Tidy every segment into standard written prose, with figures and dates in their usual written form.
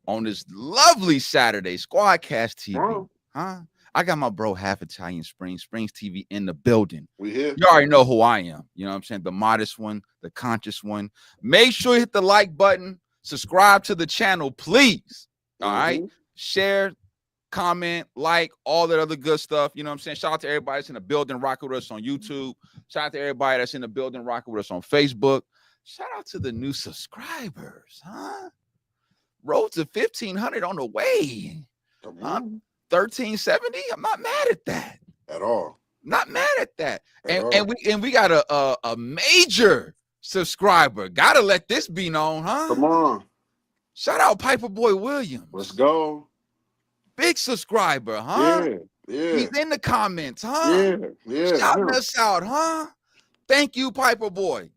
on this lovely Saturday. Squadkast TV. Bro. Huh? I got my bro half Italian Springz TV in the building. We here. You already know who I am. You know what I'm saying? The modest one, the conscious one. Make sure you hit the like button. Subscribe to the channel, please. All right. Share, comment, like, all that other good stuff. You know what I'm saying? Shout out to everybody that's in the building rocking with us on YouTube. Shout out to everybody that's in the building rocking with us on Facebook. Shout out to the new subscribers, huh? Road to 1,500 on the way. 1370. I'm not mad at that at all. Not mad at that. And we got a major subscriber. Gotta let this be known, huh? Come on. Shout out Piper Boy Williams. Let's go. Big subscriber, huh? Yeah. He's in the comments, huh? Yeah. Shouting us out, huh? Thank you, Piper Boy.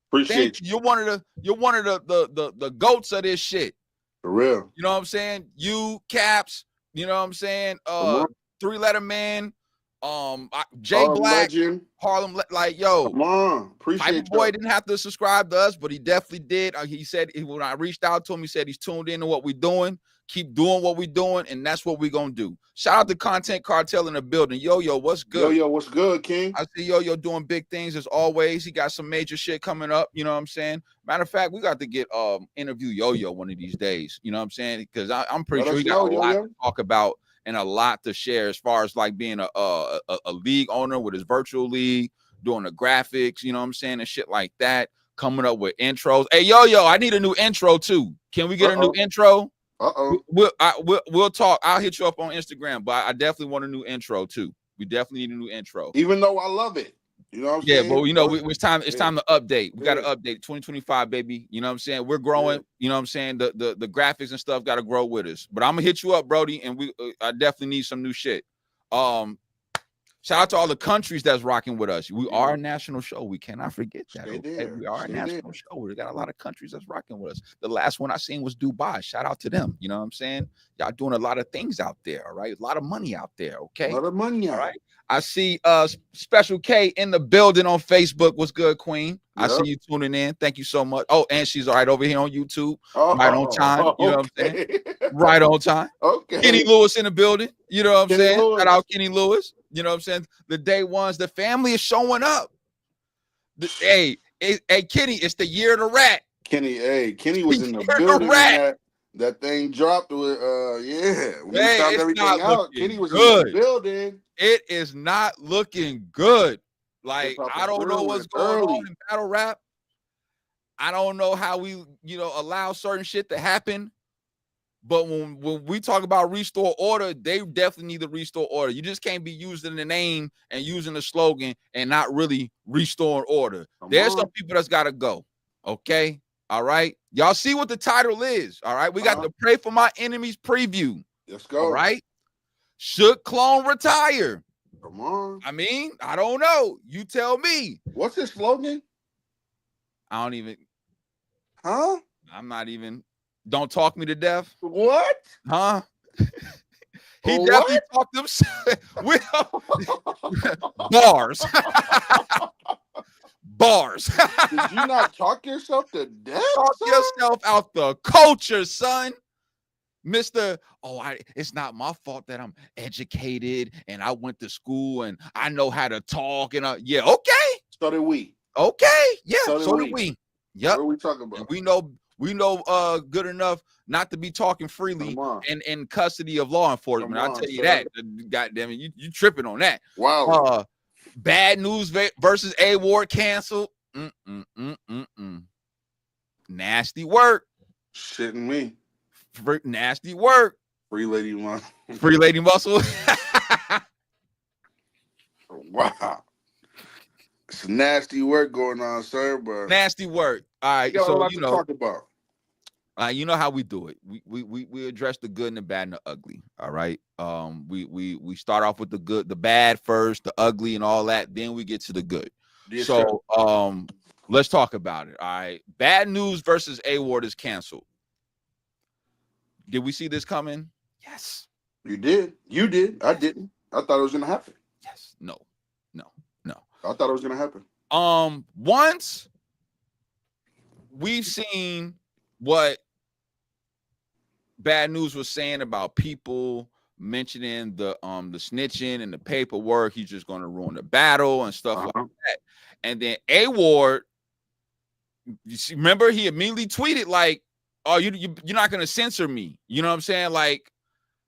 Appreciate you. You're one of the goats of this shit. For real. You know what I'm saying? You, Caps, you know what I'm saying? 3-letter man, Jay Black, Legend. Harlem, like, yo, come on, appreciate Piper Boy didn't have to subscribe to us, but he definitely did. He said, when I reached out to him, he said he's tuned in to what we're doing. Keep doing what we're doing, and that's what we're gonna do. Shout out to Content Cartel in the building. Yo, what's good? Yo, what's good, King? I see Yo doing big things as always. He got some major shit coming up. You know what I'm saying? Matter of fact, we got to get interview Yo one of these days. You know what I'm saying? Because I'm pretty sure he got a lot to talk about and a lot to share as far as like being a league owner with his virtual league, doing the graphics, you know what I'm saying, and shit like that, coming up with intros. Hey, Yo, I need a new intro too. Can we get a new intro? We'll talk. I'll hit you up on Instagram, but I definitely want a new intro too. We definitely need a new intro. Even though I love it. You know what I'm saying? Yeah, but you know, it's time to update. We got to update 2025, baby. You know what I'm saying? We're growing. You know what I'm saying? The graphics and stuff got to grow with us. But I'm gonna hit you up, Brody, and I definitely need some new shit. Shout out to all the countries that's rocking with us. We are a national show. We cannot forget that. Okay? We are a national show. We got a lot of countries that's rocking with us. The last one I seen was Dubai. Shout out to them. You know what I'm saying? Y'all doing a lot of things out there. All right, a lot of money out there. Okay, a lot of money. All right. I see Special K in the building on Facebook. What's good, Queen? I see you tuning in. Thank you so much. Oh, and she's all right over here on YouTube. Right on time. You know what I'm saying? Right on time. Okay. Kenny Lewis in the building. You know what I'm saying? Shout out Kenny Lewis. You know what I'm saying? The day ones, the family is showing up. Hey, Kenny, it's the year of the rat. Kenny was in the building. That thing dropped with we found everything out. Kenny was in the building. It is not looking good. Like, I don't know what's going on in battle rap. I don't know how we, allow certain shit to happen. But when we talk about restore order, they definitely need to restore order. You just can't be using the name and using the slogan and not really restoring order. There's some people that's got to go. Okay. All right. Y'all see what the title is. All right. We got the Pray for My Enemies preview. Let's go. All right. Should Clone retire? Come on. I mean, I don't know. You tell me. What's his slogan? I don't even. Huh? I'm not even. Don't talk me to death. What? Huh? He definitely talked himself. Bars. Bars. Did you not talk yourself to death? Talk yourself out the culture, son. Mr. It's not my fault that I'm educated and I went to school and I know how to talk and okay. So did we. Okay, yeah. So did we. Yep. What are we talking about? And we know good enough not to be talking freely and in custody of law enforcement. I'll tell you that. God damn it, you tripping on that. Wow. Bad News versus A Ward canceled. Nasty work. Shitting me. Nasty work. Free Lady Muscle. Free Lady Muscle. Wow. It's nasty work going on, sir. But nasty work. All right. So to talk about. You know how we do it. We address the good and the bad and the ugly. All right. We start off with the good, the bad first, the ugly and all that. Then we get to the good. Yes, so let's talk about it. All right. Bad News versus A Ward is canceled. Did we see this coming? Yes. You did. You did. I didn't. I thought it was gonna happen. Yes. No. I thought it was gonna happen. Once we've seen what Bad News was saying about people mentioning the snitching and the paperwork, he's just gonna ruin the battle and stuff like that. And then A Ward, you see, remember he immediately tweeted like, "Oh, you're not gonna censor me." You know what I'm saying? Like,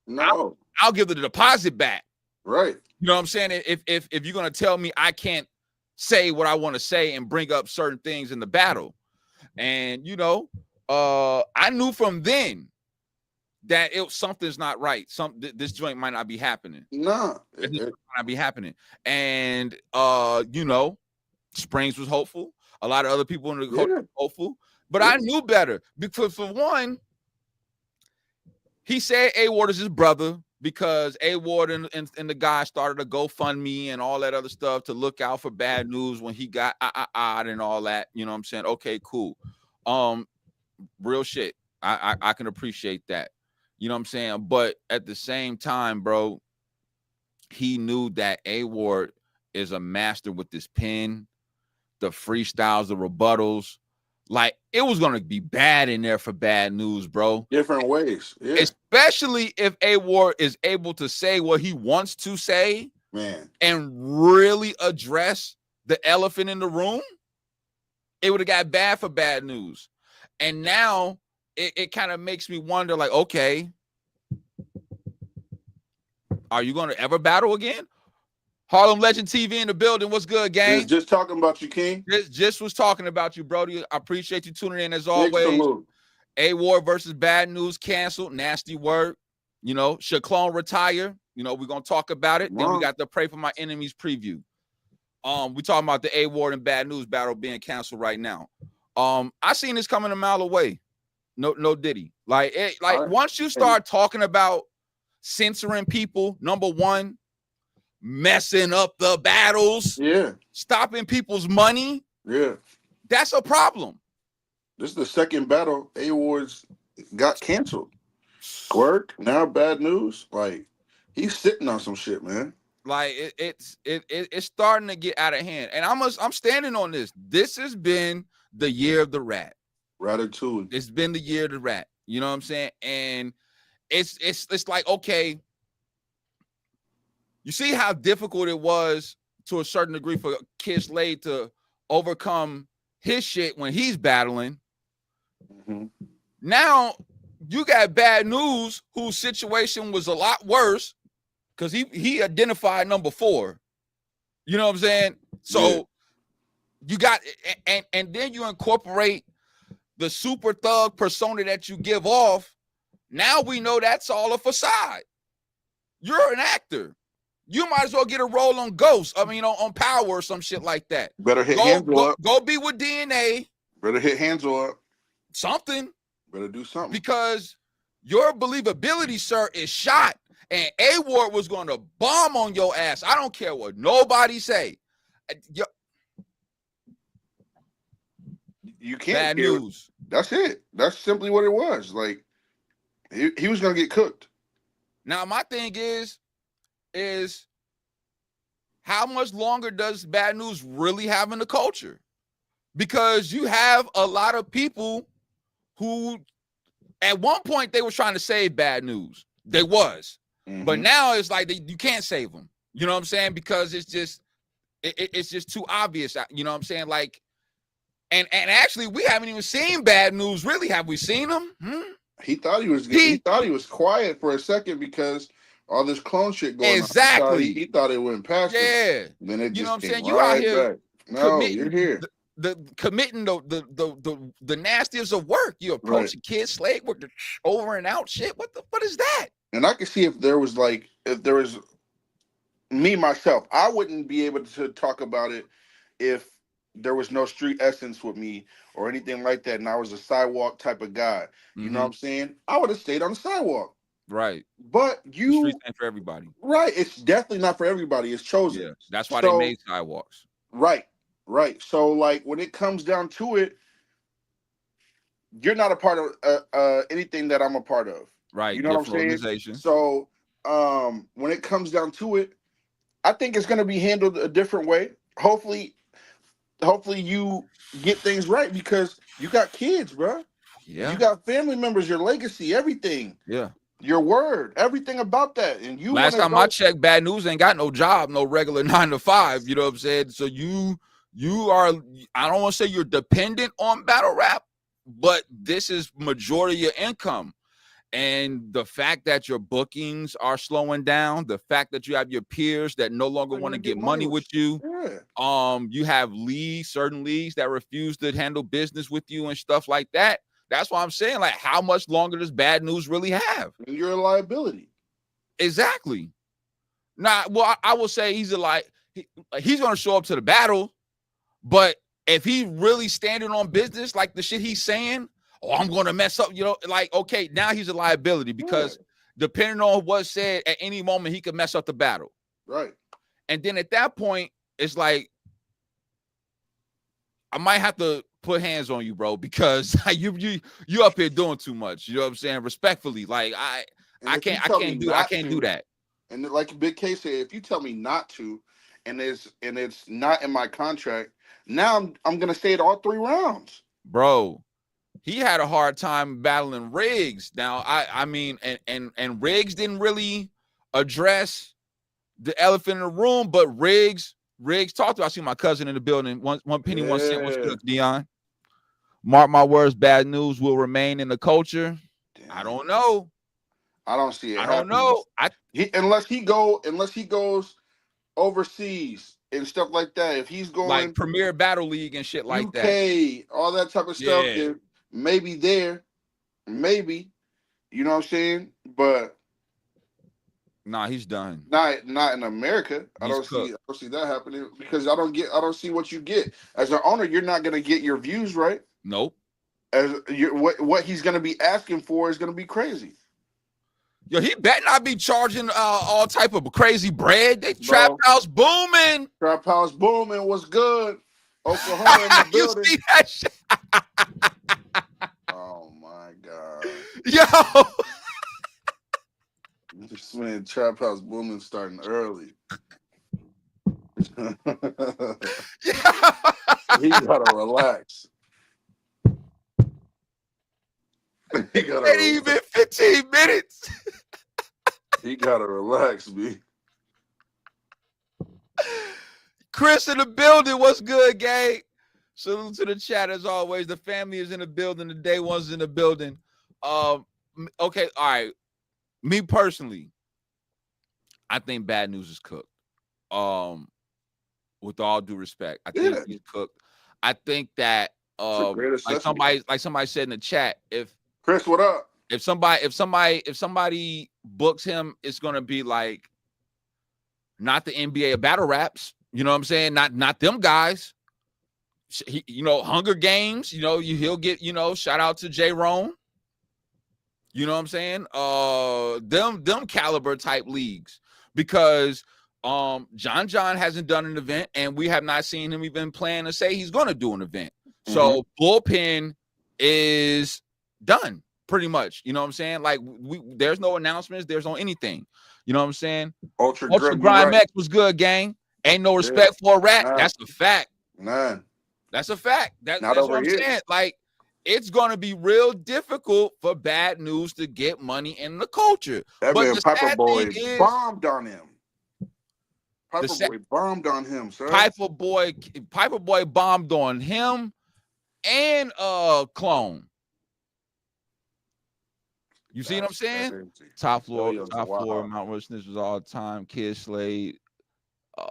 no, I'll give the deposit back. Right. You know what I'm saying? If you're gonna tell me I can't say what I want to say and bring up certain things in the battle, and you know, I knew from then that something's not right. This joint might not be happening. No, it might not be happening. And you know, Springz was hopeful. A lot of other people in the culture were hopeful, but I knew better because for one, he said A Ward is his brother because A Ward and the guy started a GoFundMe and all that other stuff to look out for Bad News when he got odd and all that. You know what I'm saying? Okay, cool. Real shit. I can appreciate that. You know what I'm saying? But at the same time, bro, he knew that A Ward is a master with this pen, the freestyles, the rebuttals. Like, it was going to be bad in there for Bad News, bro. Different ways. Yeah. Especially if A Ward is able to say what he wants to say, man, and really address the elephant in the room. It would have got bad for Bad News. And now it kind of makes me wonder, like, okay, are you going to ever battle again? Harlem Legend TV in the building. What's good, gang? Just talking about you, King. Just was talking about you, Brody. I appreciate you tuning in as always. A Ward versus Bad News canceled. Nasty word. You know, should Clone retire? You know, we're gonna talk about it. Then we got the Pray for My Enemies preview. We talking about the A Ward and Bad News battle being canceled right now. I seen this coming a mile away. No diddy. Like once you start talking about censoring people, number one, messing up the battles, stopping people's money, that's a problem. This is the second battle A Ward's got canceled. Work now, Bad News. Like, he's sitting on some shit, man. Like, it's starting to get out of hand, and I'm standing on this. This has been the year of the rat. Ratatouille. It's been the year of the rat. You know what I'm saying? And it's like, okay, you see how difficult it was to a certain degree for Kid Slade to overcome his shit when he's battling. Now you got Bad News, whose situation was a lot worse because he identified number 4. You know what I'm saying? So you got, and then you incorporate the super thug persona that you give off. Now we know that's all a facade. You're an actor. You might as well get a role on Ghost. I mean, on Power or some shit like that. Better hit Hansel up. Go be with DNA. Better hit Hansel up. Something. Better do something. Because your believability, sir, is shot. And A Ward was going to bomb on your ass. I don't care what nobody say. You can't. Bad News. That's it. That's simply what it was. Like, he was going to get cooked. Now, my thing is how much longer does Bad News really have in the culture? Because you have a lot of people who, at one point, they were trying to save Bad News. They was. But now it's like you can't save them. You know what I'm saying? Because it's just too obvious. You know what I'm saying? Like, and actually, we haven't even seen Bad News. Really, have we seen him? He thought he was. He thought he was quiet for a second because all this clone shit going on. Exactly. He thought it went past him. Yeah. Then it just, you know what I'm saying? Right you out here back. No, you're here. Committing the nastiest of work. You approaching Kid Slade with the over and out shit. What is that? And I can see if there was me myself, I wouldn't be able to talk about it if there was no street essence with me or anything like that, and I was a sidewalk type of guy. You know what I'm saying? I would have stayed on the sidewalk. Right. But the streets ain't for everybody. Right. It's definitely not for everybody. It's chosen. Yeah. That's why they made sidewalks. Right. So, like, when it comes down to it, you're not a part of anything that I'm a part of. Right. You know what I'm saying? So, when it comes down to it, I think it's going to be handled a different way. Hopefully you get things right because you got kids, bro. Yeah. You got family members, your legacy, everything. Yeah. Your word, everything about that. And you last time I checked, Bad Newz ain't got no job, no regular 9 to 5. You know what I'm saying? So you are, I don't want to say you're dependent on battle rap, but this is majority of your income. And the fact that your bookings are slowing down, the fact that you have your peers that no longer want to get money with you, you have leagues, certain leagues that refuse to handle business with you and stuff like that. That's why I'm saying, like, how much longer does Bad Newz really have? You're a liability. Exactly. Nah, well, I will say he's going to show up to the battle, but if he really standing on business, like the shit he's saying, oh, I'm going to mess up, you know, like, okay, now he's a liability because depending on what's said at any moment, he could mess up the battle. Right. And then at that point, it's like, I might have to put hands on you, bro, because you up here doing too much. You know what I'm saying? Respectfully, like I can't do that. And like Big K said, if you tell me not to, and it's not in my contract, now I'm gonna stay at all 3 rounds, bro. He had a hard time battling Riggs. Now I mean, and Riggs didn't really address the elephant in the room, but Riggs talked about. I see my cousin in the building. One penny, 1 cent. What's good, Dion? Mark my words, Bad Newz will remain in the culture. Damn. I don't know. I don't see it. I don't know. Unless he goes overseas and stuff like that. If he's going like Premier Battle League and shit like UK, that, all that type of stuff, then maybe maybe, you know what I'm saying? But nah, he's done. Not in America. I don't see that happening because I don't see what you get as an owner. You're not gonna get your views right. Nope. As what he's gonna be asking for is gonna be crazy. Yo, he better not be charging all type of crazy bread. They trap house booming. Trap house booming was good. Oklahoma in the building. You see that shit? Oh my god. Yo. This man, trap house booming starting early. He gotta relax. He ain't even 15 minutes. He gotta relax, B. Chris in the building. What's good, gang? Salute to the chat as always. The family is in the building. The day one's in the building. Okay, all right. Me personally, I think Bad Newz is cooked. With all due respect, I think he's cooked. I think that like somebody said in the chat, if Chris, what up? If somebody books him, it's gonna be like not the NBA of battle raps. You know what I'm saying? Not them guys. Hunger Games. He'll get. Shout out to J. Rome. You know what I'm saying? Them caliber type leagues, because John hasn't done an event, and we have not seen him even plan to say he's going to do an event. Mm-hmm. So bullpen is done pretty much. You know what I'm saying? Like there's no announcements, there's no anything. You know what I'm saying? Ultra Grind X was good, gang. Ain't no respect for a rat. Nah. That's a fact. None. That's a fact. That's what I'm saying. Like, it's gonna be real difficult for Bad Newz to get money in the culture. That man Piper Boy bombed on him. Piper Boy bombed on him, sir. Piper Boy bombed on him and Clone. You see what I'm saying? Top floor, Mount Rushmore was all time. Kid Slade. Oh,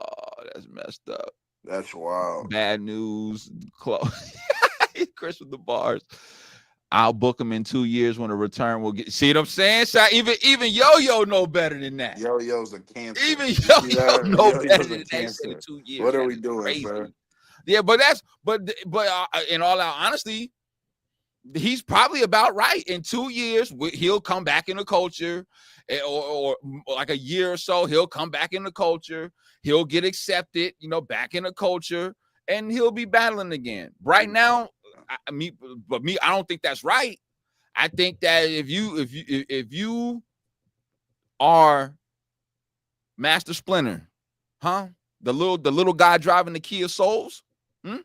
that's messed up. That's wild. Bad Newz. Chris with the bars. I'll book him in 2 years when a return will get. See what I'm saying? So even Yo-Yo know better than that. Yo-Yo's a cancer. Even Yo-Yo know better than that. In 2 years. What are we doing, bro? Yeah, but in all out honesty, he's probably about right. In 2 years, he'll come back in the culture, or like a year or so, he'll come back in the culture. He'll get accepted, back in the culture, and he'll be battling again. Right now, I don't think that's right. I think that if you are Master Splinter, the little guy driving the Kia Souls, and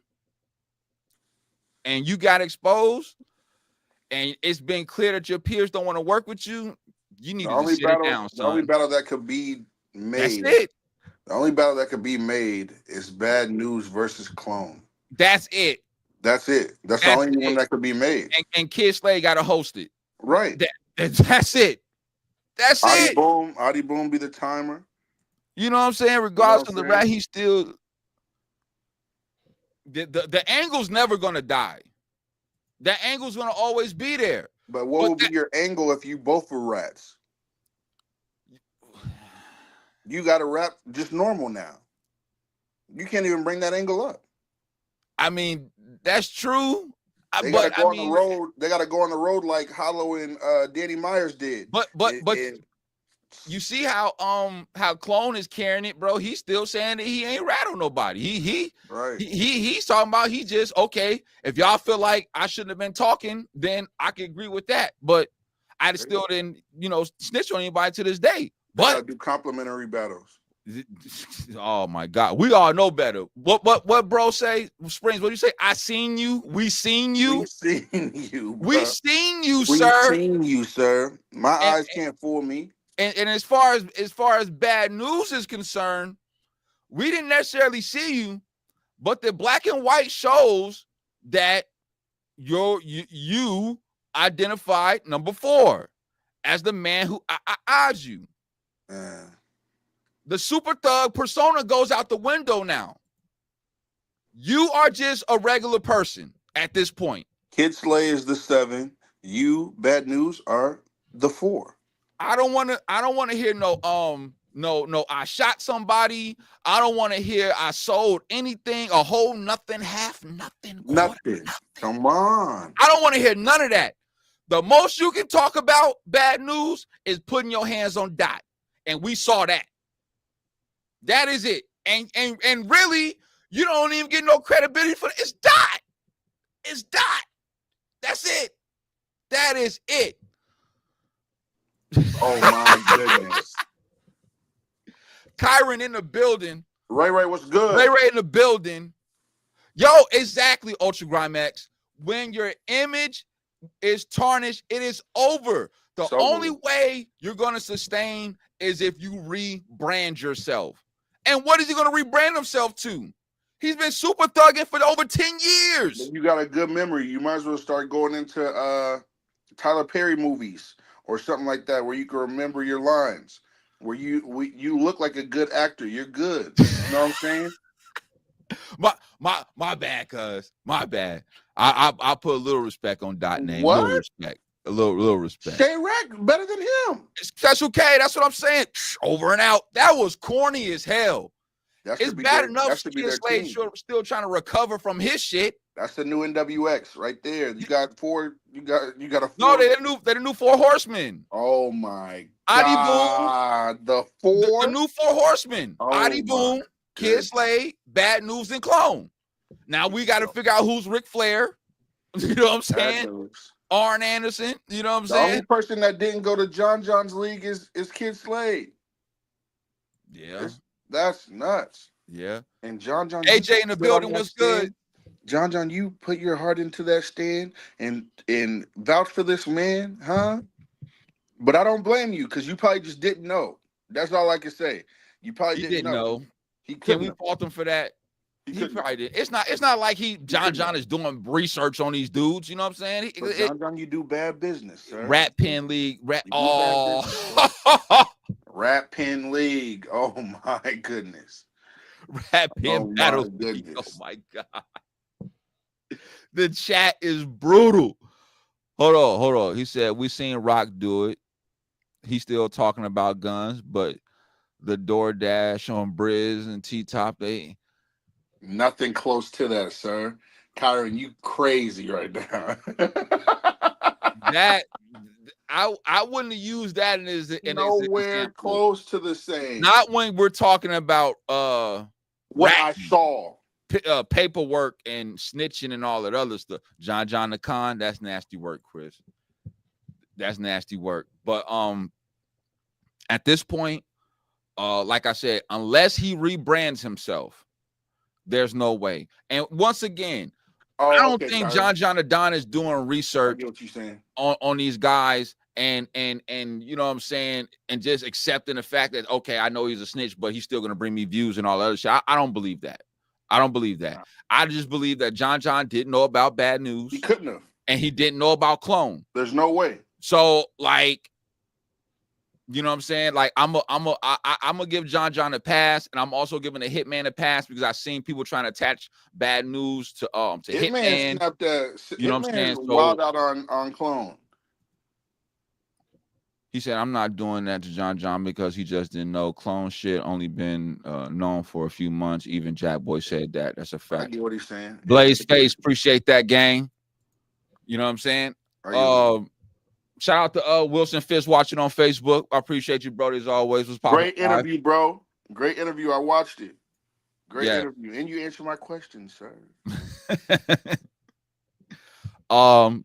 you got exposed, and it's been clear that your peers don't want to work with you, you need to sit it down, son. The only battle that could be made. That's it. The only battle that could be made is Bad News versus Clone. That's it. That's it. That's the only one that could be made. And Kid Slade got to host it. Right. That's it. That's it. Adi Boom be the timer. You know what I'm saying? Regardless of the rat, he's still the angle's never gonna die. That angle's gonna always be there. But what would be your angle if you both were rats? You got to rap just normal now. You can't even bring that angle up. I mean, that's true. They got to go on the road. They got to go on the road like Hollow and Danny Myers did. But you see how Clone is carrying it, bro. He's still saying that he ain't rattled nobody. He's talking about he just okay. If y'all feel like I shouldn't have been talking, then I can agree with that. But I still didn't, snitch on anybody to this day. But do complimentary battles. Oh my God, we all know better. What bro say? Springz, what do you say? I seen you. We seen you. We seen you. Bro. We seen you, sir. We seen you, sir. My eyes can't fool me. And as far as Bad News is concerned, we didn't necessarily see you, but the black and white shows that you identified number 4 as the man who eyed you. The super thug persona goes out the window now. You are just a regular person at this point. Kid Slay is the 7. You, Bad News, are the 4. I don't want to hear no, I shot somebody. I don't want to hear I sold anything, a whole nothing, half nothing. Nothing. Come on. I don't want to hear none of that. The most you can talk about Bad News is putting your hands on Dot. And we saw that. That is it. And really, you don't even get no credibility for it. It's Dot. It's Dot. That's it. That is it. Oh my goodness. Kyron in the building. Ray, what's good? Ray in the building. Yo, exactly, Ultra Grimex. When your image is tarnished, it is over. The only way you're going to sustain is if you rebrand yourself. And what is he going to rebrand himself to? He's been super thugging for over 10 years. You got a good memory. You might as well start going into Tyler Perry movies or something like that, where you can remember your lines, where you look like a good actor. You're good. You know what I'm saying? My bad, cuz. My bad. I put a little respect on Dot name. What? A little respect. A little respect. Shay Rack better than him. That's okay. That's what I'm saying. Over and out. That was corny as hell. It's bad enough Kid Slade still trying to recover from his shit. That's the new NWX right there. You got 4. You got a 4. No, they're the new 4 horsemen. Oh my God. The 4? The new 4 horsemen. Oh Adi Boom, Kid Slade, Bad News, and Clone. Now we got to figure out who's Ric Flair. You know what I'm saying? Arn Anderson. You know what I'm saying? The only person that didn't go to John's league is Kid Slade. Yeah. That's nuts. Yeah. And John AJ in the building was good. John, you put your heart into that stand and vouch for this man, huh? But I don't blame you, because you probably just didn't know. That's all I can say. You probably didn't know. Can we fault him for that? He probably did. It's not like John is doing research on these dudes. You know what I'm saying? John, you do bad business, sir. Rat Pen League. Rat Pen League. Oh my goodness. Rat Pen Battle League. Oh my God. The chat is brutal. Hold on. He said, we seen Rock do it. He's still talking about guns, but the DoorDash on Briz and T-Top, they nothing close to that, sir. Kyron, you crazy right now. That I wouldn't have used that in nowhere close to the same. Not when we're talking about what I saw. Paperwork and snitching and all that other stuff. John the Con, that's nasty work, Chris. That's nasty work. But at this point, like I said, unless he rebrands himself, there's no way. And once again, Oh, I don't think John Adon is doing research I get what you're saying. on these guys and you know what I'm saying, and just accepting the fact that, okay, I know he's a snitch, but he's still gonna bring me views and all that other shit. I don't believe that. I don't believe that. No. I just believe that John didn't know about Bad News. He couldn't have. And he didn't know about Clone. There's no way. So, like, you know what I'm saying? Like, I'm gonna give John a pass, and I'm also giving the Hitman a pass because I've seen people trying to attach Bad News to Hitman. Snapped that. You know what I'm saying? So, wild out on Clone. He said, I'm not doing that to John because he just didn't know. Clone shit only been known for a few months. Even Jack Boy said that. That's a fact. I get what he's saying. Blaze Face, appreciate that, gang. You know what I'm saying? Shout out to Wilson Fist watching on Facebook. I appreciate you, bro. As always, was great interview, bro. Great interview. I watched it. Great interview, and you answered my questions, sir. Bad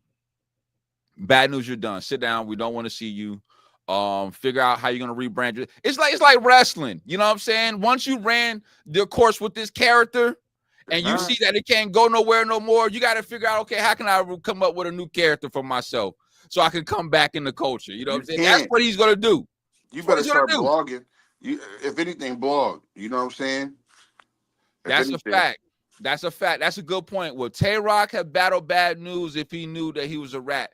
News, you're done. Sit down. We don't want to see you. Figure out how you're gonna rebrand it. It's like wrestling. You know what I'm saying? Once you ran the course with this character, and you see that it can't go nowhere no more, you got to figure out, okay, how can I come up with a new character for myself so I can come back in the culture? You know what I'm saying? That's what he's gonna do. You better start blogging. If anything, blog. You know what I'm saying? That's a fact. That's a fact. That's a good point. Will Tay Rock have battled Bad News if he knew that he was a rat?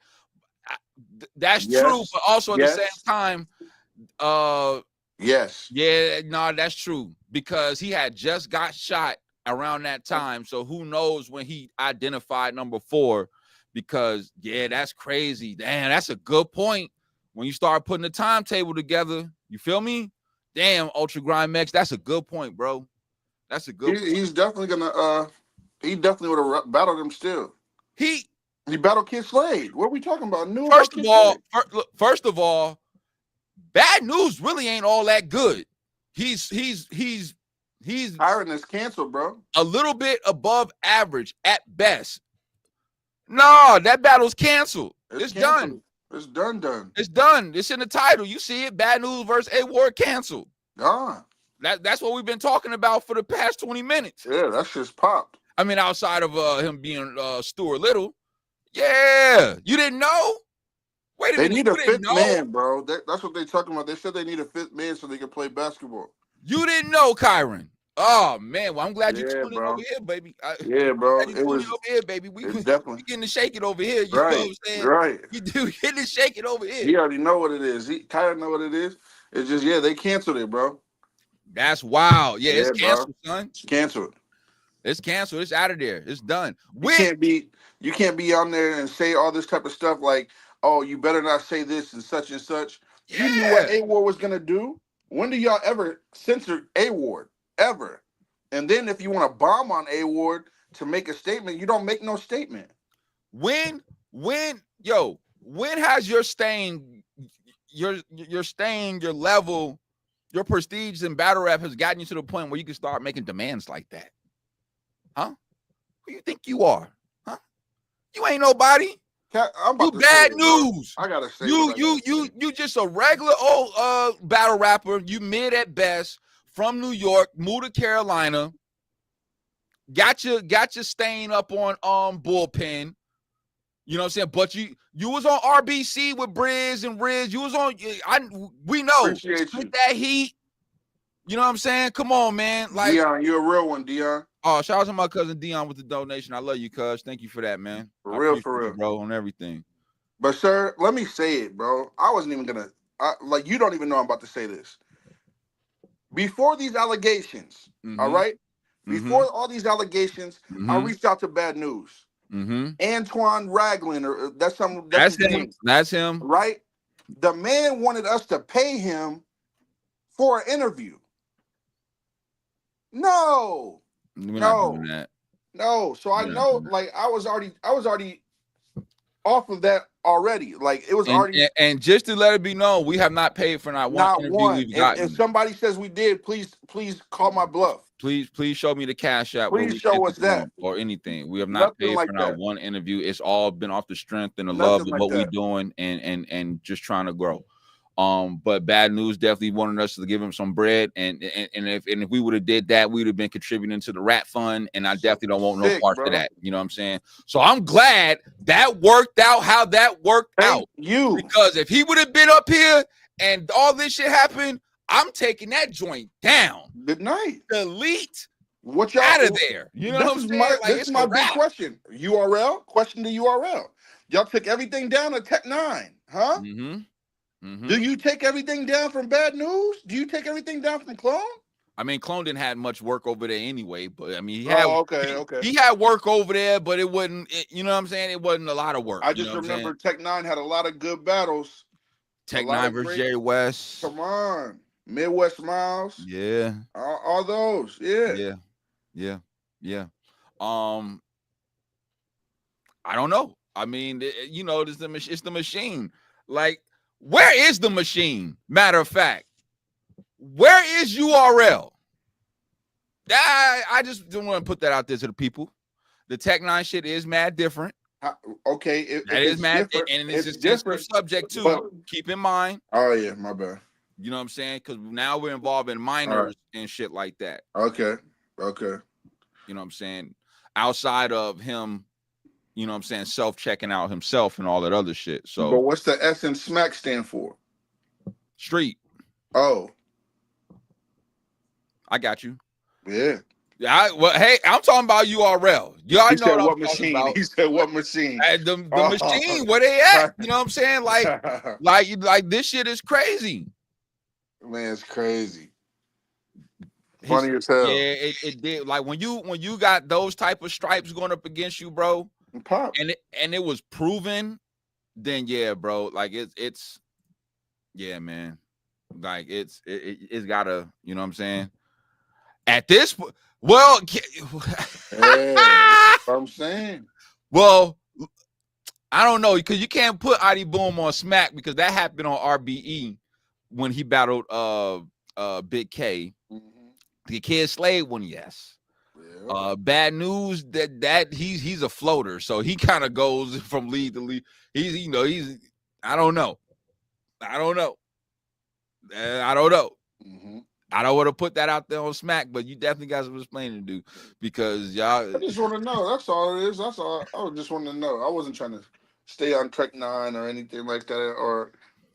That's true, but also at the same time, that's true, because he had just got shot around that time. So who knows when he identified number 4? Because that's crazy. Damn, that's a good point. When you start putting the timetable together, you feel me? Damn, Ultra Grind Mex, that's a good point, bro. That's a good point. He's definitely gonna he definitely would have battled him still. He battled Kid Slade. What are we talking about? First of all, Bad News really ain't all that good. He's Hiring is canceled, bro. A little bit above average at best. No, that battle's canceled. It's done. It's done. It's done. It's in the title. You see it. Bad News versus A Ward canceled. Gone. That's what we've been talking about for the past 20 minutes. Yeah, that's just popped. I mean, outside of him being Stuart Little. Yeah, you didn't know? Wait a minute. They need a 5th man, bro. That's what they're talking about. They said they need a 5th man so they can play basketball. You didn't know, Kyron. Oh man, well I'm glad you tuned in over here, baby. Bro. It was over here, baby. We definitely getting to shake it over here. You know what I'm saying? Right. You do getting to shake it over here. He already know what it is. He kind of know what it is. It's just they canceled it, bro. That's wild. Yeah, it's canceled, son. It's canceled. It's canceled. It's out of there. It's done. You can't be on there and say all this type of stuff like, oh, you better not say this and such and such. Yeah. You knew what A Ward was gonna do. When do y'all ever censor A Ward? Ever? And then if you want to bomb on A Ward to make a statement, you don't make no statement. When has your staying, your level, your prestige in battle rap has gotten you to the point where you can start making demands like that? Huh? Who you think you are? Huh? You ain't nobody. You Bad News. I gotta say, you just a regular old battle rapper. You mid at best, from New York, moved to Carolina. Got your stain up on bullpen. You know what I'm saying? But you was on RBC with Briz and Riz. You was on. We know that heat. You know what I'm saying? Come on, man. Like Dion, you're a real one, Dion. Oh, shout out to my cousin Dion with the donation. I love you, cuz. Thank you for that, man. For real, you, bro, on everything. But sir, let me say it, bro. I wasn't even gonna you don't even know I'm about to say this. Before these allegations, all right? Before all these allegations, I reached out to Bad News. Antoine Ragland, or that's him. That's him. Right? The man wanted us to pay him for an interview. No. No. So I know, like, I was already off of that already. Like, it was already. And just to let it be known, we have not paid for not one interview we've gotten. If somebody says we did, please call my bluff. Please show me the cash app. Please show us that. Or anything. We have not paid for not one interview. It's all been off the strength and the love of what we're doing and just trying to grow. But Bad Newz definitely wanted us to give him some bread, and if we would have did that, we would have been contributing to the rap fund, and I definitely don't want no parts of that. You know what I'm saying? So I'm glad that worked out how that worked out. Because if he would have been up here and all this shit happened, I'm taking that joint down. Good night. Delete. What y'all out of there? You know what I'm saying? This is my big question. URL? Question the URL. Y'all took everything down to Tech 9, huh? Do you take everything down from Bad Newz? Do you take everything down from Clone? I mean, Clone didn't have much work over there anyway, but I mean, he had he had work over there, but it wasn't. You know what I'm saying? It wasn't a lot of work. I just remember Tech 9 had a lot of good battles. Tech 9 versus Jerry West. Come on, Midwest Miles. Yeah, all those. Yeah. I don't know. I mean, you know, it's the machine. Like, where is the machine? Matter of fact, where is URL? I just don't want to put that out there to the people. The Tech 9 shit is mad different. Okay, that is mad, and it's just different subject too. But, keep in mind. Oh yeah, my bad. You know what I'm saying? Because now we're involving minors and shit like that. Okay. You know what I'm saying? Outside of him, you know what I'm saying, self-checking out himself and all that other shit. So, but what's the S in SMAC stand for? Street. Oh. I got you. Yeah. Well, hey, I'm talking about URL. Y'all know what machine. He said what machine? The machine, where they at? You know what I'm saying? Like this shit is crazy. Man, it's crazy. Funny as hell. Yeah, it did. Like when you got those type of stripes going up against you, bro, and it was proven, then yeah, bro, like it's yeah, man. Like it's gotta, you know what I'm saying? At this point, well, hey, I'm saying. Well, I don't know, because you can't put ID Boom on Smack because that happened on RBE when he battled Big K. The Kid Slade one, yes. Yeah. Bad Newz that he's a floater, so he kind of goes from lead to lead. He's I don't know. I don't want to put that out there on Smack, but you definitely got some explaining to do because y'all. I just want to know. That's all it is. That's all. I just want to know. I wasn't trying to stay on Trek 9 or anything like that, or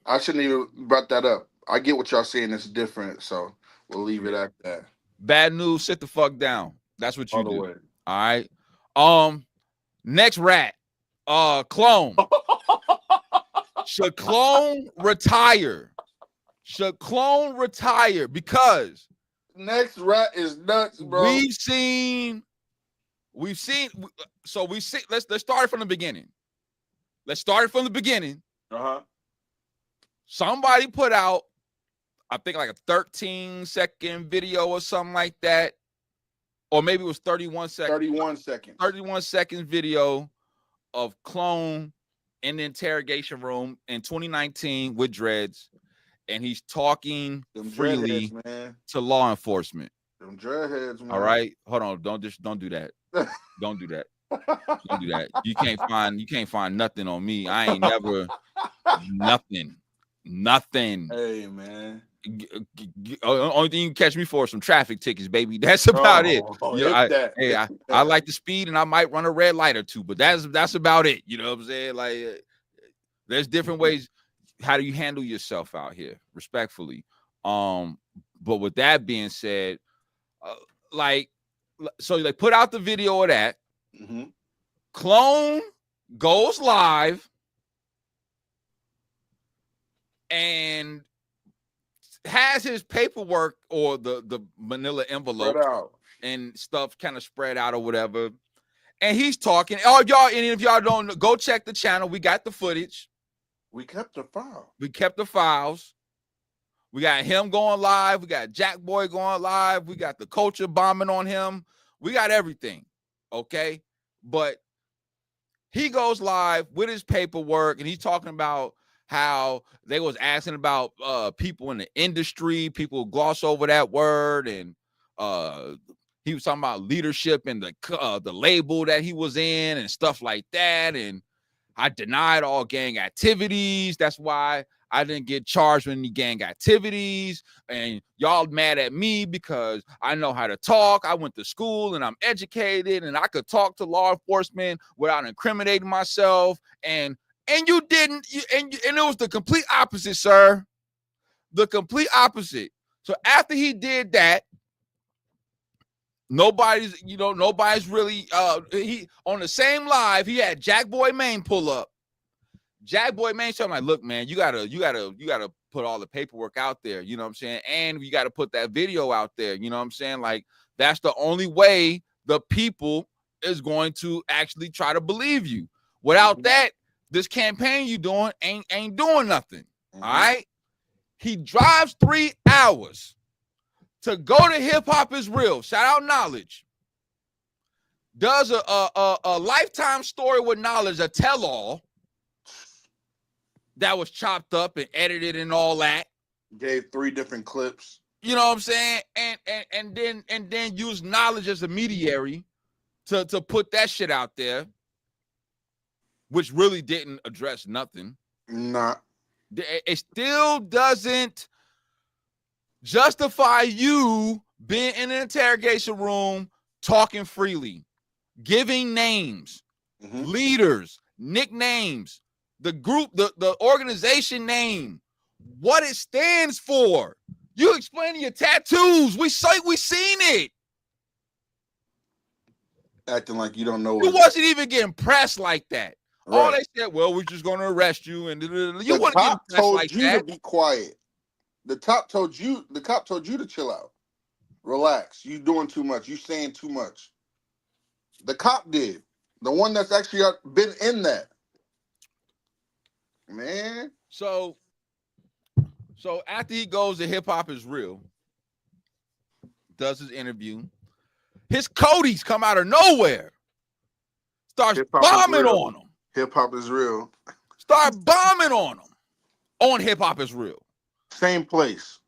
I shouldn't even brought that up. I get what y'all saying. It's different, so we'll leave it at that. Bad Newz, sit the fuck down. That's what you do. Way. All right. Next rat. Clone. Should Clone retire? Should Clone retire? Because next rat is nuts, bro. We've seen. So we see. Let's start it from the beginning. Somebody put out, I think, like a 13-second video or something like that, or maybe it was 31 seconds. 31 seconds video of Clone in the interrogation room in 2019 with dreads. And he's talking freely to law enforcement. Them dreadheads, man. All right, hold on. Don't do that. Don't do that. Don't do that. You can't find nothing on me. I ain't never nothing. Hey, man. Only thing you can catch me for is some traffic tickets, baby. That's about it. You know, I like the speed, and I might run a red light or two, but that's about it. You know what I'm saying? Like, there's different ways. How do you handle yourself out here, respectfully? But with that being said, so they put out the video of that. Clone goes live and has his paperwork or the manila envelope and stuff kind of spread out or whatever. And he's talking. Oh, y'all, and if y'all don't know, go check the channel. We got the footage. We kept the file. We kept the files. We got him going live. We got Jack Boy going live. We got the culture bombing on him. We got everything. Okay. But he goes live with his paperwork and he's talking about how they was asking about people in the industry. People gloss over that word. And he was talking about leadership and the label that he was in and stuff like that. And I denied all gang activities. That's why I didn't get charged with any gang activities, and y'all mad at me because I know how to talk. I went to school and I'm educated and I could talk to law enforcement without incriminating myself. And you didn't, and it was the complete opposite, sir. The complete opposite. So after he did that, nobody's really he on the same live, he had Jack Boy Maine pull up. Jack Boy Maine said, I'm like, look, man, you gotta put all the paperwork out there, you know what I'm saying? And you gotta put that video out there, you know what I'm saying? Like, that's the only way the people is going to actually try to believe you. Without that, this campaign you doing ain't doing nothing. All right. He drives 3 hours to go to Hip Hop Is Real. Shout out Knowledge. Does a Lifetime story with Knowledge, a tell-all that was chopped up and edited and all that. Gave 3 different clips. You know what I'm saying? And then use Knowledge as a mediary to put that shit out there, which really didn't address nothing. Nah. It still doesn't justify you being in an interrogation room, talking freely, giving names, leaders, nicknames, the group, the organization name, what it stands for. You explaining your tattoos. We seen it. Acting like you don't know. You wasn't even getting pressed like that. Right. All they said, well, we're just going to arrest you, and you wouldn't get pressed like that. To be quiet. The cop told you to chill out, relax. You doing too much. You saying too much. The cop did. The one that's actually been in that. Man. So after he goes to Hip Hop Is Real, does his interview, his Codys come out of nowhere, starts bombing on him. Hip Hop Is Real. Start bombing on him on Hip Hop Is Real. Same place.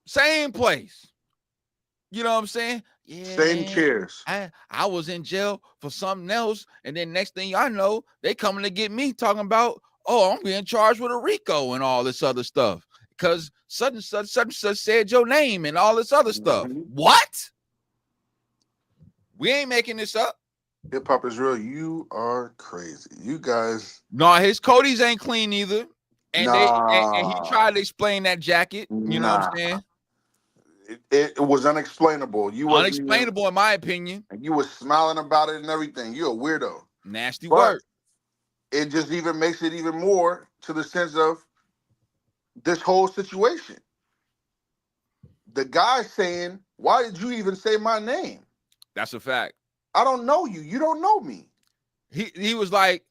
You know what I'm saying? Yeah, same chairs. I was in jail for something else, and then next thing I know, they coming to get me talking about, oh, I'm being charged with a RICO and all this other stuff because such and such said your name and all this other stuff. What? We ain't making this up. Hip Hop Is Real. You are crazy. You guys. No, his Codys ain't clean either. And he tried to explain that jacket. You know what I'm saying? It was unexplainable. Unexplainable in my opinion. And you were smiling about it and everything. You're a weirdo. Nasty word. It just even makes it even more to the sense of this whole situation. The guy saying, why did you even say my name? That's a fact. I don't know you. You don't know me. He was like,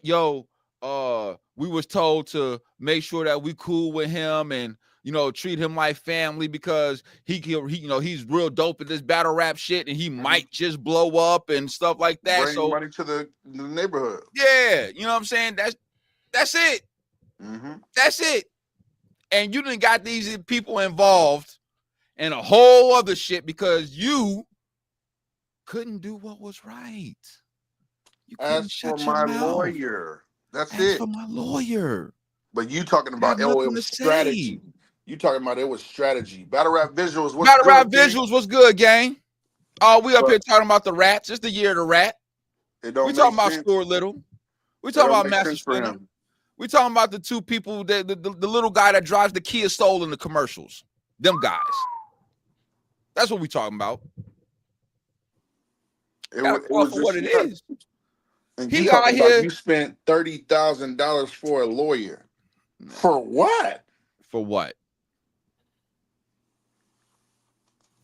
yo, we was told to make sure that we cool with him and, you know, treat him like family because he you know, he's real dope at this battle rap shit and he might just blow up and stuff like that. Bring money to the neighborhood. Yeah, you know what I'm saying? That's it. That's it. And you done got these people involved in a whole other shit because you couldn't do what was right. You couldn't shut your mouth. Lawyer. That's it. For my lawyer. But you talking about it was strategy. You talking about it was strategy. Battle rap visuals. Was good, gang. Oh, we up here talking about the rats. It's the year of the rat. We talking about Stuart Little. We talking about Master Splinter. We talking about the two people, the little guy that drives the Kia Soul in the commercials. Them guys. That's what we talking about. It was for what it is. And he got here. You spent $30,000 for a lawyer. For what? For what?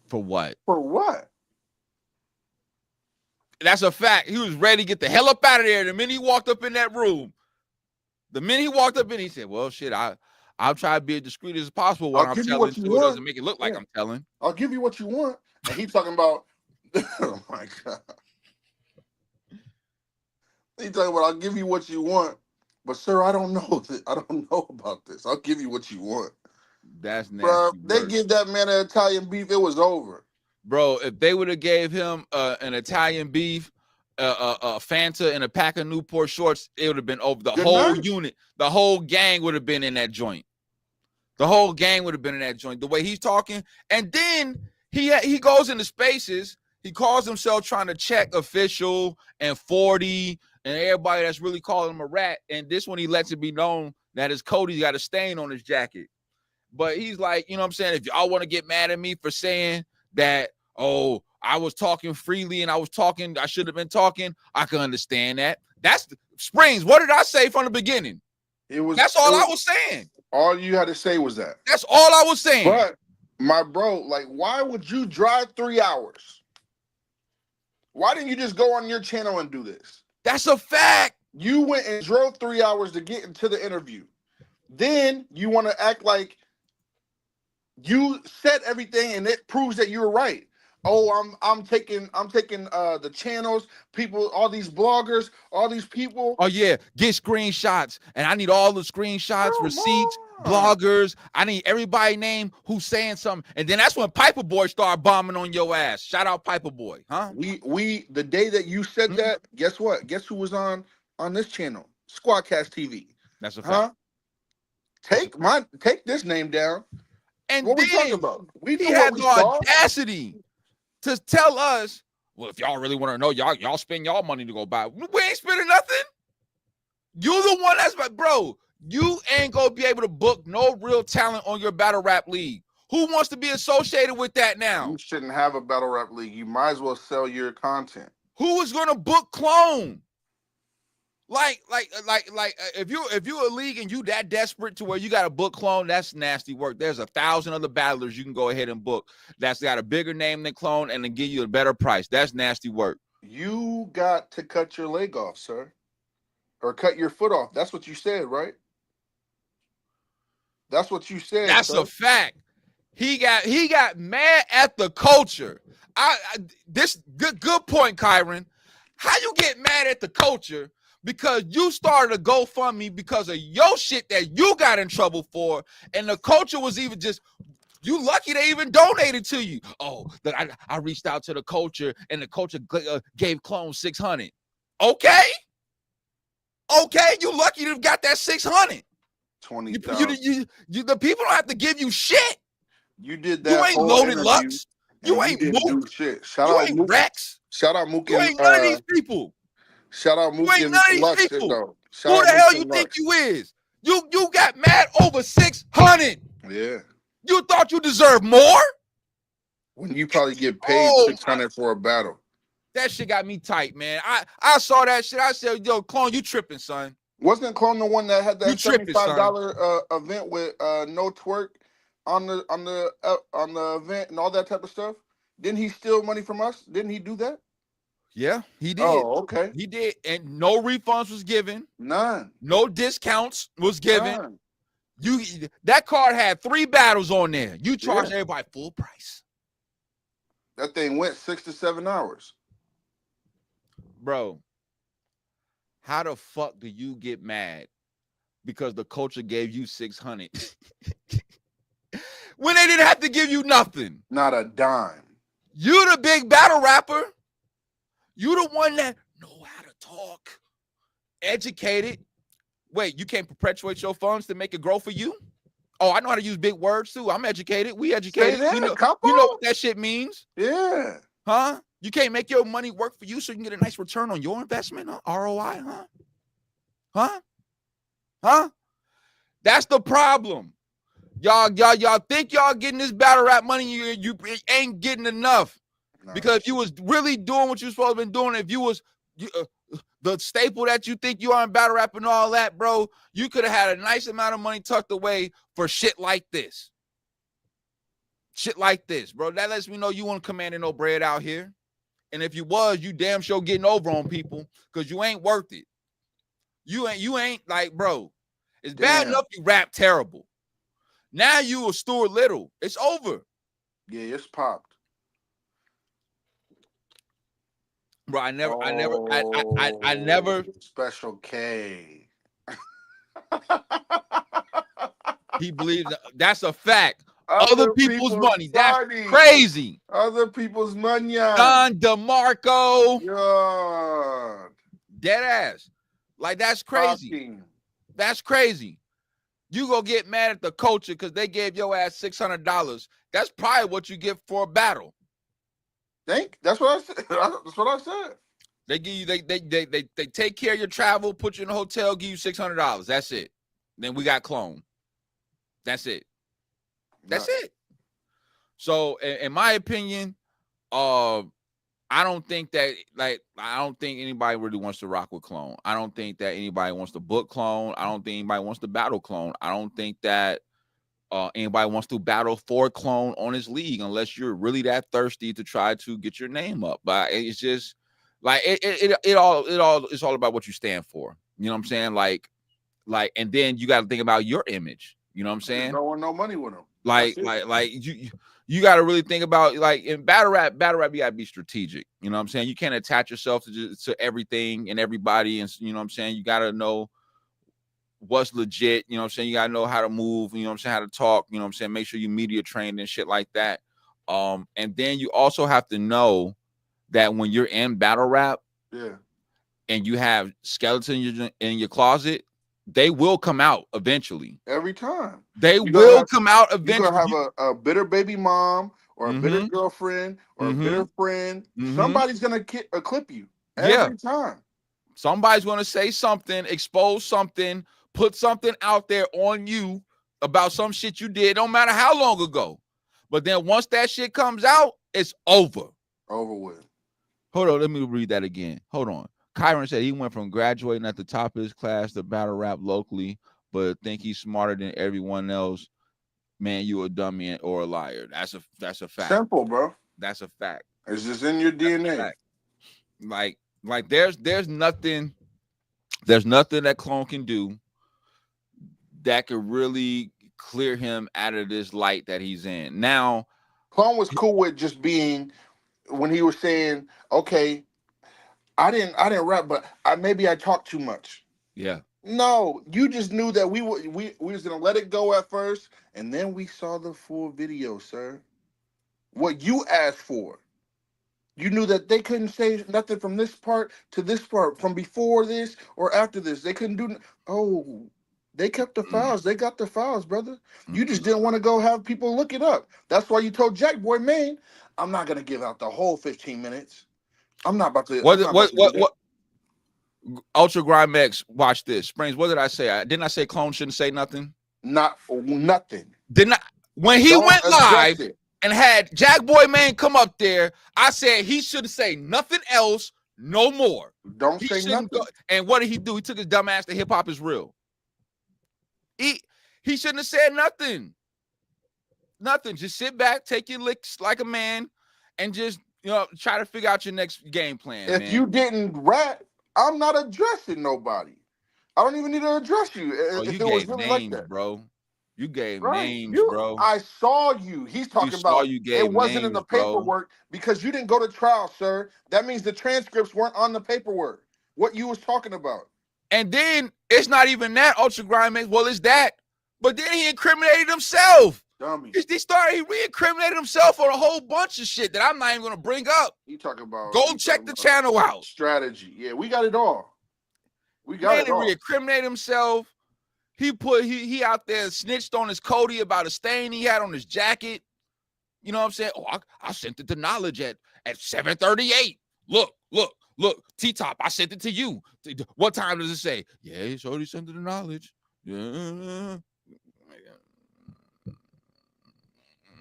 For what? For what? That's a fact. He was ready to get the hell up out of there. The minute he walked up in that room, he said, well, shit, I'll try to be as discreet as possible when I'm telling so it doesn't make it look like I'm telling. I'll give you what you want. And he's talking about, oh my God. He's talking about, I'll give you what you want. But sir, I don't know about this. I'll give you what you want. That's nasty. Bro, they give that man an Italian beef, it was over. Bro, if they would have gave him an Italian beef, a Fanta, and a pack of Newport shorts, it would have been over. The whole unit, the whole gang would have been in that joint. The whole gang would have been in that joint. The way he's talking, and then he goes into spaces. He calls himself trying to check official and 40 and everybody that's really calling him a rat. And this one he lets it be known that his Cody's got a stain on his jacket. But he's like, you know what I'm saying? If y'all want to get mad at me for saying that, oh, I was talking freely and I should have been talking, I can understand that. That's Springz. What did I say from the beginning? That's all I was saying. All you had to say was that. That's all I was saying. But my bro, like, why would you drive 3 hours? Why didn't you just go on your channel and do this? That's a fact. You went and drove 3 hours to get into the interview. Then you want to act like you said everything and it proves that you were right. Oh, I'm taking the channels, people, all these bloggers, all these people. Oh yeah, get screenshots, and I need all the screenshots, receipts, bloggers. I need everybody name who's saying something, and then that's when Piper Boy started bombing on your ass. Shout out Piper Boy, huh? We the day that you said that, guess what? Guess who was on this channel? Squadkast TV. That's a fact. Huh? Take this name down. And what then we talking about? He had the audacity to tell us, well, if y'all really want to know, y'all spend y'all money to go buy. We ain't spending nothing. You the one that's like, bro, you ain't gonna be able to book no real talent on your battle rap league. Who wants to be associated with that now? You shouldn't have a battle rap league. You might as well sell your content. Who is gonna book clone? Like, if you're a league and you that desperate to where you got to book clone, that's nasty work. There's 1,000 other battlers you can go ahead and book that's got a bigger name than clone and then give you a better price. That's nasty work. You got to cut your leg off, sir, or cut your foot off. That's what you said, right? That's what you said. That's a fact. He got mad at the culture. This good point, Kyron. How you get mad at the culture? Because you started a GoFundMe because of your shit that you got in trouble for, and the culture was even just, you lucky they even donated to you. Oh, I reached out to the culture, and the culture gave clone 600. Okay, you lucky to have got that 600. 20,000. The people don't have to give you shit. You did that. You ain't Loaded Lux. You ain't Mook. Shit. You ain't Rex. Shout out Mook. You ain't none of these people. Shout out Mook. You ain't none of these people. Who the hell you think you is? You got mad over 600. Yeah. You thought you deserved more? When you probably get paid 600 for a battle. That shit got me tight, man. I saw that shit. I said, yo, Clone, you tripping, son. Wasn't Clone the one that had that $75 event with no twerk on the event and all that type of stuff? Didn't he steal money from us? Didn't he do that? Yeah, he did. Oh, okay. He did, and no refunds was given. None. No discounts was given. None. That card had 3 battles on there. You charged everybody full price. That thing went 6 to 7 hours. Bro, how the fuck do you get mad because the culture gave you 600 when they didn't have to give you nothing? Not a dime. You the big battle rapper. You the one that know how to talk, educated. Wait, you can't perpetuate your funds to make it grow for you? Oh, I know how to use big words too. I'm educated. We educated. You know what that shit means? Yeah. Huh? You can't make your money work for you so you can get a nice return on your investment, huh? ROI, huh? That's the problem. Y'all think y'all getting this battle rap money, you ain't getting enough. No. Because if you was really doing what you supposed to be doing, if you was the staple that you think you are in battle rap and all that, bro, you could have had a nice amount of money tucked away for shit like this. Shit like this, bro. That lets me know you weren't commanding no bread out here. And if you was, you damn sure getting over on people because you ain't worth it. You ain't like, bro, it's bad enough you rap terrible. Now you a Stuart Little. It's over. Yeah, it's popped. Bro, I never Special K. He believes that's a fact. Other people's money. That's crazy. Other people's money. Don DeMarco. God. Dead ass. Like, that's crazy. That's crazy. You go get mad at the culture because they gave your ass $600. That's probably what you get for a battle. That's what I said. That's what I said. They give you they take care of your travel, put you in a hotel, give you $600. That's it. Then we got clone. That's it. That's it. So in my opinion, I don't think that I don't think anybody really wants to rock with clone. I don't think that anybody wants to book clone. I don't think anybody wants to battle clone. I don't think that anybody wants to battle for clone on his league unless you're really that thirsty to try to get your name up. But it's just like it's all about what you stand for. You know what I'm saying? Like, and then you got to think about your image. You know what I'm saying? Don't want no money with him. Like you got to really think about, like, in battle rap, you got to be strategic. You know what I'm saying? You can't attach yourself to everything and everybody. And you know what I'm saying? You got to know what's legit. You know what I'm saying? You got to know how to move. You know what I'm saying? How to talk. You know what I'm saying? Make sure you media trained and shit like that. And then you also have to know that when you're in battle rap, and you have skeletons in your closet, they will come out eventually. Every time. They will come out eventually. You're going to have a bitter baby mom or a bitter girlfriend or a bitter friend. Somebody's going to clip you every time. Somebody's going to say something, expose something, put something out there on you about some shit you did, no matter how long ago. But then once that shit comes out, it's over. Over with. Hold on, let me read that again. Hold on. Kyron said he went from graduating at the top of his class to battle rap locally, but think he's smarter than everyone else. Man, you a dummy or a liar. That's a fact. Simple, bro. That's a fact. It's just in your DNA. Like there's nothing that clone can do that could really clear him out of this light that he's in. Now, clone was cool with just being, when he was saying, okay, I didn't rap, but maybe I talked too much. Yeah. No, you just knew that we was gonna let it go at first, and then we saw the full video, sir. What you asked for. You knew that they couldn't say nothing from this part to this part, from before this or after this. They couldn't do. Oh, they kept the files. They got the files, brother. You just didn't want to go have people look it up. That's why you told Jack Boy, man, I'm not gonna give out the whole 15 minutes. I'm not about to. What? Ultra Grime X, watch this. Springz, what did I say? Didn't I say clone shouldn't say nothing? Nothing. Didn't I? When he went live and had Jack Boy Man come up there, I said he should say nothing else, no more. Don't say nothing. And what did he do? He took his dumb ass to Hip Hop Is Real. He shouldn't have said nothing. Nothing. Just sit back, take your licks like a man, and just try to figure out your next game plan. If you didn't rap, I'm not addressing nobody. I don't even need to address you. You gave names, like that, bro. You gave names, bro. I saw you. He's talking about it wasn't names, in the paperwork because you didn't go to trial, sir. That means the transcripts weren't on the paperwork. What you was talking about. And then it's not even that, Ultra Grime X. Well, it's that. But then he incriminated himself. Dummy. He re-incriminated himself on a whole bunch of shit that I'm not even going to bring up. You talking about? Go check the channel out. Strategy. Yeah, we got it all. We got it all. He re-incriminated himself. He out there snitched on his Cody about a stain he had on his jacket. You know what I'm saying? Oh, I sent it to Knowledge at 7:38. Look, T-Top, I sent it to you. What time does it say? Yeah, he already sent it to Knowledge. Yeah.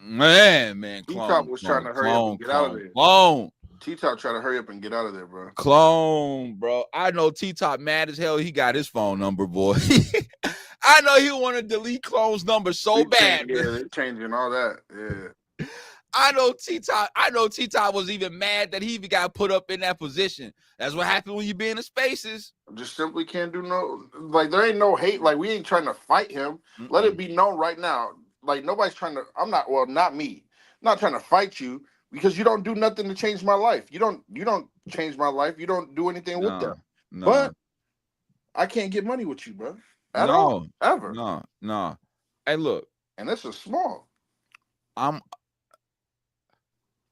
Man, T-Top was trying to hurry up and get out of there. Clone. T-Top trying to hurry up and get out of there, bro. Clone, bro. I know T-Top mad as hell. He got his phone number, boy. I know he want to delete Clone's number so bad. Yeah, they're changing all that. Yeah. I know T-Top was even mad that he even got put up in that position. That's what happened when you be in the spaces. Just simply can't do there ain't no hate. Like, we ain't trying to fight him. Let it be known right now. Like, nobody's trying to, not me. I'm not trying to fight you because you don't do nothing to change my life. You don't change my life. You don't do anything with them. No. But I can't get money with you, bro. At all. Ever. No. Hey, look. And this is small. I've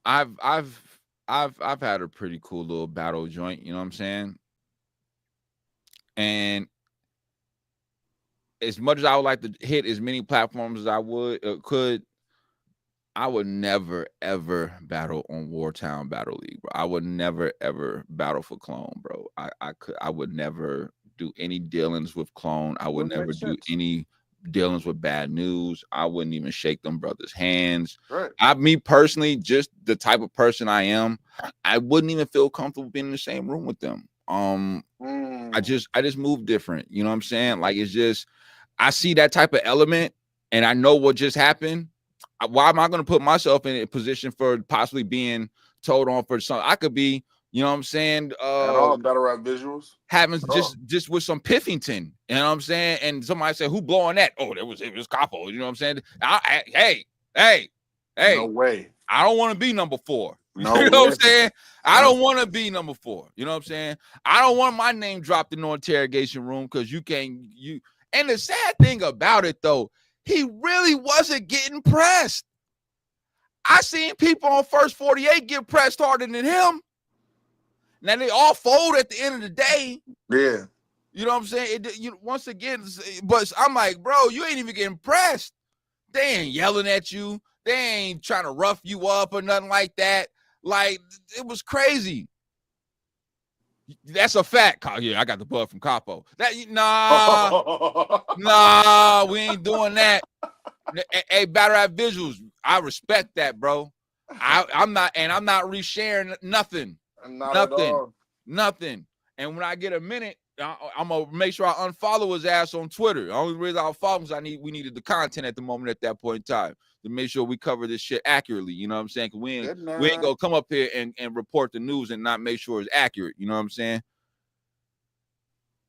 had a pretty cool little battle joint, you know what I'm saying? And as much as I would like to hit as many platforms as I could, I would never ever battle on Wartown Battle League, bro. I would never ever battle for Clone, bro. I would never do any dealings with Clone. I would never do any dealings with Bad News. I wouldn't even shake them brothers' hands. Right. Me personally, just the type of person I am, I wouldn't even feel comfortable being in the same room with them. I just move different. You know what I'm saying? Like, it's just, I see that type of element and I know what just happened. Why am I going to put myself in a position for possibly being told on for something? I could be, you know what I'm saying? At all battle rap visuals. Having just with some Piffington, you know what I'm saying? And somebody said, who blowing that? Oh, it was Capo. You know what I'm saying? Hey. No way. I don't want to be number 4. No, you know what I'm saying? I don't want to be number 4. You know what I'm saying? I don't want my name dropped in no interrogation room because you can't. And the sad thing about it, though, he really wasn't getting pressed. I seen people on First 48 get pressed harder than him. Now they all fold at the end of the day. Yeah. You know what I'm saying? Once again, but I'm like, bro, you ain't even getting pressed. They ain't yelling at you. They ain't trying to rough you up or nothing like that. Like, it was crazy. That's a fact. Yeah, I got the blood from Capo. Nah, we ain't doing that. Hey, battle rap visuals, I respect that, bro. I'm not resharing nothing. Nothing. And when I get a minute, I'm gonna make sure I unfollow his ass on Twitter. The only reason I'll follow him is we needed the content at the moment at that point in time to make sure we cover this shit accurately. You know what I'm saying? Cause we ain't gonna come up here and report the news and not make sure it's accurate. You know what I'm saying?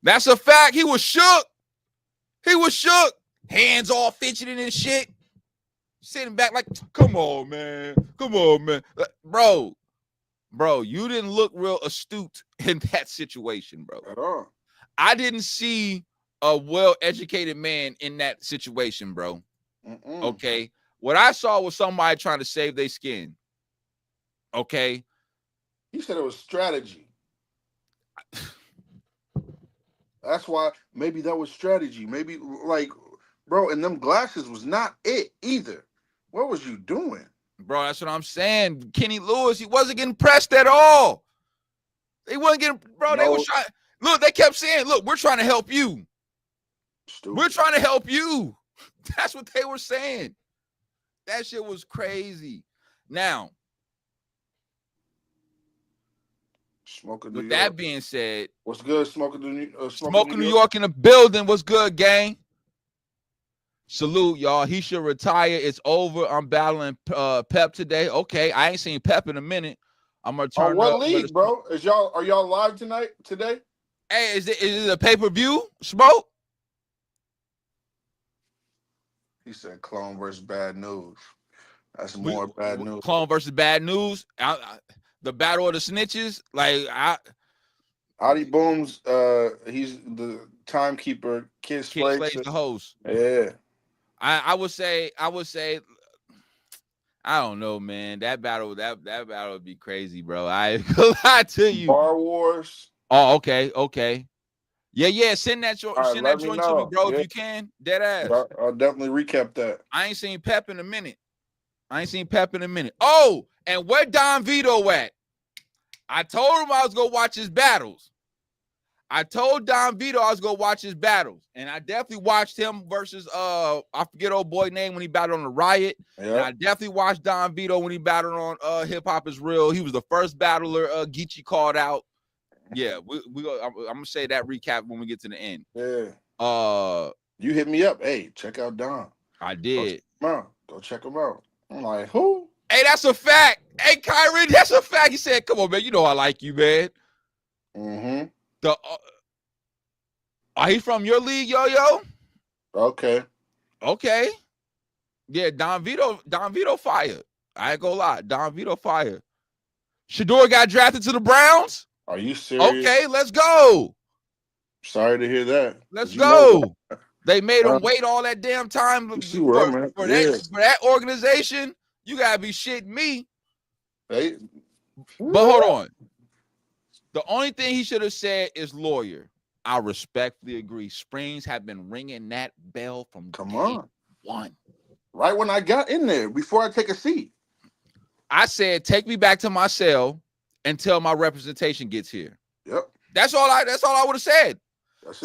That's a fact. He was shook. Hands all fidgeting and shit. Sitting back like, come on, man. Bro, you didn't look real astute in that situation, bro. At all. I didn't see a well-educated man in that situation, bro. Okay. What I saw was somebody trying to save their skin. Okay. You said it was strategy. That's why maybe that was strategy. Maybe, like, bro, and them glasses was not it either. What was you doing? Bro, that's what I'm saying. Kenny Lewis, he wasn't getting pressed at all. They wasn't getting, bro, they was trying. Look, they kept saying, look, we're trying to help you. Stupid. We're trying to help you. That's what they were saying. That shit was crazy. Now, Smoking New with York. that being said, what's good? Smoking New York in the building. What's good, gang? Salute, y'all. He should retire. It's over. I'm battling Pep today. Okay, I ain't seen Pep in a minute. I'm gonna turn. What league, bro? Are y'all live today? Hey, is it a pay-per-view? Smoke? He said Clone versus Bad News. That's more Bad News. Clone versus Bad News. The battle of the snitches. Like Adi Boom's he's the timekeeper. Kid Slate's the host. Yeah. I would say, I don't know, man. That battle would be crazy, bro. I ain't gonna lie to you. Bar Wars. Oh, okay. Yeah. Send that joint to me, bro, if you can. Dead ass. I'll definitely recap that. I ain't seen Pep in a minute. Oh, and where Don Vito at? I told him I was gonna watch his battles. I told Don Vito I was gonna watch his battles, and I definitely watched him versus I forget old boy name when he battled on the Riot. Yeah. And I definitely watched Don Vito when he battled on Hip Hop Is Real. He was the first battler Geechee called out. Yeah, I'm gonna say that recap when we get to the end. Yeah. You hit me up. Hey, check out Don. I did. Go check him out. I'm like, who? Hey, that's a fact. Hey, Kyrie, that's a fact. He said, "Come on, man. You know I like you, man." Mm-hmm. Are he from your league, yo? Okay. Yeah, Don Vito fire. I ain't gonna lie. Don Vito fire. Shador got drafted to the Browns. Are you serious? Okay, let's go. Sorry to hear that. Let's go. They made him wait all that damn time for that organization. You gotta be shitting me. Hey. But hold on. The only thing he should have said is lawyer. I respectfully agree. Springz have been ringing that bell from day one. Right when I got in there, before I take a seat. I said, take me back to my cell until my representation gets here. Yep. That's all I would have said.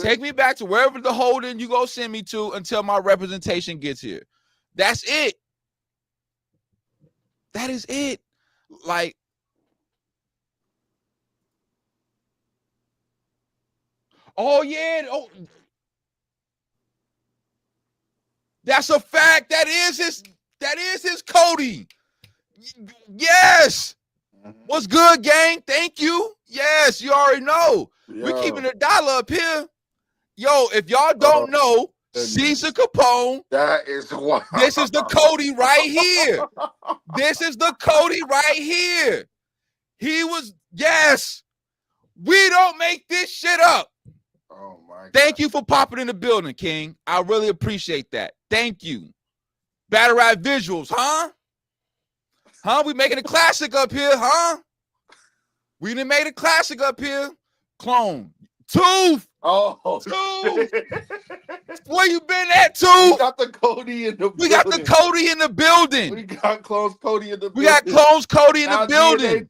Take it. me back to wherever the holding you go send me to until my representation gets here. That's it. That is it. Like, oh yeah, oh, that's a fact. That is his Cody. Yes. What's good, gang? Thank you. Yes, you already know. Yo. We're keeping the dollar up here. Yo, if y'all don't know, Caesar Capone. That is wild. This is the Cody right here. This is the Cody right here. He was, yes. We don't make this shit up. Oh my God. Thank you for popping in the building, King. I really appreciate that. Thank you. Battle Rap Visuals, huh? Huh? We making a classic up here, huh? We done made a classic up here. Clone. Tooth. Oh. Tooth. Where you been at, Tooth? We got the Cody in the building. We got the Cody in the building. We got Clones Cody in the building. We got Clones Cody in the Now building.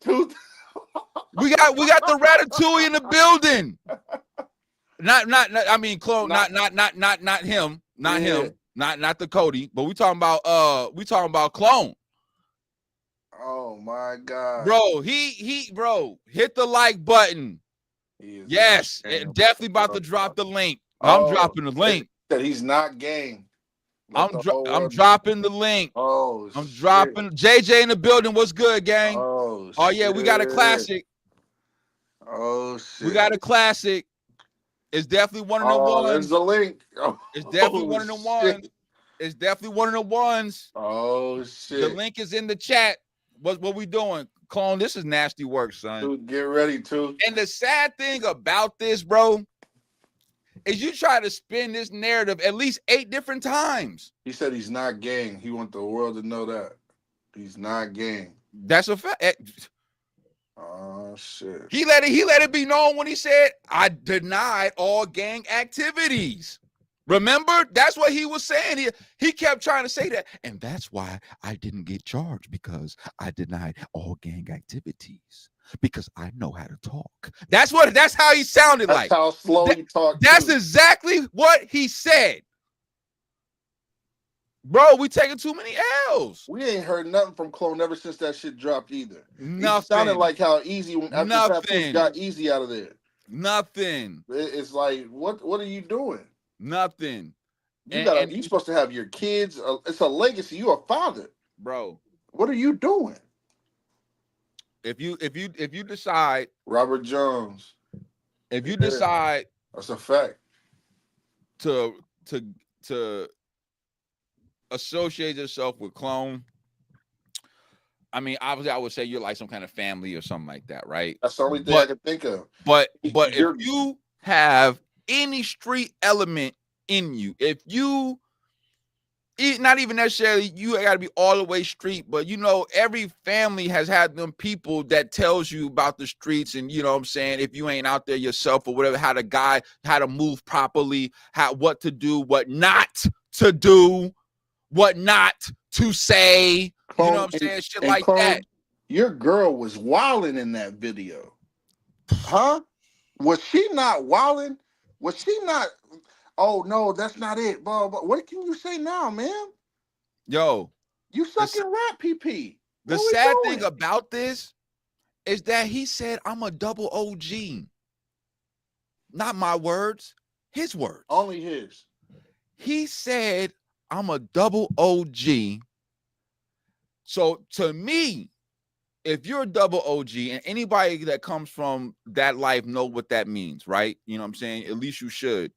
We got the Ratatouille in the building. Not I mean clone, not him. Not him. Not the Cody, but we talking about Clone. Oh my God. Bro, he hit the like button. Yes, definitely about to drop the link. I'm dropping the link. That he's not gang. I'm dropping the link. Oh, I'm dropping JJ in the building. What's good, gang? Oh yeah, we got a classic. Oh shit. We got a classic. It's definitely one of the ones. There's the link. It's definitely one of the ones. It's definitely one of the ones. Oh shit. The link is in the chat. What we doing? Clone, this is nasty work, son. Dude, get ready, too. And the sad thing about this, bro, is you try to spin this narrative at least 8 different times. He said he's not gang. He wants the world to know that. He's not gang. That's a fact. Oh shit. He let it be known when he said, I denied all gang activities. Remember? That's what he was saying. He kept trying to say that. And that's why I didn't get charged, because I denied all gang activities. Because I know how to talk. That's how he sounded like. That's how slow he talked. That's exactly what he said. Bro, we taking too many L's. We ain't heard nothing from Clone ever since that shit dropped either. Nothing. It sounded like how easy when after got easy out of there. Nothing. It's like, what are you doing? Nothing. You supposed to have your kids. It's a legacy. You're a father, bro. What are you doing? If you decide, Robert Jones, if you decide, that's a fact, to associate yourself with Clone, I mean, obviously, I would say you're like some kind of family or something like that, right? That's the only thing I can think of. But if you have any street element in you, if you not even necessarily you got to be all the way street, but you know, every family has had them people that tells you about the streets, and you know what I'm saying, if you ain't out there yourself or whatever, how to move properly, what to do, what not to do, what not to say, you know what I'm saying, shit like that. Your girl was wilding in that video, huh? Was she not wilding? Was she not? Oh no, that's not it. But what can you say now, man? Yo, you sucking rap, PP. The sad thing about this is that he said I'm a double OG. Not my words, his words. Only his. He said I'm a double OG. So to me, if you're a double OG, and anybody that comes from that life know what that means, right? You know what I'm saying? At least you should.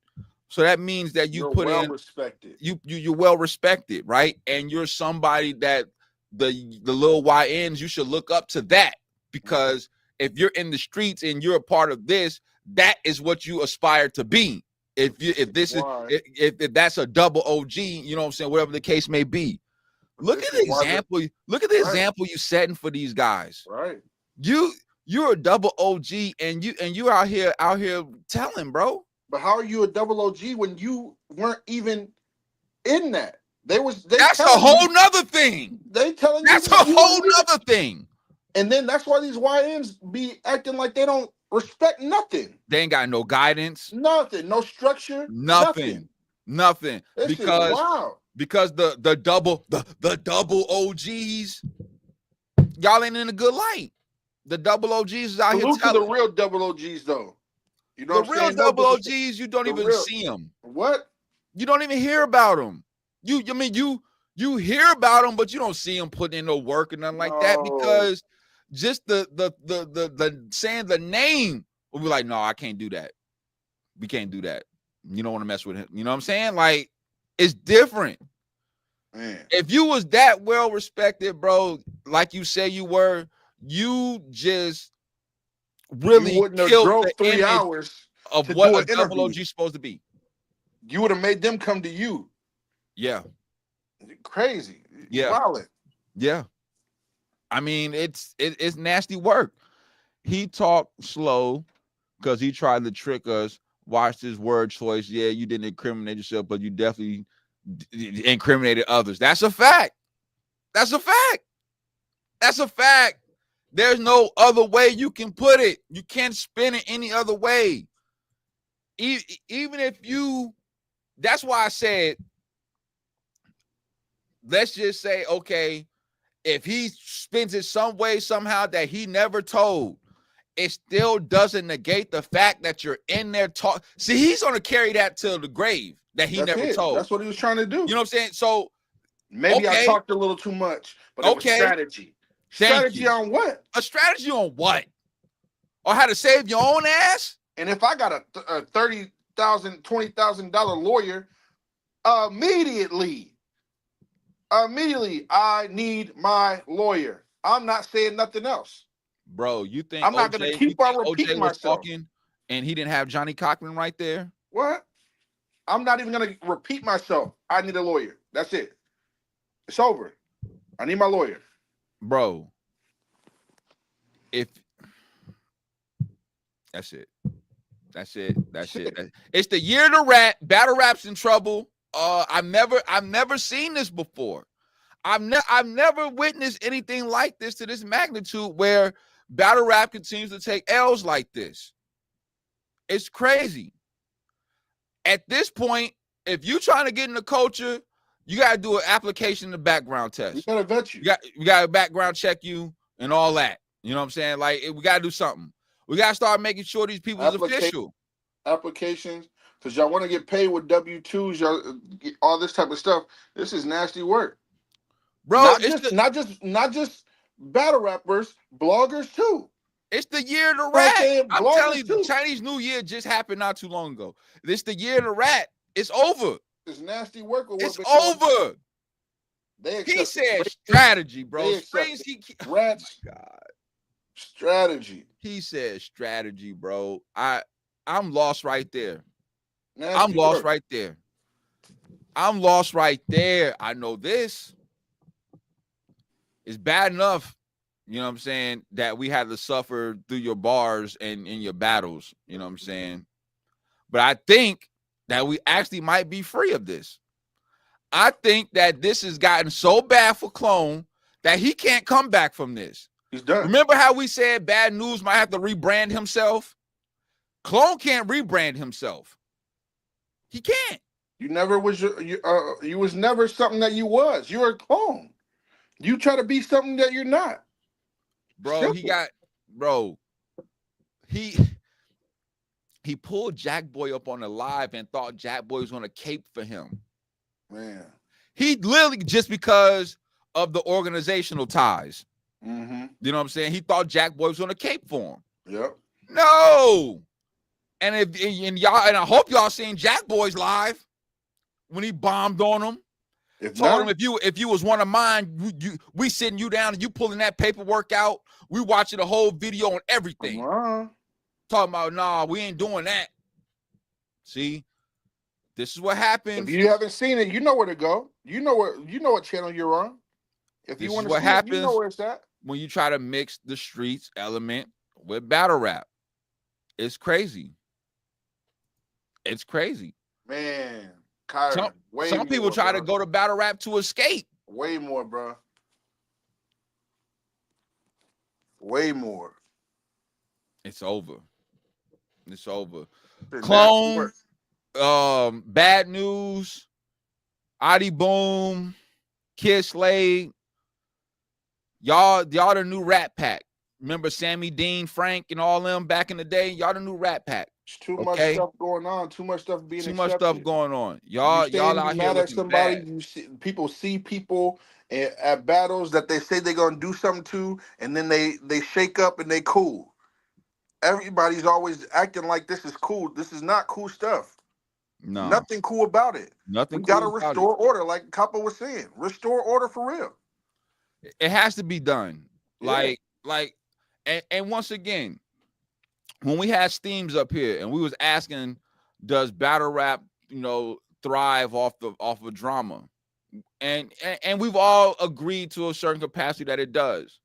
So that means that you're well respected. You're well respected, right? And you're somebody that the little YNs, you should look up to that, because if you're in the streets and you're a part of this, that is what you aspire to be. If that's a double OG, you know what I'm saying, whatever the case may be. Look at the example. Look at the example you setting for these guys. Right. You're a double OG, and you out here telling, bro. But how are you a double OG when you weren't even in that? That's a whole nother thing. They telling you that's a whole nother thing. And then that's why these YNs be acting like they don't respect nothing. They ain't got no guidance. Nothing. No structure. Nothing. This because is wild. Because the double OGs, y'all ain't in a good light. The double OGs is out here telling. The real double OGs though. You know the real double OGs, you don't even see them. What? You don't even hear about them. You hear about them, but you don't see them putting in no work or nothing like that, because just the saying the name will be like, no, I can't do that. We can't do that. You don't want to mess with him. You know what I'm saying? Like, it's different. Man. If you was that well respected, bro, like you say you were, you just really killed the 3 hours of what a double OG is supposed to be. You would have made them come to you. Yeah. Crazy. Yeah. Violent. Yeah. I mean, it's nasty work. He talked slow because he tried to trick us. Watch his word choice. Yeah, you didn't incriminate yourself, but you definitely incriminated others. That's a fact. That's a fact. That's a fact. There's no other way you can put it. You can't spin it any other way. Even if you, that's why I said, let's just say, okay, if he spins it some way, somehow that he never told, it still doesn't negate the fact that you're in there talk. See, he's going to carry that to the grave that he never told. That's what he was trying to do. You know what I'm saying? So maybe I talked a little too much, but it was strategy. Strategy on what? A strategy on what? Or how to save your own ass? And if I got a $30,000, $20,000 lawyer, immediately, I need my lawyer. I'm not saying nothing else. Bro, you think I'm not going to keep on repeating myself? Talking and he didn't have Johnny Cochran right there? What? I'm not even going to repeat myself. I need a lawyer. That's it. It's over. I need my lawyer. Bro, that's it. It's the year to rat. Battle rap's in trouble. I've never seen this before. I've never witnessed anything like this to this magnitude, where battle rap continues to take L's like this. It's crazy. At this point, if you're trying to get in the culture, you got to do an application and background test. We got to vet you. We got to background check you and all that. You know what I'm saying? Like, we got to do something. We got to start making sure these people is official. Applications, because y'all want to get paid with W-2s, y'all, all this type of stuff. This is nasty work. Bro, not just battle rappers, bloggers too. It's the year to rat. I'm telling you, the Chinese New Year just happened not too long ago. It's the year to rat. It's over. It's nasty work. It's over. He said strategy, bro. Springz, rats. Oh my God. Strategy. He said strategy, bro. I'm lost right there. Nasty I'm lost work. right there. I'm lost right there. I know this. It's bad enough, you know what I'm saying, that we had to suffer through your bars and in your battles, you know what I'm saying? But I think that we actually might be free of this. I think that this has gotten so bad for Clone that he can't come back from this. He's done. Remember how we said Bad Newz might have to rebrand himself? Clone can't rebrand himself. He can't. You never was you was never something that you was. You're a clone. You try to be something that you're not. Bro, he pulled Jack Boy up on the live and thought Jack Boy was going to cape for him. Man. He literally, just because of the organizational ties. Mm-hmm. You know what I'm saying? He thought Jack Boy was going to cape for him. Yep. No. And I hope y'all seen Jack Boy's live when he bombed on him. Told him if you was one of mine, we sitting you down and you pulling that paperwork out. We watching the whole video and everything. Talking about, nah, we ain't doing that. See, this is what happens. If you haven't seen it, you know where to go. You know what channel you're on. If you want to see it, you know where it's at. When you try to mix the streets element with battle rap. It's crazy. It's crazy. Man, Kyron, some people try to go to battle rap to escape. Way more, bro. Way more. It's over. It's over. Clone, Bad News, Adi Boom, Kid Slade. Y'all the new Rat Pack. Remember Sammy Dean, Frank, and all them back in the day? Y'all the new Rat Pack. There's too much stuff going on. Too much stuff being accepted. Much stuff going on. Y'all out here looking somebody. bad. You see people at battles that they say they're gonna do something to, and then they shake up and they cool. Everybody's always acting like this is cool. This is not cool stuff. No. Nothing cool about it. Nothing. We gotta restore order, like Kappa was saying. Restore order for real. It has to be done. Yeah. And once again, when we had Steams up here and we was asking, does battle rap, thrive off of drama? And we've all agreed to a certain capacity that it does.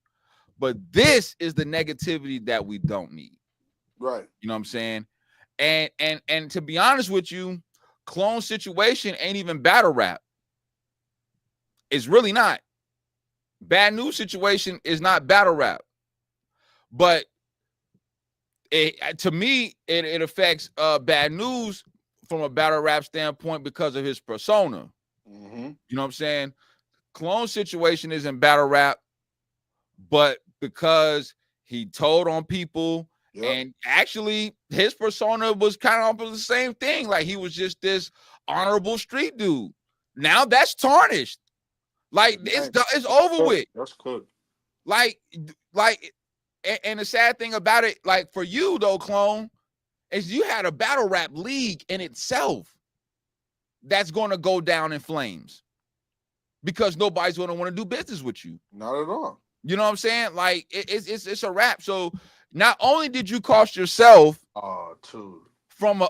But this is the negativity that we don't need. Right. You know what I'm saying? And to be honest with you, Clone Situation ain't even battle rap. It's really not. Bad News Situation is not battle rap. But to me, it affects Bad News from a battle rap standpoint because of his persona. Mm-hmm. You know what I'm saying? Clone Situation isn't battle rap, but because he told on people, and actually his persona was kind of the same thing. Like he was just this honorable street dude. Now that's tarnished. Like it's over with. That's good. Like, and the sad thing about it, like for you though, Clone, is you had a battle rap league in itself that's going to go down in flames because nobody's going to want to do business with you. Not at all. You know what I'm saying? Like it's a wrap. So not only did you cost yourself, from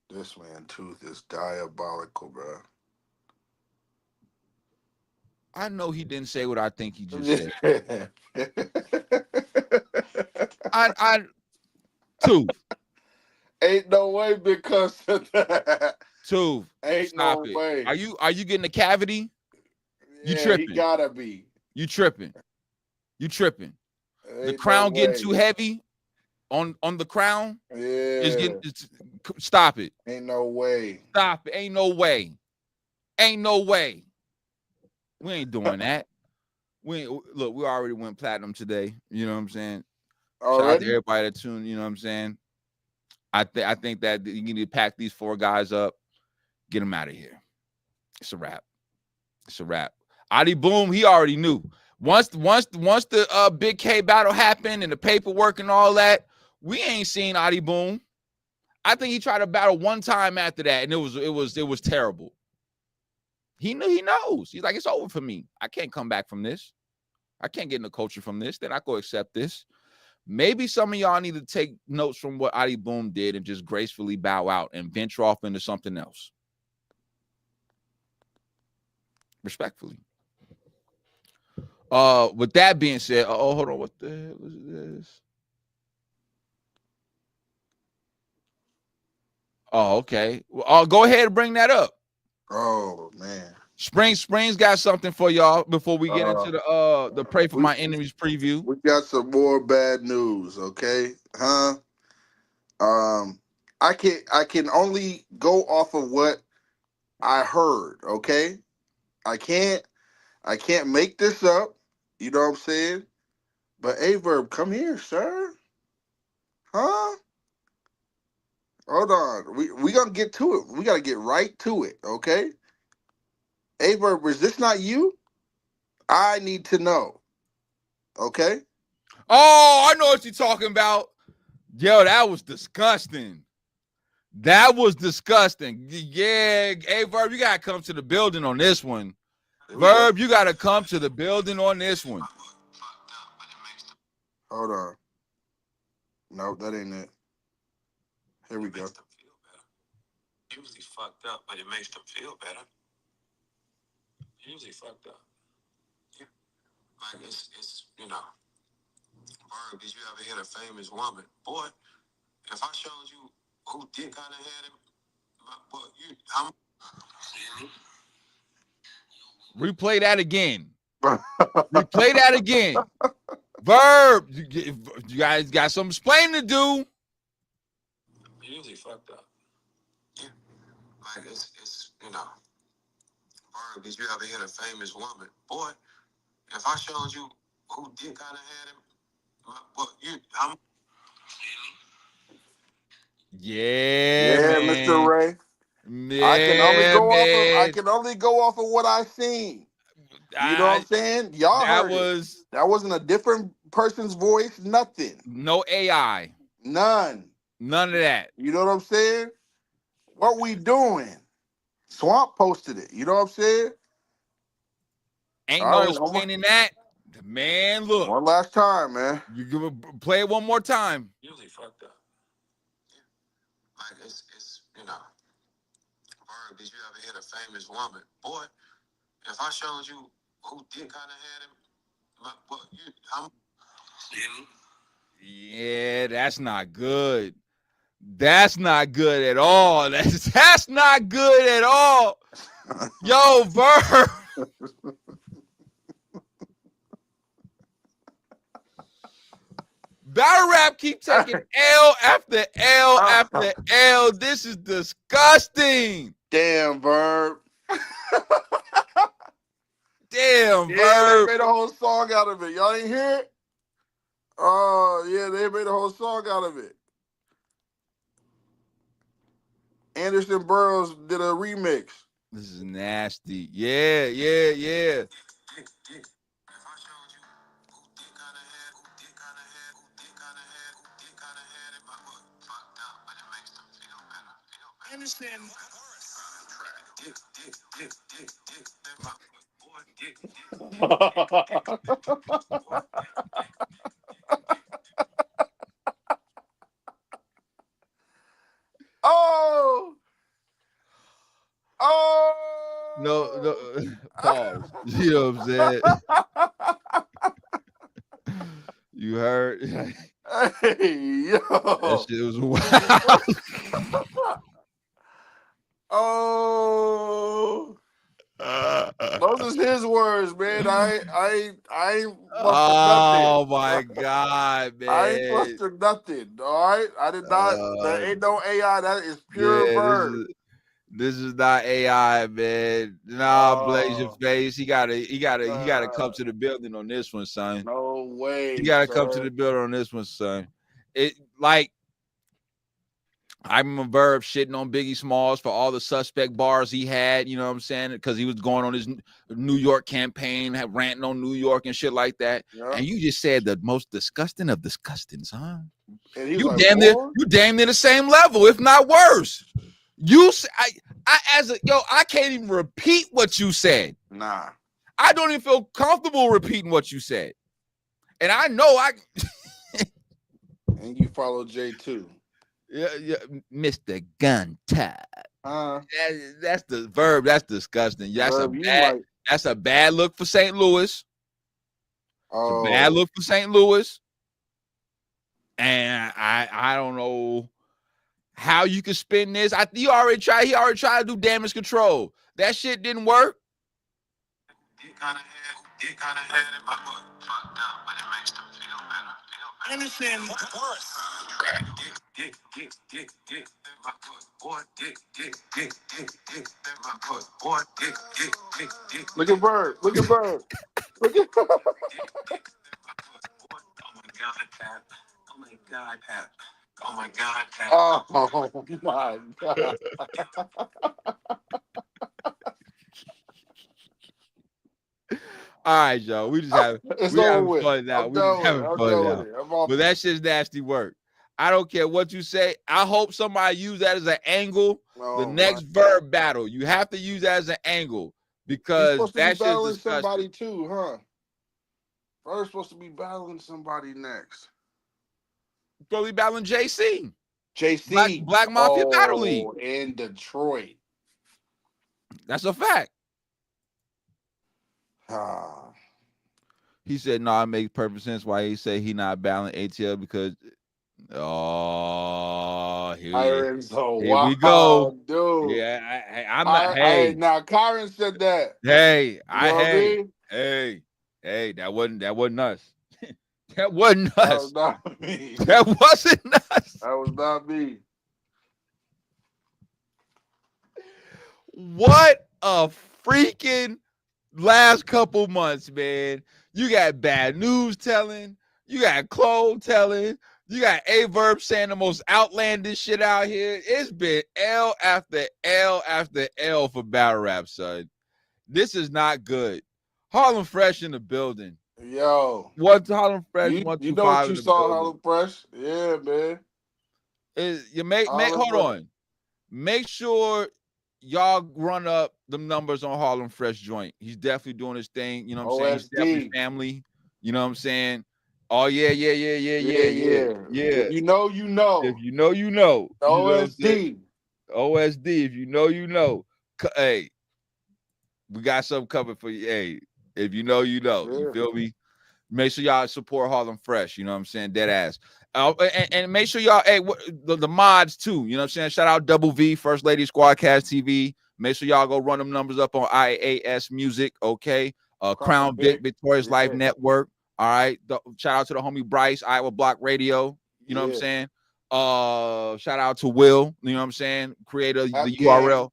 this man Tooth is diabolical, bro. I know he didn't say what I think he just said. I Tooth. Ain't no way because of that. Tooth. Ain't no way. Are you getting a cavity? You tripping. He gotta be. You tripping. The crown getting too heavy on the crown. Yeah. Stop it. Ain't no way. Stop it. Ain't no way. We ain't doing that. We already went platinum today. You know what I'm saying? Shout out to everybody that tuned. You know what I'm saying? I think that you need to pack these 4 guys up, get them out of here. It's a wrap. Adi Boom, he already knew. Once the Big K battle happened and the paperwork and all that, we ain't seen Adi Boom. I think he tried to battle one time after that, and it was terrible. He knows. He's like, it's over for me. I can't come back from this. I can't get in the culture from this. Then I go accept this. Maybe some of y'all need to take notes from what Adi Boom did and just gracefully bow out and venture off into something else. Respectfully. With that being said, hold on. What the hell is this? Oh, okay. Well, go ahead and bring that up. Oh man. Springz got something for y'all before we get into the Pray for My Enemies preview. We got some more bad news, okay? I can only go off of what I heard, okay? I can't make this up, you know what I'm saying? But Verb, come here, sir. Huh? Hold on. We gonna get to it. We gotta get right to it, okay? Verb, is this not you? I need to know. Okay? Oh, I know what you're talking about. Yo, that was disgusting. Yeah, Verb, you gotta come to the building on this one. Verb, you gotta come to the building on this one. Hold on. No, that ain't it. Here we go. Usually fucked up, but it makes them feel better. Usually fucked up. Yeah. Like it's Verb, did you ever hit a famous woman? Boy, if I showed you who did kind of had him. But I'm. Replay that again. Replay that again. Verb, you guys got some explaining to do. You usually fucked up. Yeah. Like it's Verb, did you ever hit a famous woman? Boy, if I showed you who did kind of had him, I'm. Yeah, yeah, man. Mr. Ray. Yeah, I can only go man. off of what I seen. You know what I'm saying? Y'all heard it. That wasn't a different person's voice, nothing. No AI. None of that. You know what I'm saying? What we doing? Swamp posted it. You know what I'm saying? Ain't all no explaining that. Man, look. One last time, man. You play it one more time. Usually fucked up. Yeah. Like it's Verb, did you ever hit a famous woman? Boy, if I showed you who did kind of had him, I'm. Yeah, that's not good. That's not good at all. That's not good at all. Yo, Verb. Battle rap keep taking L after L after L. This is disgusting. Damn, Verb. Damn, yeah, Verb. They made a whole song out of it. Y'all ain't hear it? Oh, yeah, they made a whole song out of it. Anderson Burroughs did a remix. This is nasty. Yeah. Understand? No, pause. You know what I'm saying? You heard? Hey, yo. That shit was wild. Those is his words, man. I ain't oh my God, man. I ain't flustered nothing. All right. I did not there ain't no AI. That is pure Verb. This is not AI, man. Nah, blaze your face. He gotta come to the building on this one, son. No way. You gotta come to the building on this one, son. It like I remember Verb shitting on Biggie Smalls for all the suspect bars he had, you know what I'm saying? Because he was going on his New York campaign, ranting on New York and shit like that. Yeah. And you just said the most disgusting of disgustings, huh? And you like, damn near the same level, if not worse. I can't even repeat what you said. Nah. I don't even feel comfortable repeating what you said. And I know and you follow J too. Yeah, Mr. Gun Top. That's the Verb. That's disgusting. That's a bad look for St. Louis. It's a bad look for St. Louis. And I don't know how you can spin this. He already tried to do damage control. That shit didn't work. Did kind of had it, but fucked up, but it makes them feel better. Understand worse. Dick, my boy, dick, my boy, dick. Look at Verb. Look at Verb. Look at Verb. Oh my God, Pat. Oh my God, Pat. Oh my God, Pat. Oh my God. All right, y'all. We having fun now. We just having fun now. But that shit's nasty work. I don't care what you say. I hope somebody use that as an angle. The next Verb battle, you have to use that as an angle because that shit's battling somebody too, huh? Verb's supposed to be battling somebody next. Probably battling JC. Black Mafia Battle League in Detroit. That's a fact. He said, "No, it makes perfect sense why he say he not battling ATL because Kyron's so here we wild, go, dude. Yeah, I'm not. Hey, now Kyron said that. Hey, you know what I mean? Hey, that wasn't us. That wasn't That us. was not me. That wasn't us. That was not me. What a freaking last couple months, man. You got bad news telling, you got Chloe telling, you got Verb saying the most outlandish shit out here. It's been L after L after L for battle rap, son. This is not good. Harlem Fresh in the building. Yo. What Harlem Fresh? You know what you saw, building. Harlem Fresh? Yeah, man. You hold on. Make sure y'all run up them numbers on Harlem Fresh joint. He's definitely doing his thing. You know what I'm saying? He's definitely family. You know what I'm saying? Oh, yeah. If you know, you know. If you know, you know. OSD. OSD. If you know, you know. Hey, we got something covered for you. Hey, if you know, you know. You feel me? Make sure y'all support Harlem Fresh. You know what I'm saying? Dead ass. And make sure y'all, the mods too. You know what I'm saying? Shout out Double V, First Lady Squadkast TV. Make sure y'all go run them numbers up on IAS Music. Okay. Crown Vic, Victorious Life Network. All right. Shout out to the homie Bryce, Iowa Block Radio. You know what I'm saying? Shout out to Will. You know what I'm saying? Creator of the URL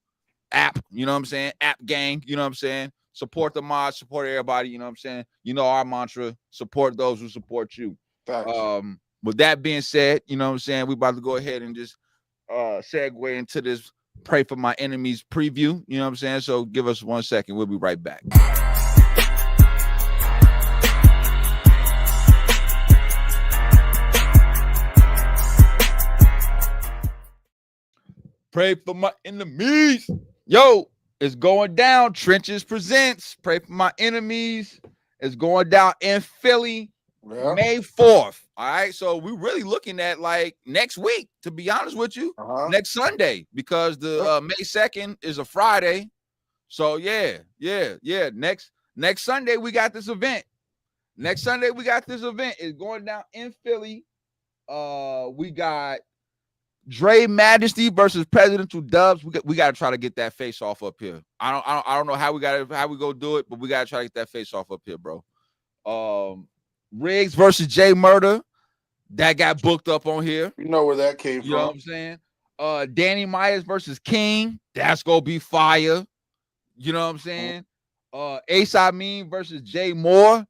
app. You know what I'm saying? App gang. You know what I'm saying? Support the mods, support everybody. You know what I'm saying? You know our mantra: support those who support you. With that being said, you know what I'm saying? We about to go ahead and just segue into this Pray for My Enemies preview. You know what I'm saying? So give us 1 second. We'll be right back. Pray for my enemies. Yo, it's going down. Trenches presents Pray for My Enemies. It's going down in Philly. May 4th. All right. So we're really looking at like next week, to be honest with you, next Sunday, because the May 2nd is a Friday. So yeah. Next Sunday, we got this event. It's going down in Philly. We got Dre Majesty versus Presidential Dubs. We got to try to get that face off up here. I don't know how we go do it, but we got to try to get that face off up here, bro. Riggs versus J Murder, that got booked up on here. You know where that came from. You know what I'm saying? Danny Myers versus King, that's gonna be fire. You know what I'm saying? Ace Amin versus Jay Moore.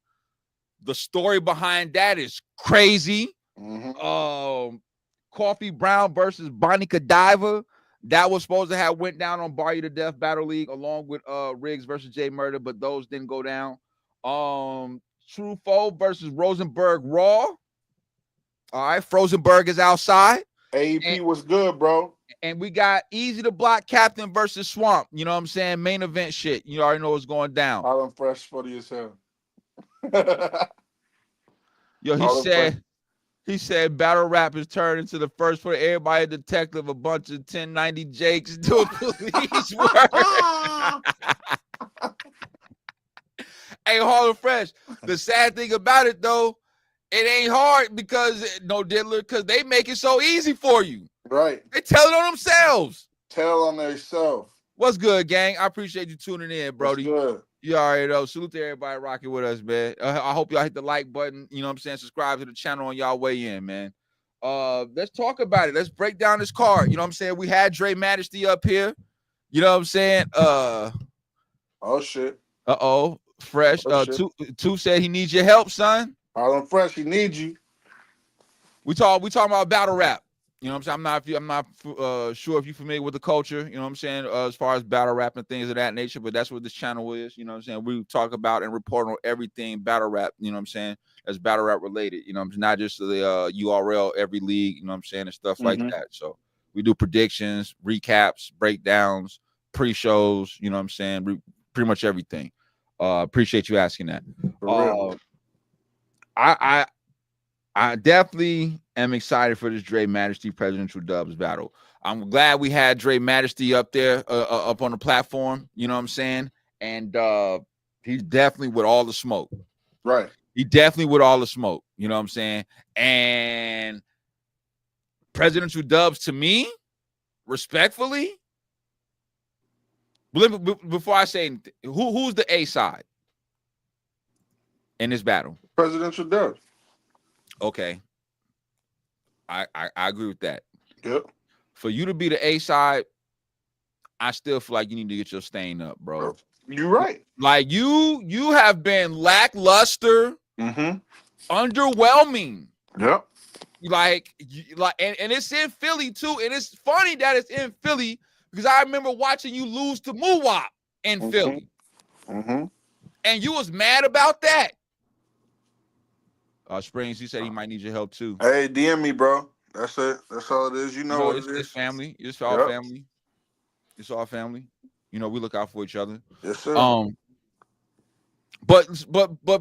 The story behind that is crazy. Coffee Brown versus Bonnie Godiva. That was supposed to have went down on Bar You to Death Battle League along with Riggs versus J Murder, but those didn't go down. True Foe versus Rosenberg Raw. All right, Frozenberg is outside. AEP was good, bro. And we got Easy to Block Captain versus Swamp. You know what I'm saying? Main event shit. You already know what's going down. Harlem Fresh, funny as hell. Yo, he said battle rap is turned into the first for everybody a detective, a bunch of 1090 Jakes doing police work. Hey, Harlem Fresh. The sad thing about it though, it ain't hard because they make it so easy for you. Right. They tell it on themselves. Tell on themselves. What's good, gang? I appreciate you tuning in, Brody. What's good? You already know. Salute to everybody rocking with us, man. I hope y'all hit the like button. You know what I'm saying? Subscribe to the channel on y'all way in, man. Let's talk about it. Let's break down this card. You know what I'm saying? We had Dre Majesty up here. You know what I'm saying? Oh shit. Fresh. Two said he needs your help, son. Harlem Fresh, he needs you. We talking about battle rap. You know what I'm saying? I'm not sure if you're familiar with the culture, you know what I'm saying, as far as battle rap and things of that nature, but that's what this channel is, you know what I'm saying? We talk about and report on everything battle rap, you know what I'm saying, as battle rap related, you know, not just the URL, every league, you know what I'm saying, and stuff like that. So we do predictions, recaps, breakdowns, pre-shows, you know what I'm saying, pretty much everything. Appreciate you asking that. I definitely am excited for this Dre Majesty Presidential Dubs battle. I'm glad we had Dre Majesty up there, up on the platform. You know what I'm saying? And he's definitely with all the smoke. Right. He definitely with all the smoke. You know what I'm saying? And presidential dubs to me, respectfully. Before I say anything, who's the A side in this battle? Presidential dubs. Okay. I agree with that. Yep. For you to be the A side, I still feel like you need to get your stain up, bro. You're right. Like you have been lackluster, underwhelming. Yep. Like and it's in Philly too. And it's funny that it's in Philly because I remember watching you lose to Muwop in Philly. And you was mad about that. Springz, he said he might need your help too. Hey, DM me, bro. That's it. That's all it is. You know what it is. It's family. It's all family. It's all family. You know, we look out for each other. Yes, sir. But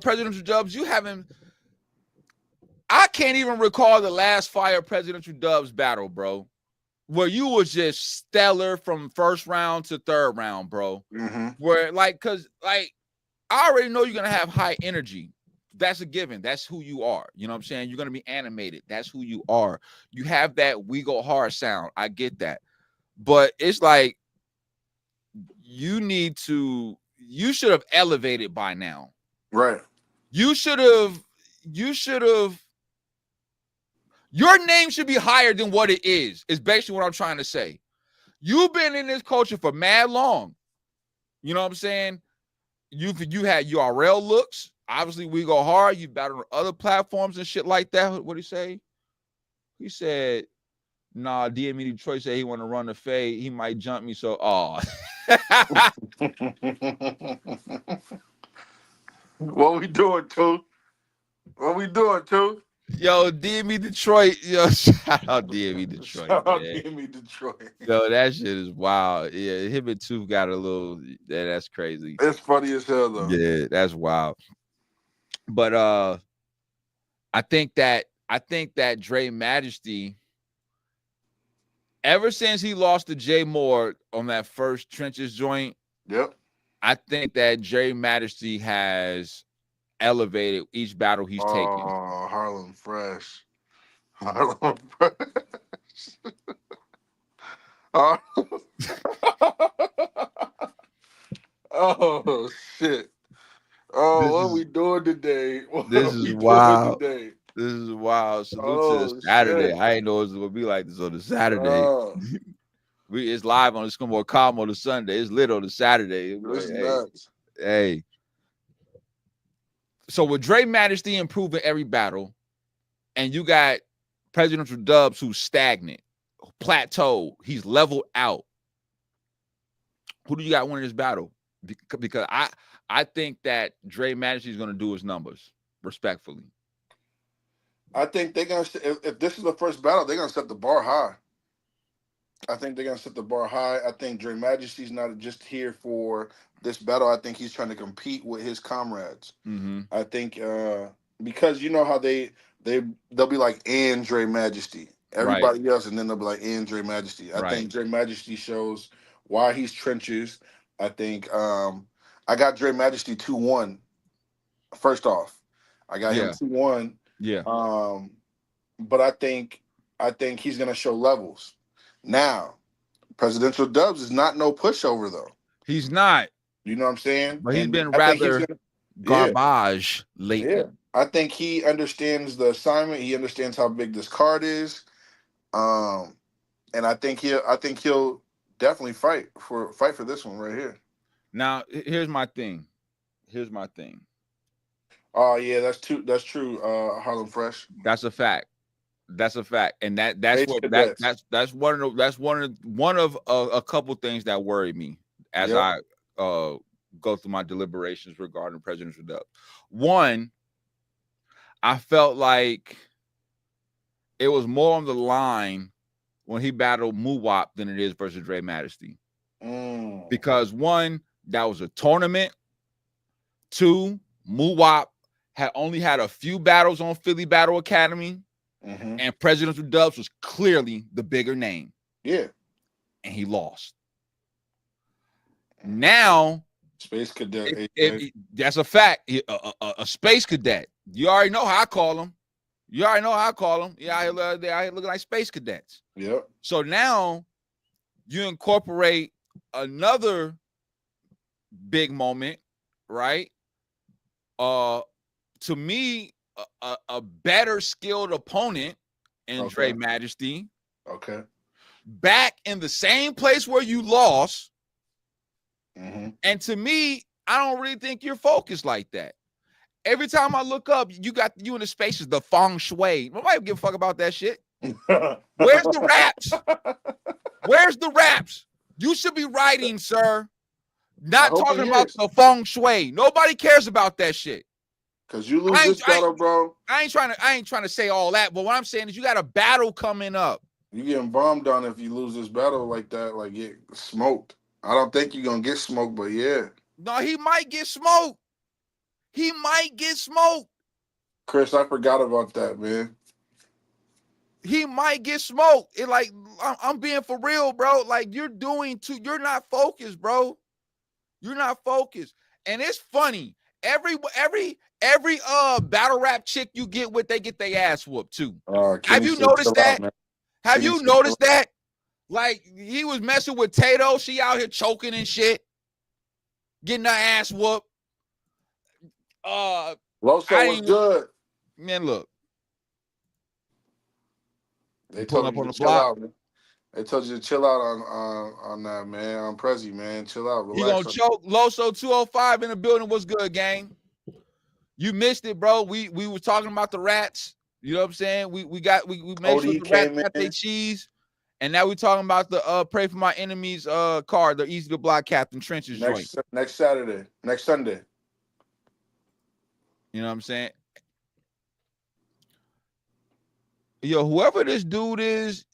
presidential dubs, you haven't. I can't even recall the last fire presidential dubs battle, bro, where you was just stellar from first round to third round, bro. Where cause I already know you're gonna have high energy. That's a given. That's who you are. You know what I'm saying? You're gonna be animated. That's who you are. You have that we go hard sound. I get that. But it's like you should have elevated by now. Right. You should have your name should be higher than what it is basically what I'm trying to say. You've been in this culture for mad long. You know what I'm saying? You had URL looks. Obviously, we go hard. You battled on other platforms and shit like that. What'd he say? He said, nah, DM Detroit said he want to run the fade. He might jump me. So, What we doing, too? What we doing, too? Yo, DM Detroit. Yo, shout out DM Detroit. Shout out DM Detroit. Yo, that shit is wild. Yeah, him and Tooth got a little. Yeah, that's crazy. It's funny as hell, though. Yeah, that's wild. But I think that Dre Majesty, ever since he lost to Jay Moore on that first Trenches joint, I think that Dre Majesty has elevated each battle he's taken. Oh, Harlem Fresh. Harlem Fresh. Oh, shit. Oh, what we doing today? This is wild. This is wild. Salute to the Saturday. Shit. I ain't know it was gonna be like this on the Saturday. It's live on it's more calm on the Sunday. It's lit on the Saturday. It's nuts. Hey. So with Dre Majesty improving every battle, and you got presidential dubs who's stagnant, plateau, he's leveled out. Who do you got winning this battle? Because I think that Dre Majesty is going to do his numbers, respectfully. I think they're going to, if this is the first battle, they're going to set the bar high. I think they're going to set the bar high. I think Dre Majesty's not just here for this battle. I think he's trying to compete with his comrades. I think because you know how they'll be like, and Dre Majesty. Everybody else, and then they'll be like, and Dre Majesty. I think Dre Majesty shows why he's trenches. I think I got Dre Majesty 2-1. First off, I got him 2-1. Yeah. But I think he's gonna show levels. Now, Presidential Dubs is not no pushover though. He's not. You know what I'm saying? But he's been rather garbage lately. Yeah. I think he understands the assignment. He understands how big this card is. And I think he'll definitely fight for this one right here. Now, here's my thing. Oh yeah, that's true. Harlem Fresh. That's a fact. And that's one of a couple things that worry me as I go through my deliberations regarding presidential dub. One, I felt like it was more on the line when he battled Muwop than it is versus Dre Majesty. Because one, that was a tournament. Two, Muwop had only had a few battles on Philly Battle Academy. And Presidential Dubs was clearly the bigger name. Yeah. And he lost. Now, Space Cadet. That's a fact. A Space Cadet. You already know how I call him. You already know how I call them. Yeah, they out here looking like space cadets. Yep. So now you incorporate another big moment, right? To me, a better skilled opponent in Dre Majesty. Okay. Back in the same place where you lost. Mm-hmm. And to me, I don't really think you're focused like that. Every time I look up, you in the spaces, the feng shui. Nobody give a fuck about that shit. Where's the raps? Where's the raps? You should be writing, sir. Not talking about the feng shui. Nobody cares about that shit. Cause you lose this battle, bro. I ain't trying to say all that, but what I'm saying is you got a battle coming up. You getting bombed on if you lose this battle like that, like get smoked. I don't think you're gonna get smoked, but yeah. No, he might get smoked. He might get smoked. Chris, I forgot about that, man. He might get smoked. It like I'm being for real, bro. Like you're not focused, bro. You're not focused. And it's funny. Every battle rap chick you get with, they get their ass whooped too. Have you noticed that? Have you noticed that? Like he was messing with Tato. She out here choking and shit. Getting her ass whooped. Loso was good. Man, look. They told you to chill out, man. They told you to chill out on that, man. On Prezi, man. Chill out. Relax. He gonna choke. Loso 205 in the building. What's good, gang? You missed it, bro. We were talking about the rats. You know what I'm saying? We made sure the rats got their cheese. And now we're talking about the Pray for My Enemies card, the Easy to Block Captain Trench's joint. Next Saturday. Next Sunday. You know what I'm saying? Yo, whoever this dude is,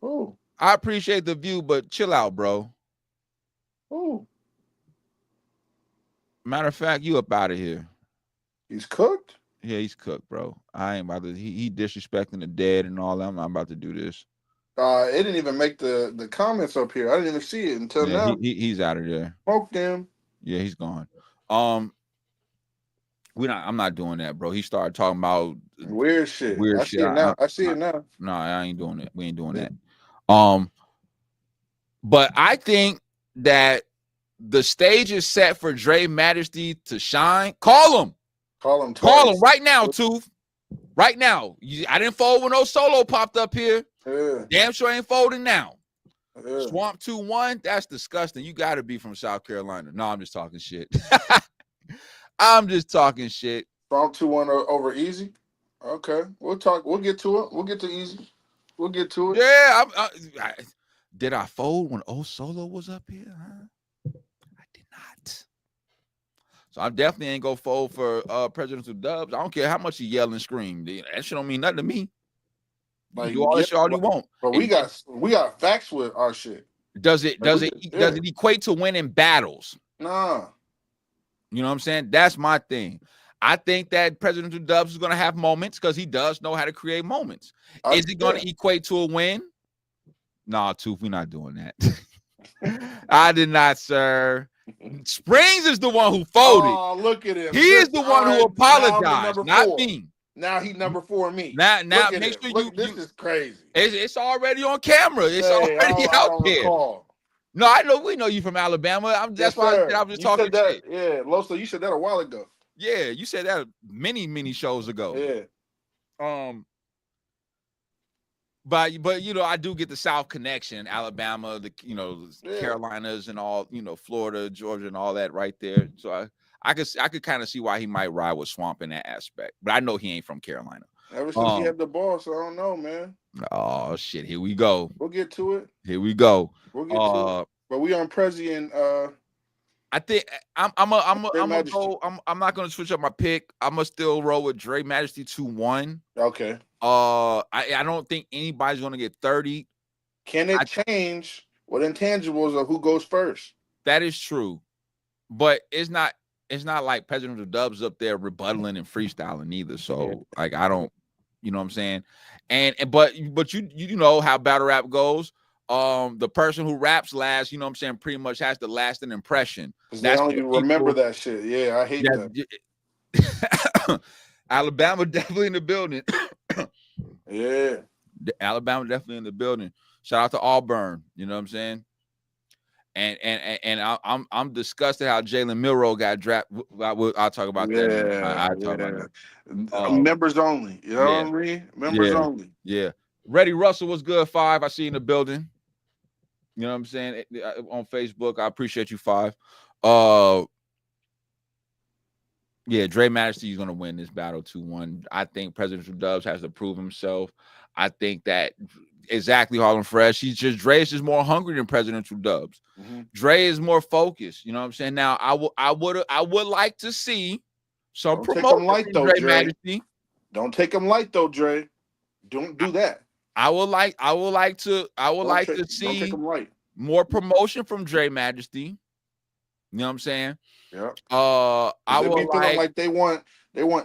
ooh, I appreciate the view, but chill out, bro. Ooh. Matter of fact, you up out of here. He's cooked? Yeah, he's cooked, bro. I ain't about to. He disrespecting the dead and all that. I'm not about to do this. It didn't even make the comments up here. I didn't even see it until now. He's out of there. Smoke him. Yeah, he's gone. I'm not doing that, bro. He started talking about weird shit. I see it now. No, I ain't doing it. We ain't doing that. But I think that the stage is set for Dre Majesty to shine. Call him right now, Tooth. Right now. I didn't fold when no solo popped up here. Yeah. Damn sure ain't folding now. Yeah. Swamp 2-1. That's disgusting. You got to be from South Carolina. No, I'm just talking shit. I'm just talking shit. Swamp 2-1 over Easy. Okay, we'll talk. We'll get to it. We'll get to Easy. We'll get to it. Yeah. Did I fold when O Solo was up here? Huh? I did not. So I definitely ain't gonna fold for Presidential Dubs. I don't care how much he yell and scream. That shit don't mean nothing to me. Like, do all that shit all you want. But we got facts with our shit. Does it equate to winning battles? Nah. You know what I'm saying? That's my thing. I think that Presidential Dubs is going to have moments because he does know how to create moments. Is it going to equate to a win? Nah, Tooth, we're not doing that. I did not, sir. Springz is the one who folded. Oh, look at him. He is the one who apologized, not me. Now he number 4 me. Now make sure this is crazy. It's already on camera. It's already out there. No, I know. We know you from Alabama. That's why I was just talking shit. Yeah, Loso, you said that a while ago. Yeah, you said that many shows ago. Yeah. But you know, I do get the South connection, Alabama, Carolinas and all, Florida, Georgia, and all that right there. So I could kind of see why he might ride with Swamp in that aspect. But I know he ain't from Carolina. Ever since he had the ball, so I don't know, man. Oh shit, here we go. We'll get to it. Here we go. We'll get to it. But we on Prezi and I think I'm not gonna switch up my pick. I'm gonna still roll with Dre Majesty 2-1. Okay. I don't think anybody's gonna get 30. Can it change with intangibles of who goes first? That is true, but it's not like Presidential Dubs up there rebuttaling and freestyling either. So like I don't, you know what I'm saying? But you know how battle rap goes. The person who raps last, you know what I'm saying, pretty much has to last an impression. They only remember that shit. Yeah, I hate that. Alabama definitely in the building. Yeah. Alabama definitely in the building. Shout out to Auburn. You know what I'm saying? And I'm disgusted how Jalen Milroe got drafted. I'll talk about that. I'll talk about that. Members only. You know what I mean? Members only. Yeah. Reddy Russell was good. 5. I see in the building. You know what I'm saying? On Facebook. I appreciate you, 5. Yeah, Dre Majesty is going to win this battle 2-1. I think Presidential Dubs has to prove himself. I think that exactly Harlem Fresh. Dre is just more hungry than Presidential Dubs. Dre is more focused. You know what I'm saying? Now, I would like to see some promotion from Dre Majesty. Don't take him light though, Dre. Don't do that. I would like to see more promotion from Dre Majesty. You know what I'm saying? Yeah. I would like they want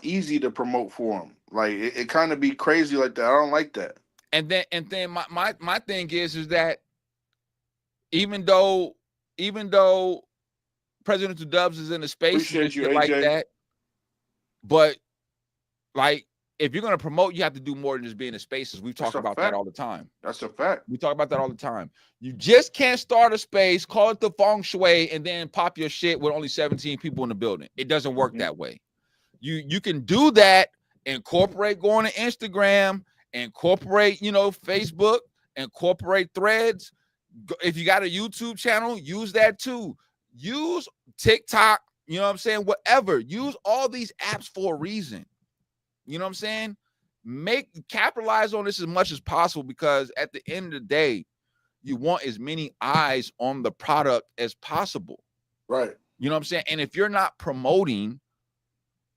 easy to promote for them. Like it kind of be crazy like that. I don't like that. And then my thing is that even though Presidential Dubs is in the space and shit like that, but like if you're gonna promote, you have to do more than just be in the spaces. We talk about that all the time. That's a fact. We talk about that all the time. You just can't start a space, call it the feng shui, and then pop your shit with only 17 people in the building. It doesn't work that way. You can do that, incorporate going to Instagram, incorporate, Facebook, incorporate Threads. If you got a YouTube channel, use that too. Use TikTok, you know what I'm saying? Whatever. Use all these apps for a reason. You know what I'm saying? Capitalize on this as much as possible, because at the end of the day, you want as many eyes on the product as possible. Right. You know what I'm saying? And if you're not promoting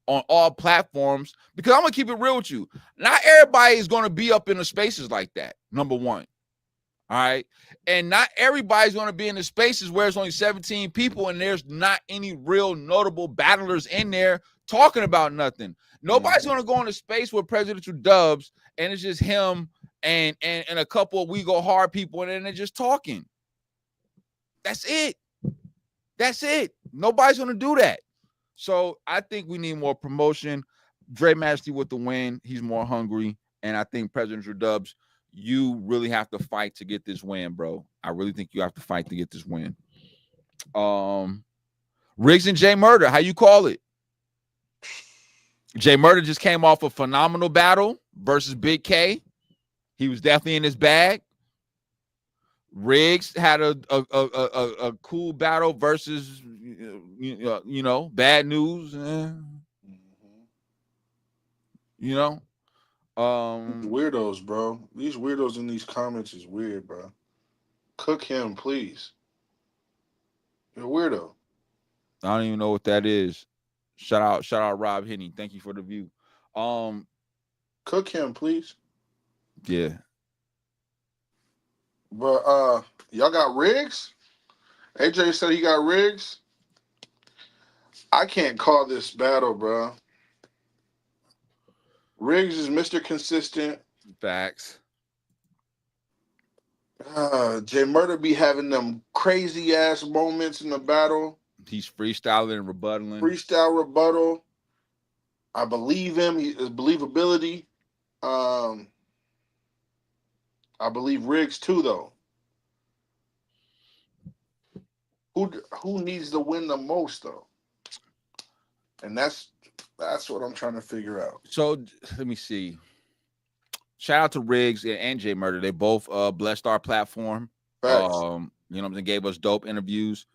on all platforms, because I'm going to keep it real with you, not everybody is going to be up in the spaces like that, number one. All right. And not everybody's going to be in the spaces where it's only 17 people and there's not any real notable battlers in there talking about nothing. Nobody's going to go in a space with Presidential Dubs and it's just him and a couple of We Go Hard people, and then they're just talking. That's it. That's it. Nobody's going to do that. So I think we need more promotion. Dre Majesty with the win. He's more hungry. And I think Presidential Dubs, you really have to fight to get this win, bro. I really think you have to fight to get this win. Riggs and J Murder, how you call it? J Murder just came off a phenomenal battle versus Big K. He was definitely in his bag. Riggs had a cool battle versus Bad News. Weirdos, bro. These weirdos in these comments is weird, bro. Cook him, please. You're a weirdo. I don't even know what that is. Shout out Rob Henney. Thank you for the view. Cook him, please. Yeah. But y'all got Riggs? AJ said he got Riggs. I can't call this battle, bro. Riggs is Mr. Consistent. Facts. J Murder be having them crazy ass moments in the battle. He's freestyling and rebuttaling. Freestyle rebuttal. I believe him. His believability. I believe Riggs too, though. Who needs to win the most, though? And that's what I'm trying to figure out. So let me see. Shout out to Riggs and J Murder. They both blessed our platform. Facts. You know what I'm saying? Gave us dope interviews.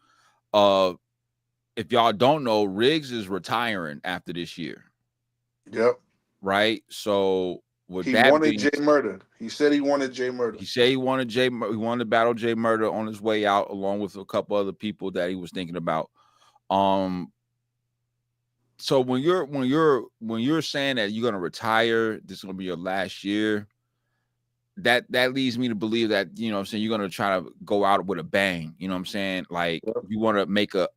If y'all don't know, Riggs is retiring after this year. Yep. Right? So he wanted J Murder. He said he wanted J Murder. He said he wanted he wanted to battle J Murder on his way out, along with a couple other people that he was thinking about. So when you're saying that you're gonna retire, this is gonna be your last year, that leads me to believe that, you know what I'm saying, you're gonna try to go out with a bang. You know what I'm saying? Like, you want to make a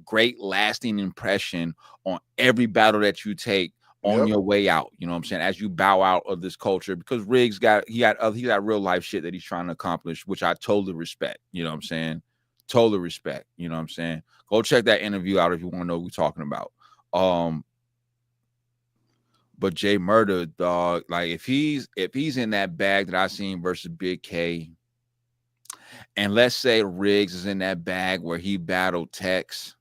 great lasting impression on every battle that you take on your way out. You know what I'm saying? As you bow out of this culture, because Riggs got real life shit that he's trying to accomplish, which I totally respect. You know what I'm saying? Totally respect. You know what I'm saying? Go check that interview out if you want to know what we're talking about. But Jay Murder, dog, like if he's in that bag that I seen versus Big K, and let's say Riggs is in that bag where he battled Tex.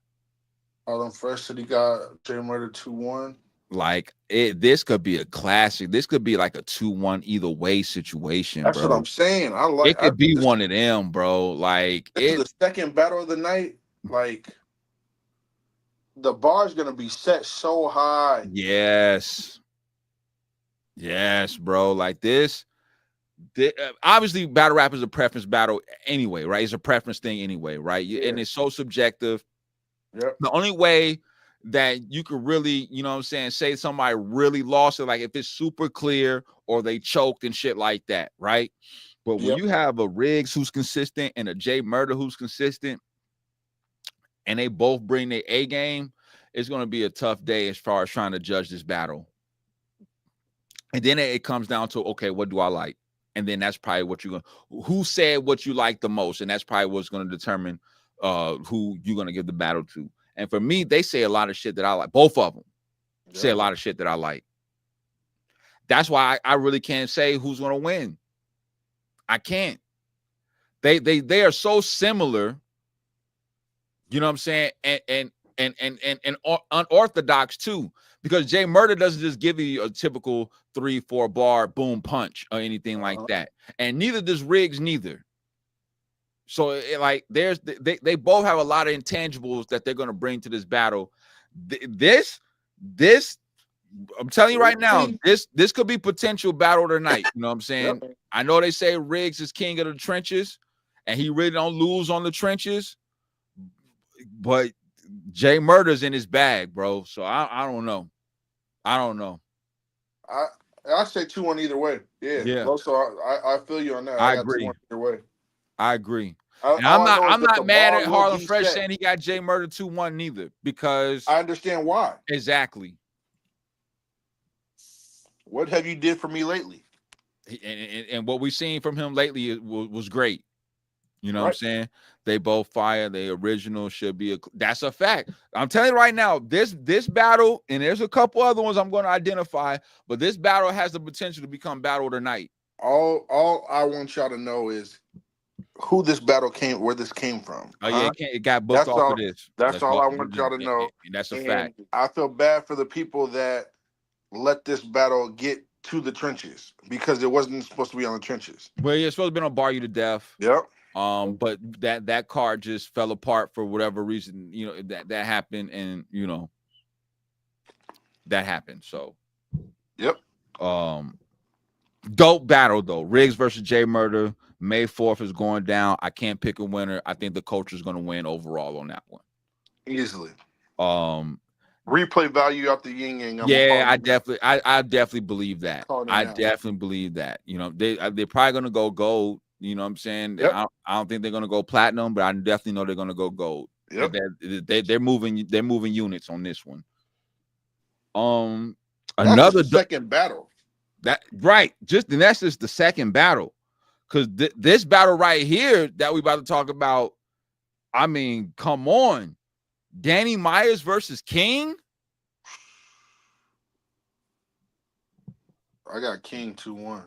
First said he got Jay Murder 2-1. Like this could be a classic. This could be like a 2-1 either way situation. That's bro. what I'm saying. It could be one of them, bro. Like it's the second battle of the night. Like the bar's gonna be set so high. Yes, bro. Like this obviously, battle rap is a preference battle anyway, right? It's a preference thing anyway, right? Yeah. And it's so subjective. Yep. The only way that you could really, you know what I'm saying, say somebody really lost it, like if it's super clear or they choked and shit like that, right? But when you have a Riggs who's consistent and a Jay Murder who's consistent, and they both bring their A game, it's going to be a tough day as far as trying to judge this battle. And then it comes down to, okay, what do I like? And then that's probably what you're going to, who said what you like the most? And that's probably what's going to determine who you're going to give the battle to. And for me, they say a lot of shit that I like. Both of them say a lot of shit that I like. That's why I really can't say who's going to win. I can't. They are so similar. You know what I'm saying? And unorthodox too, because Jay Murder doesn't just give you a typical 3-4 bar boom punch or anything like that, and neither does Riggs neither. So they both have a lot of intangibles that they're going to bring to this battle. This I'm telling you right now, this could be potential battle tonight. You know what I'm saying? I know they say Riggs is king of the trenches, and he really don't lose on the trenches. But Jay Murder's in his bag, bro. So I don't know. I say 2-1 either way. Yeah. So I feel you on that. I agree. Either way. I agree. And I'm not mad at Harlem Fresh saying he got Jay Murder 2-1 neither, because I understand why. Exactly. What have you did for me lately? And what we've seen from him lately was great. You know what I'm saying? They both fire. The original should be that's a fact. I'm telling you right now, this battle, and there's a couple other ones I'm going to identify, but this battle has the potential to become battle of the night. All I want y'all to know is who this battle where this came from. Oh yeah, it got booked off of this. That's all I want y'all to know. And that's a fact. I feel bad for the people that let this battle get to the trenches, because it wasn't supposed to be on the trenches. Well, it's supposed to be on Bar You to Death. Yep. But that card just fell apart for whatever reason, you know, that happened, and you know, that happened. So dope battle though. Riggs versus Jay Murder. May 4th is going down. I can't pick a winner. I think the culture is going to win overall on that one. Easily. Replay value out the yin yang. I definitely believe that. Definitely believe that. You know, they're probably going to go gold. You know what I'm saying? I don't think they're going to go platinum, but I definitely know they're going to go gold. They're moving units on this one. Another second battle. That's just the second battle, because this battle right here that we about to talk about, I mean, come on, Danny Myers versus King. I got King 2-1.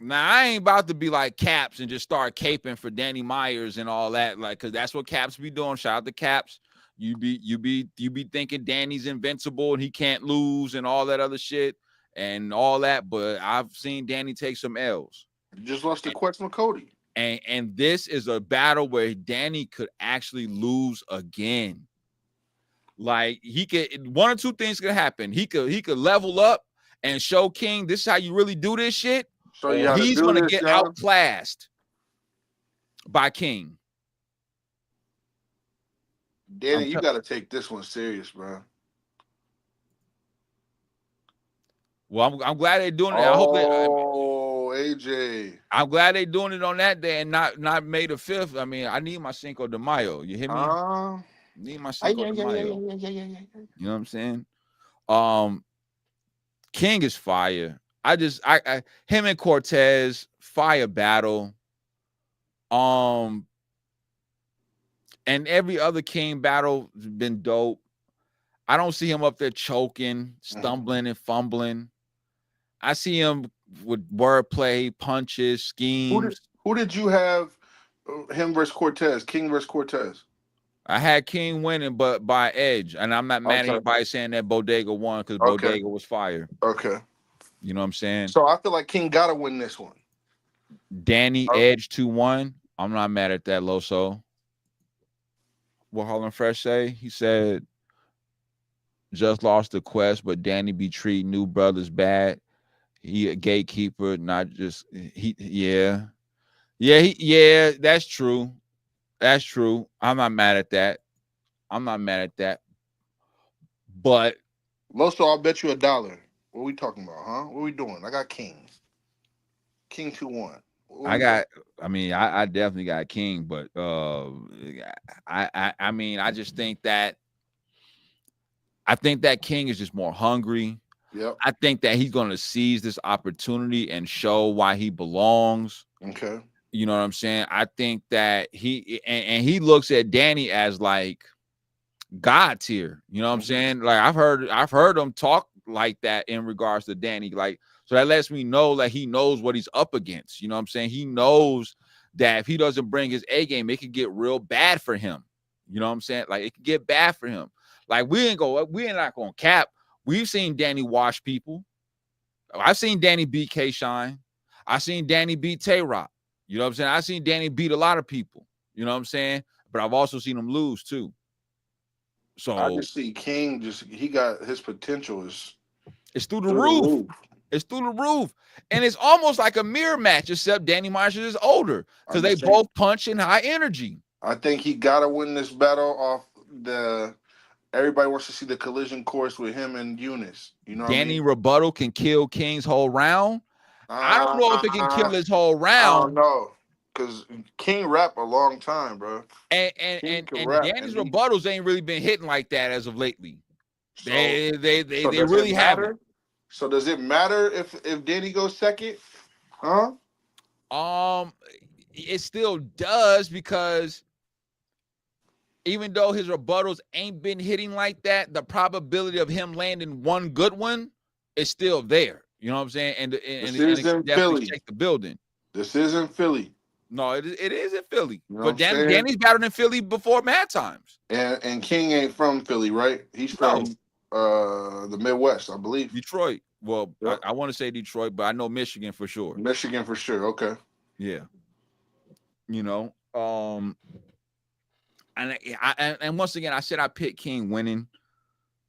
Now I ain't about to be like Caps and just start caping for Danny Myers and all that, like, because that's what Caps be doing. Shout out to Caps. You be thinking Danny's invincible and he can't lose and all that other shit and all that, but I've seen Danny take some L's. You just lost to Quex McCody. And this is a battle where Danny could actually lose again. Like, he could, one or two things could happen. He could level up and show King this is how you really do this shit. So he's gonna get outclassed by King. Danny, you gotta take this one serious, bro. Well, I'm glad they're doing it. AJ. I'm glad they're doing it on that day and not May the 5th. I mean, I need my Cinco de Mayo. You hear me? Need my Cinco de Mayo. You know what I'm saying? King is fire. Him and Cortez, fire battle. And every other King battle has been dope. I don't see him up there choking, stumbling, and fumbling. I see him with wordplay, punches, schemes. Who did you have? Him versus Cortez, King versus Cortez. I had King winning, but by edge, and I'm not mad at anybody saying that Bodega won because Bodega was fire. Okay, you know what I'm saying. So I feel like King gotta win this one. Danny edge 2-1. I'm not mad at that, Loso. What Harlem Fresh say? He said, just lost the quest, but Danny be treating new brothers bad. He a gatekeeper, not just yeah. That's true. That's true. I'm not mad at that. But Loso, I'll bet you $1. What are we talking about, huh? What are we doing? I got King. King 2-1. I definitely got King, but I just think that King is just more hungry. Yep. I think that he's going to seize this opportunity and show why he belongs. Okay. You know what I'm saying? I think that he looks at Danny as like God tier. You know what I'm saying? Like I've heard him talk like that in regards to Danny. Like, so that lets me know that he knows what he's up against. You know what I'm saying? He knows that if he doesn't bring his A game, it could get real bad for him. You know what I'm saying? Like it could get bad for him. Like we're not gonna cap. We've seen Danny wash people. I've seen Danny beat K-Shine. I've seen Danny beat Tay-Rock. You know what I'm saying? I've seen Danny beat a lot of people. You know what I'm saying? But I've also seen him lose too. So I just see King he got his potential it's through the roof. It's through the roof. And it's almost like a mirror match, except Danny Marshall is older because they both punch in high energy. I think he gotta win this battle off everybody wants to see the collision course with him and Eunice. You know, Danny rebuttal can kill King's whole round. I don't know if it can kill his whole round. I don't know, because King rap a long time, bro. And Danny's rebuttals ain't really been hitting like that as of lately. So, they really haven't. So does it matter if Danny goes second? Huh? It still does, because even though his rebuttals ain't been hitting like that, the probability of him landing one good one is still there. You know what I'm saying? And this is in Philly. Shake the building. This isn't Philly. No, it is in Philly. You know but Danny's battled in Philly before Mad Times. And King ain't from Philly, right? He's from the Midwest, I believe. Detroit. Well, yep. I want to say Detroit, but I know Michigan for sure. Michigan for sure. Okay. Yeah. You know, and once again, I said I picked King winning,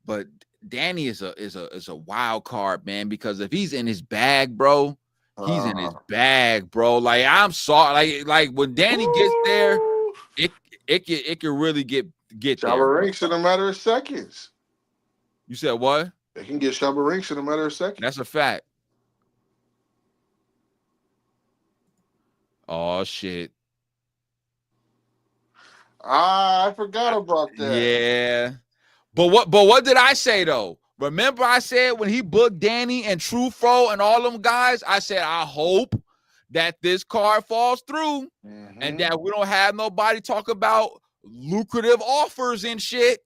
but Danny is a wild card, man, because if he's in his bag, bro, he's in his bag, bro. Like, I'm sorry, like when Danny gets there, it can really get Shabba Ranks in a matter of seconds. You said what? They can get Shabba Ranks in a matter of seconds. That's a fact. Oh shit. I forgot about that. Yeah. But what did I say though? Remember I said when he booked Danny and True Fro and all them guys, I said I hope that this card falls through and that we don't have nobody talk about lucrative offers and shit.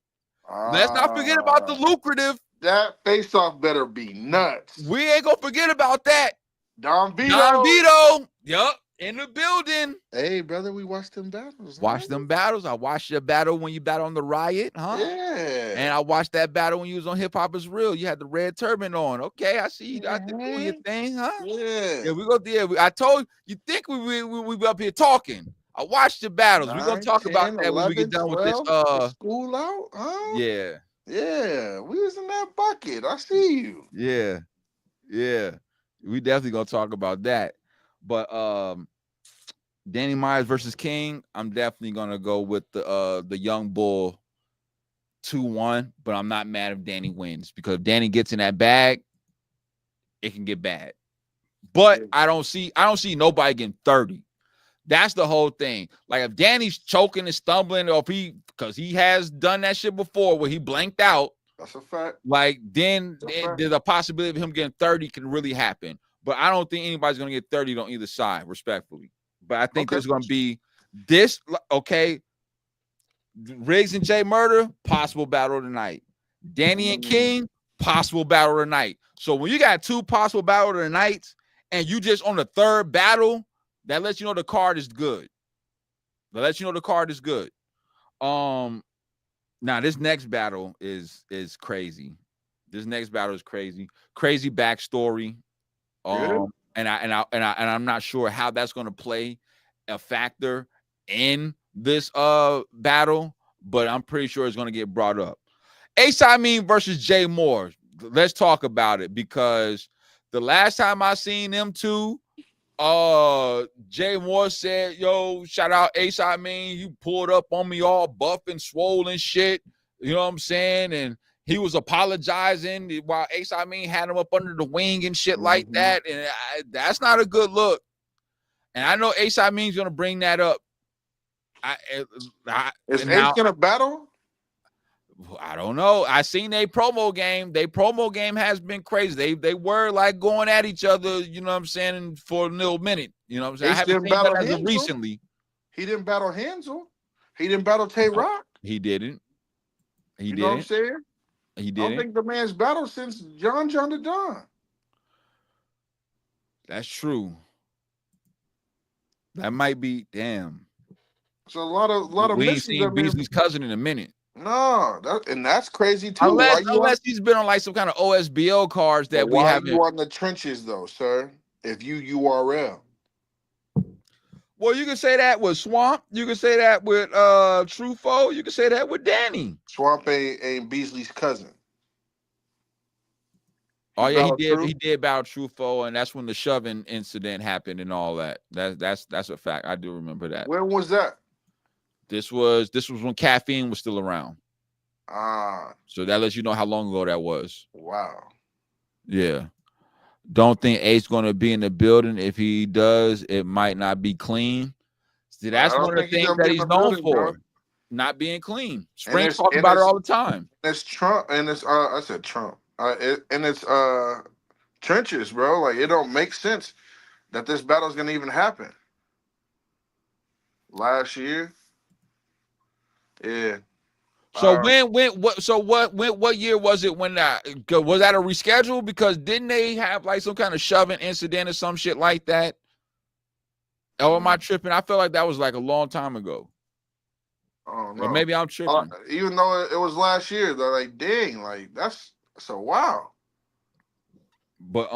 Let's not forget about the lucrative. That face-off better be nuts. We ain't gonna forget about that. Don Vito. Yup. In the building. Hey, brother, we watched them battles. Watch them battles. I watched your battle when you battled on the Riot, huh? Yeah. And I watched that battle when you was on Hip Hop Is Real. You had the red turban on. Okay, I see you out there doing your thing, huh? Yeah. Yeah, we go there. I told you think we up here talking. I watched the battles. We're gonna talk about that 11, when we get done 12, with this. School out, huh? Yeah. Yeah, we was in that bucket. I see you. Yeah. We definitely gonna talk about that. But Danny Myers versus King, I'm definitely gonna go with the Young Bull 2-1, but I'm not mad if Danny wins, because if Danny gets in that bag, it can get bad. But I don't see nobody getting 30. That's the whole thing. Like if Danny's choking and stumbling, or if because he has done that shit before where he blanked out. That's a fact. Like then there's a possibility of him getting 30 can really happen. But I don't think anybody's gonna get 30 on either side, respectfully. But I think there's gonna be this. Okay, Riggs and Jay Murder, possible battle tonight. Danny and King, possible battle tonight. So when you got 2 possible battle of the nights and you just on the 3rd battle, that lets you know the card is good. Now this next battle is crazy. This next battle is crazy. Crazy backstory. And I'm not sure how that's going to play a factor in this battle, but I'm pretty sure it's going to get brought up. A$AP versus Jay Moore. Let's talk about it, because the last time I seen them two, Jay Moore said, yo, shout out A$AP, you pulled up on me all buff and swollen shit. You know what I'm saying? And he was apologizing while A$AP had him up under the wing and shit like that. And that's not a good look. And I know A$AP is going to bring that up. Is Ace going to battle? I don't know. I seen their promo game. Their promo game has been crazy. They were like going at each other, you know what I'm saying, for a little minute. You know what I'm saying? I haven't seen that as of recently. He didn't battle Hansel. He didn't battle Tay Rock. He didn't. You know what I'm saying? He didn't. I don't think the man's battled since John the Don. That's true. That might be, damn. So a lot of we ain't seen Beasley's cousin in a minute. No, that's crazy too. Unless he's been on like some kind of OSBO cards that we haven't. Why are you on the trenches though, sir? If you URL. Well, you can say that with Swamp. You can say that with Trufo. You can say that with Danny. Swamp ain't Beasley's cousin. Oh yeah, he did battle Trufo, and that's when the shoving incident happened and all that. That's a fact. I do remember that. When was that? This was when Caffeine was still around. So that lets you know how long ago that was. Wow. Yeah. Don't think Ace going to be in the building. If he does, it might not be clean. See, that's one of the things that he's known for, not being clean. Springz talks about it all the time. It's Trump, and it's I said Trump. And it's trenches, bro. Like, it don't make sense that this battle is going to even happen. Last year. Yeah. So what year was it when that was that a reschedule? Because didn't they have like some kind of shoving incident or some shit like that? Or am I tripping? I feel like that was like a long time ago. Oh no. Or maybe I'm tripping. Even though it was last year, they're like, dang, like that's so wow. But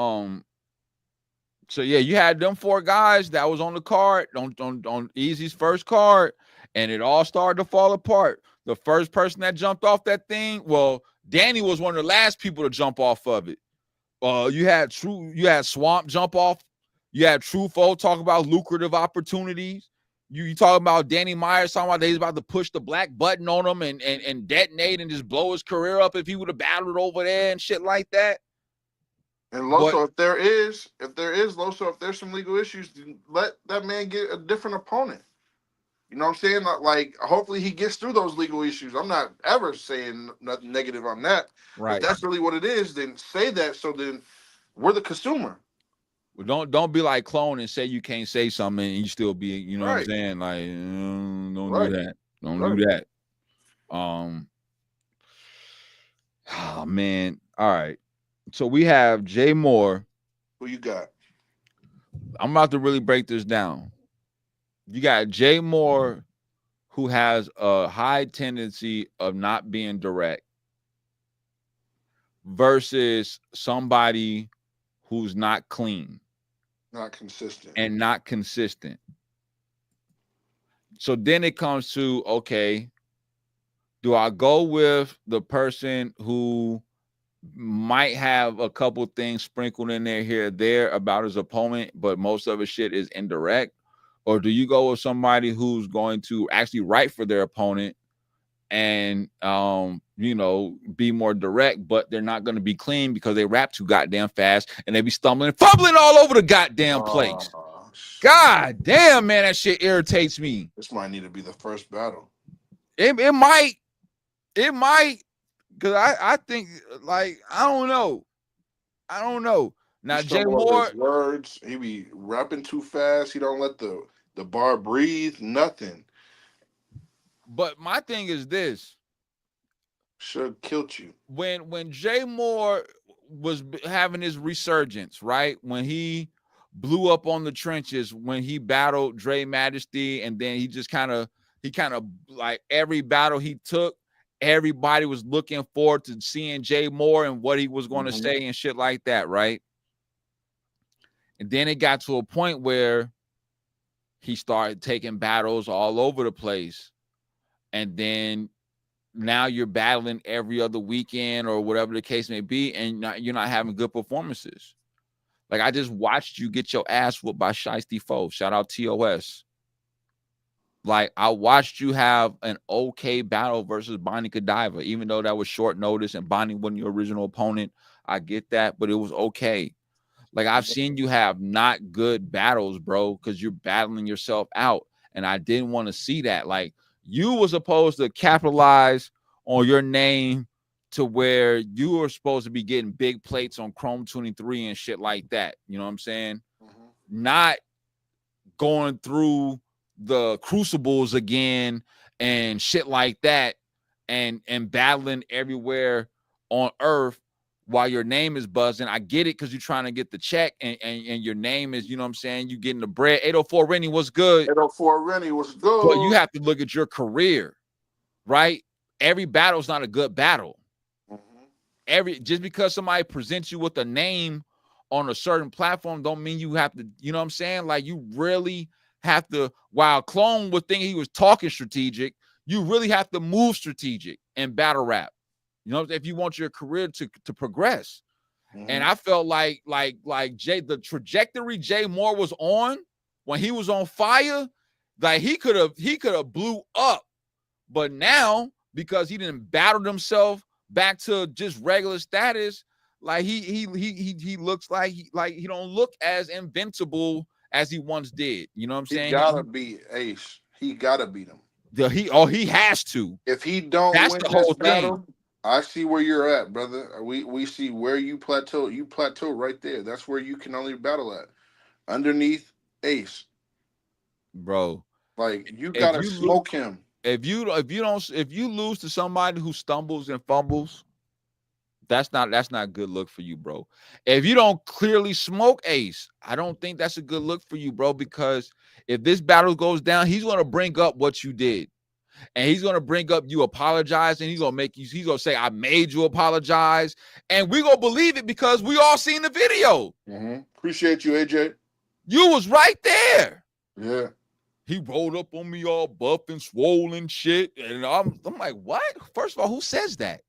so yeah, you had them 4 guys that was on the card on Easy's first card, and it all started to fall apart. The first person that jumped off that thing, well, Danny was one of the last people to jump off of it. You had Swamp jump off. You had Trufo talk about lucrative opportunities. You talk about Danny Myers talking about he's about to push the black button on him and detonate and just blow his career up if he would have battled over there and shit like that. And Loso, if there's Loso, if there's some legal issues, let that man get a different opponent. You know what I'm saying? Like, hopefully he gets through those legal issues. I'm not ever saying nothing negative on that. Right. If that's really what it is, then say that. So then we're the consumer. Well, don't be like Clone and say you can't say something and you still be, you know what I'm saying? Like, don't do that. Don't do that. Oh man. All right. So we have Jay Moore. Who you got? I'm about to really break this down. You got Jay Moore, who has a high tendency of not being direct, versus somebody who's not clean. Not consistent. And not consistent. So then it comes to, okay, do I go with the person who might have a couple things sprinkled in there here or there about his opponent, but most of his shit is indirect? Or do you go with somebody who's going to actually write for their opponent and, you know, be more direct, but they're not going to be clean because they rap too goddamn fast and they be stumbling and fumbling all over the goddamn place? God damn, man, that shit irritates me. This might need to be the first battle. It might, because I think, like, I don't know. Now, Jay Moore, words, he be rapping too fast. He don't let the bar breathe, nothing. But my thing is this. Should have killed you. When Jay Moore, was having his resurgence, right? When he blew up on the trenches, when he battled Dre Majesty, and then he kind of like every battle he took, everybody was looking forward to seeing Jay Moore and what he was going to say and shit like that, right? And then it got to a point where he started taking battles all over the place. And then now you're battling every other weekend or whatever the case may be, and you're not having good performances. Like, I just watched you get your ass whooped by Shiesty Foe. Shout out TOS. Like, I watched you have an okay battle versus Bonnie Godiva, even though that was short notice and Bonnie wasn't your original opponent. I get that, but it was okay. Like, I've seen you have not good battles, bro, because you're battling yourself out. And I didn't want to see that. Like, you were supposed to capitalize on your name to where you were supposed to be getting big plates on Chrome 23 and shit like that. You know what I'm saying? Not going through the crucibles again and shit like that and battling everywhere on earth while your name is buzzing. I get it because you're trying to get the check and your name is, you know what I'm saying, you getting the bread. 804 Rennie was good. 804 Rennie was good. But you have to look at your career, right? Every battle is not a good battle. Just because somebody presents you with a name on a certain platform don't mean you have to, you know what I'm saying? Like, you really have to, while Clone would think he was talking strategic, you really have to move strategic in battle rap. You know, if you want your career to progress. And I felt like the trajectory Jay Moore was on when he was on fire, like he could have blew up. But now, because he didn't battle himself back to just regular status, like he looks like he don't look as invincible as he once did. You know what I'm saying? He gotta beat Ace. He gotta beat him. He has to. If he don't That's win the whole this battle, thing. I see where you're at, brother. We see where you plateau. You plateau right there. That's where you can only battle at. Underneath Ace. Bro. Like, you gotta smoke him. If you lose to somebody who stumbles and fumbles, that's not good look for you, bro. If you don't clearly smoke Ace, I don't think that's a good look for you, bro, because if this battle goes down, he's going to bring up what you did. And he's going to bring up you apologizing. He's going to say, I made you apologize. And we're going to believe it because we all seen the video. Appreciate you, AJ. You was right there. Yeah. He rolled up on me all buff and swollen shit. And I'm like, what? First of all, who says that?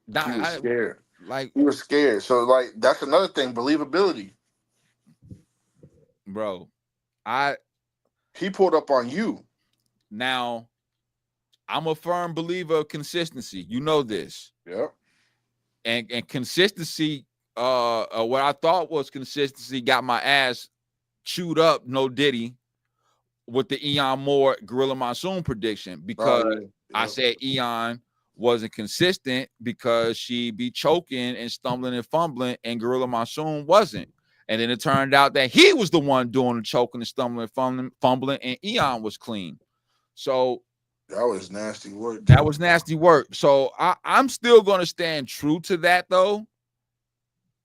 He was scared. Like, he was scared. So, like, that's another thing, believability. Bro, he pulled up on you. Now, I'm a firm believer of consistency. You know this. Yeah. And consistency, what I thought was consistency got my ass chewed up, no diddy, with the Eon Moore Gorilla Monsoon prediction, because I said Eon wasn't consistent because she be choking and stumbling and fumbling, and Gorilla Monsoon wasn't. And then it turned out that he was the one doing the choking and stumbling and fumbling, and Eon was clean. So that was nasty work. That was nasty work. So I'm still going to stand true to that, though,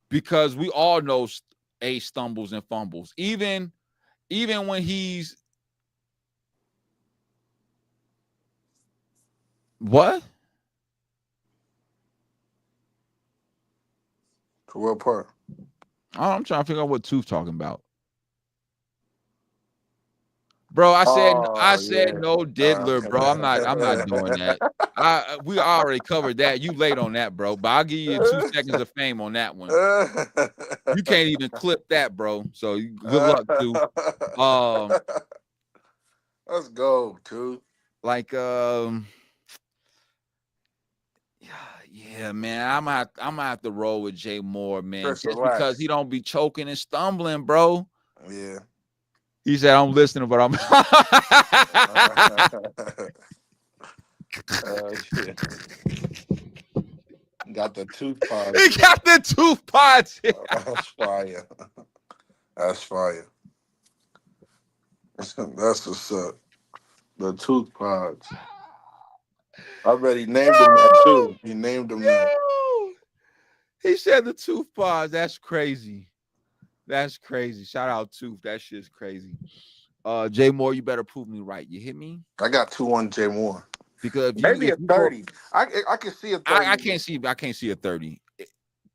because we all know Ace stumbles and fumbles. Even when he's what? To what part? I'm trying to figure out what Tooth talking about. Bro, I said no diddler, bro. I'm not doing that. We already covered that. You late on that, bro. But I'll give you 2 seconds of fame on that one. You can't even clip that, bro. So good luck, Tooth. Let's go, Tooth. Like, yeah, man. I'm gonna have to roll with Jay Moore, man. Just because he don't be choking and stumbling, bro. Yeah. He said, I'm listening, but I'm shit. Got the tooth pod. He got the tooth pods. That's fire. That's fire. That's what's up. The tooth pods. I already named him that too. He named him that. He said the tooth pause. That's crazy. That's crazy. Shout out Tooth. That shit's crazy. Jay Moore, you better prove me right. You hit me? I got 2-1 Jay Moore. Because maybe a 30. I can see a 30. I can't see a 30.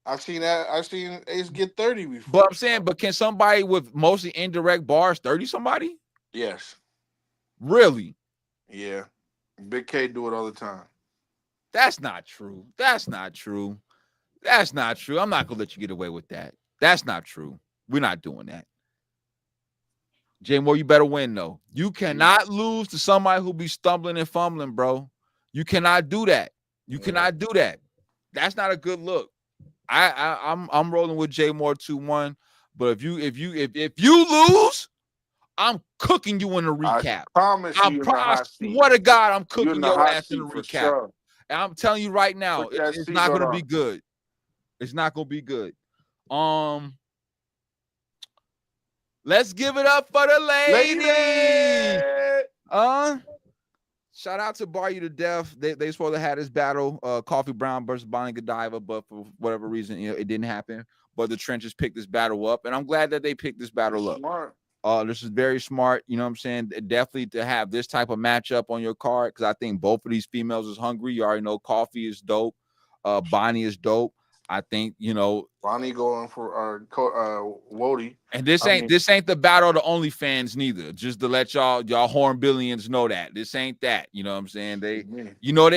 I've seen that. I've seen Ace get 30 before. But I'm saying, but can somebody with mostly indirect bars 30 somebody? Yes. Really? Yeah. Big K do it all the time. That's not true. That's not true. That's not true. I'm not gonna let you get away with that. That's not true. We're not doing that. Jay Moore, you better win though. You cannot lose to somebody who be stumbling and fumbling, bro. You cannot do that. You cannot do that. That's not a good look. I'm rolling with Jay Moore 2-1. But if you lose, I'm cooking you in the recap. I swear to God, I'm cooking your ass in the recap. Sure. And I'm telling you right now, it's not gonna be good. It's not gonna be good. Let's give it up for the ladies. Shout out to Bar You to Death. They supposed to have this battle, Coffee Brown versus Bonnie Godiva, but for whatever reason, it didn't happen. But the Trenches picked this battle up, and I'm glad that they picked this battle up. Smart. This is very smart. You know what I'm saying? Definitely to have this type of matchup on your card, because I think both of these females is hungry. You already know Coffee is dope. Bonnie is dope. I think, you know, Bonnie going for Wody. And this ain't the battle of the OnlyFans neither. Just to let y'all hornbillions know that this ain't that. You know what I'm saying? They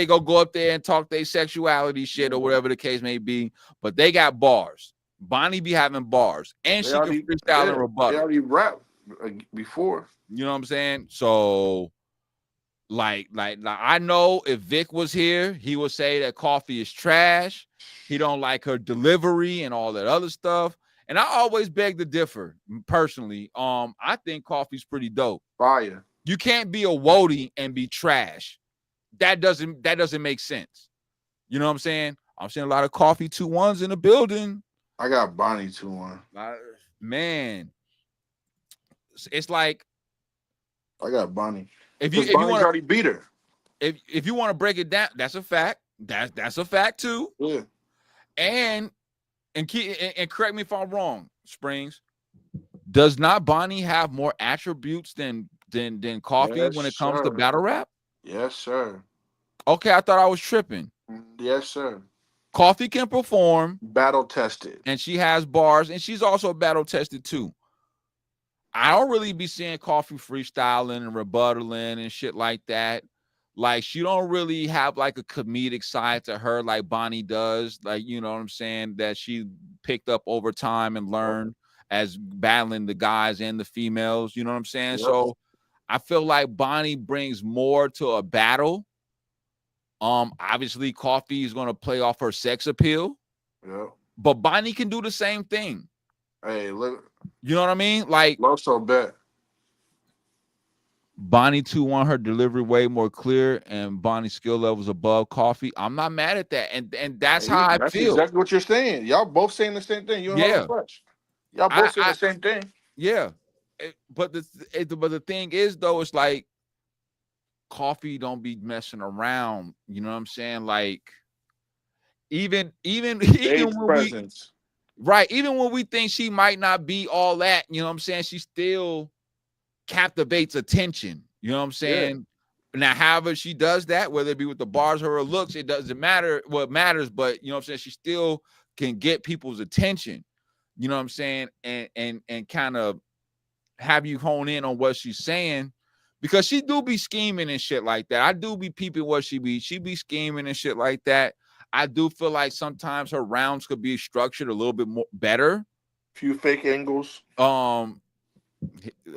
go up there and talk their sexuality shit or whatever the case may be, but they got bars. Bonnie be having bars, and she can freestyle and rebuttal. They already rap before. You know what I'm saying? So, like I know if Vic was here, he would say that Coffee is trash. He don't like her delivery and all that other stuff. And I always beg to differ personally. I think Coffee's pretty dope. Fire. You can't be a Wody and be trash. That doesn't make sense. You know what I'm saying? I'm seeing a lot of Coffee 2-1s in the building. I got Bonnie 2-1. Man, it's like I got Bonnie. If you already beat her. If you want to break it down, that's a fact. That's a fact too. Yeah. And correct me if I'm wrong, Springz. Does not Bonnie have more attributes than Coffee when it comes to battle rap? Yes, sir. Okay, I thought I was tripping. Yes, sir. Coffee can perform. Battle tested. And she has bars, and she's also battle tested too. I don't really be seeing Coffee freestyling and rebuttaling and shit like that. Like, she don't really have like a comedic side to her like Bonnie does. Like, you know what I'm saying? That she picked up over time and learned as battling the guys and the females. You know what I'm saying? Yep. So I feel like Bonnie brings more to a battle. Obviously, Coffee is going to play off her sex appeal. Yeah. But Bonnie can do the same thing. Hey, look. You know what I mean? Like, also bet. Bonnie 2-1, her delivery way more clear, and Bonnie's skill levels above Coffee. I'm not mad at that, and that's how I feel. That's exactly what you're saying. Y'all both saying the same thing. You and her fresh. Y'all both saying the same thing. Yeah, but the thing is though, it's like Coffee don't be messing around. You know what I'm saying? Like even when presence. Even when we think she might not be all that, you know what I'm saying? She still captivates attention. You know what I'm saying? Yeah. Now, however she does that, whether it be with the bars or her looks, it doesn't matter what matters, but you know what I'm saying? She still can get people's attention. You know what I'm saying? And kind of have you hone in on what she's saying, because she do be scheming and shit like that. I do be peeping what she be scheming and shit like that. I do feel like sometimes her rounds could be structured a little bit more better. Few fake angles.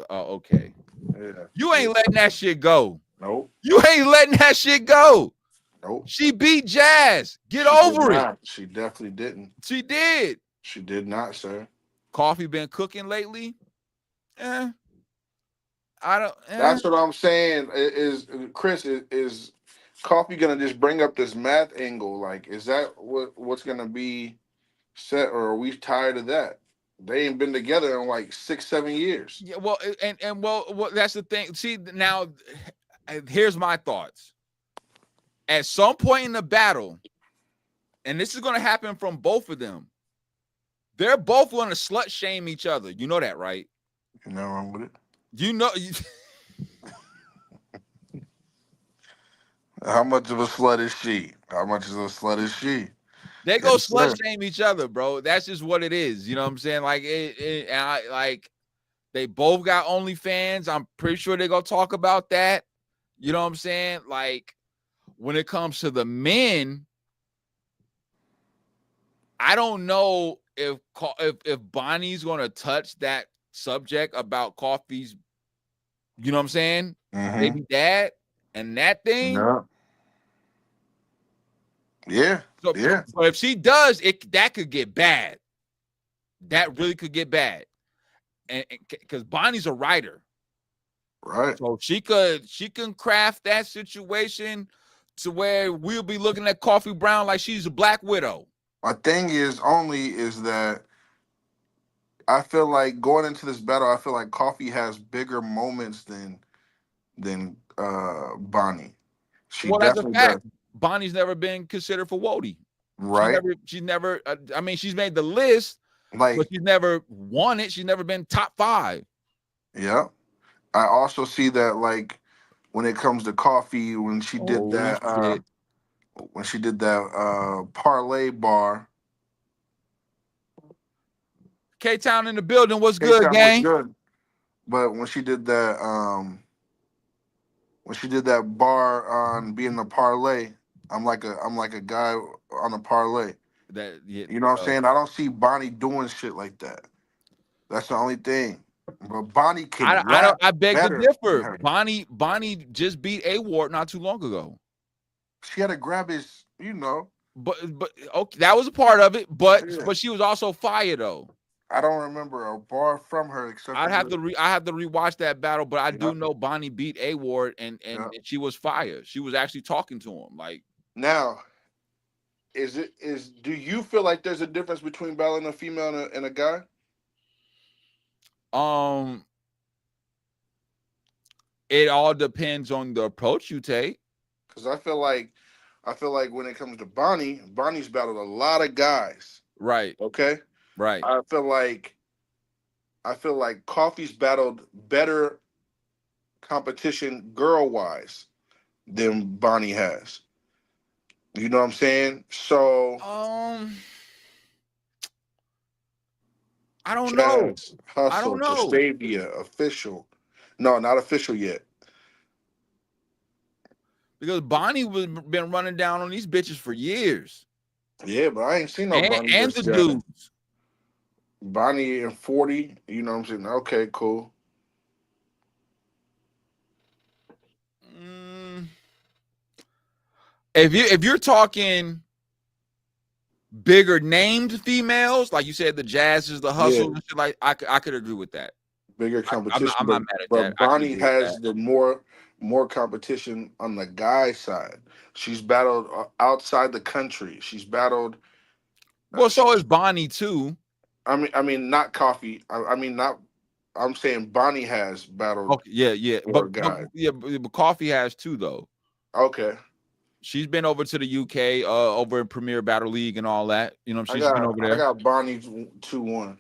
Okay. Yeah. You ain't letting that shit go. Nope. You ain't letting that shit go. Nope. She beat Jazz. Get over it. She definitely didn't. She did. She did not, sir. Coffee been cooking lately? I don't. That's what I'm saying. Is Chris is Coffee gonna just bring up this math angle? Like, is that what's gonna be set, or are we tired of that? They ain't been together in like 6-7 years. Yeah, well, well, that's the thing. See, now, here's my thoughts. at some point in the battle, and this is going to happen from both of them, they're both going to slut shame each other. You know that, right? You're not wrong with it. You know. How much of a slut is she? How much of a slut is she? They go slut shame each other, bro. That's just what it is. You know what I'm saying? Like, they both got OnlyFans. I'm pretty sure they're going to talk about that. You know what I'm saying? Like, when it comes to the men, I don't know if Bonnie's going to touch that subject about Coffee's, you know what I'm saying? Baby dad and that thing. Yeah. So if she does, that could get bad. That really could get bad. And because Bonnie's a writer. Right. So she can craft that situation to where we'll be looking at Coffee Brown like she's a Black Widow. My thing is that I feel like going into this battle, I feel like Coffee has bigger moments than Bonnie. That's a fact. Bonnie's never been considered for Wody. Right. She's never I mean, she's made the list, but she's never won it. She's never been top 5. Yeah. I also see that, like, when it comes to Coffee, when she did that parlay bar. K-Town in the building. What's good, gang? Good. But when she did that bar on being a parlay, I'm like a guy on a parlay. You know what I'm saying? I don't see Bonnie doing shit like that. That's the only thing. But Bonnie can rap. I beg to differ. Bonnie just beat A-Ward not too long ago. She had to grab his, But okay, that was a part of it. But she was also fire though. I don't remember a bar from her except. I have to rewatch that battle, but I do know Bonnie beat A-Ward and she was fire. She was actually talking to him. Like, now, do you feel like there's a difference between battling a female and a guy? It all depends on the approach you take. Because I feel like when it comes to Bonnie's battled a lot of guys. Right. Okay. Right. I feel like Coffee's battled better competition girl-wise than Bonnie has. You know what I'm saying? So I don't know. Hustle, I don't know. Gustavia, official. No, not official yet. Because Bonnie was been running down on these bitches for years. Yeah, but I ain't seen no Bonnie. And the dudes. Bonnie and 40, you know what I'm saying? Okay, cool. If you're talking bigger named females, like you said, the Jazzes, the Hustle, and shit, like I could agree with that. Bigger competition. I'm not mad at that. But Bonnie has the more competition on the guy side. She's battled outside the country. She's battled. Well, so is Bonnie too. I mean, not Coffee. I'm saying Bonnie has battled. Okay, yeah. But Coffee has too, though. Okay. She's been over to the UK, over in Premier Battle League and all that. You know, she's been over there. I got Bonnie 2-1.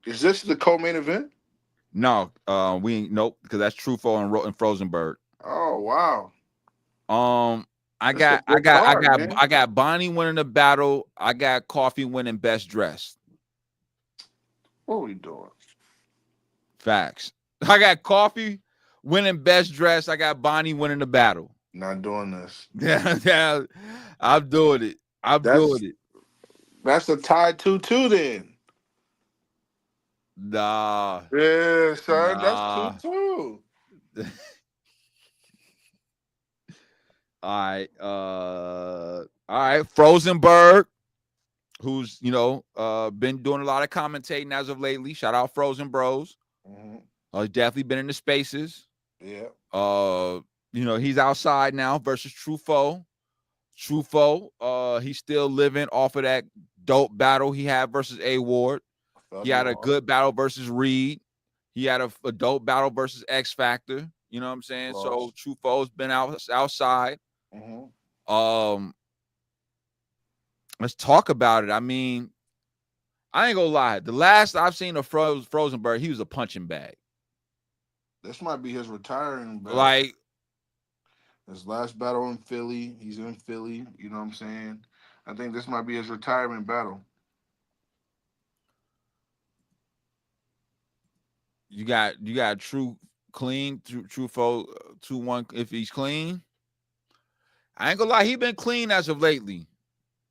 Is this the co-main event? No, nope, because that's Truffaut and Frozenberg. Oh wow. I got Bonnie winning the battle. I got Coffee winning best dressed. What are we doing? Facts. I got Coffee winning best dressed. I got Bonnie winning the battle. Not doing this. Yeah, I'm doing it. Doing it. That's a tie 2-2 then. Nah. Yeah, son. Nah. That's 2-2. All right. Frozenberg, who's been doing a lot of commentating as of lately. Shout out Frozen Bros. He's definitely been in the spaces. Yeah. He's outside now versus Truffaut. He's still living off of that dope battle he had versus A-Ward. He had a good battle versus Reed. He had a dope battle versus X Factor. You know what I'm saying? So True Foe's been outside. Let's talk about it. I mean, I ain't gonna lie. The last I've seen of Frozenberg, he was a punching bag. This might be his retiring battle. Like his last battle in Philly. He's in Philly. You know what I'm saying? I think this might be his retirement battle. You got True clean, True Foe 2-1 if he's clean. I ain't gonna lie, he been clean as of lately.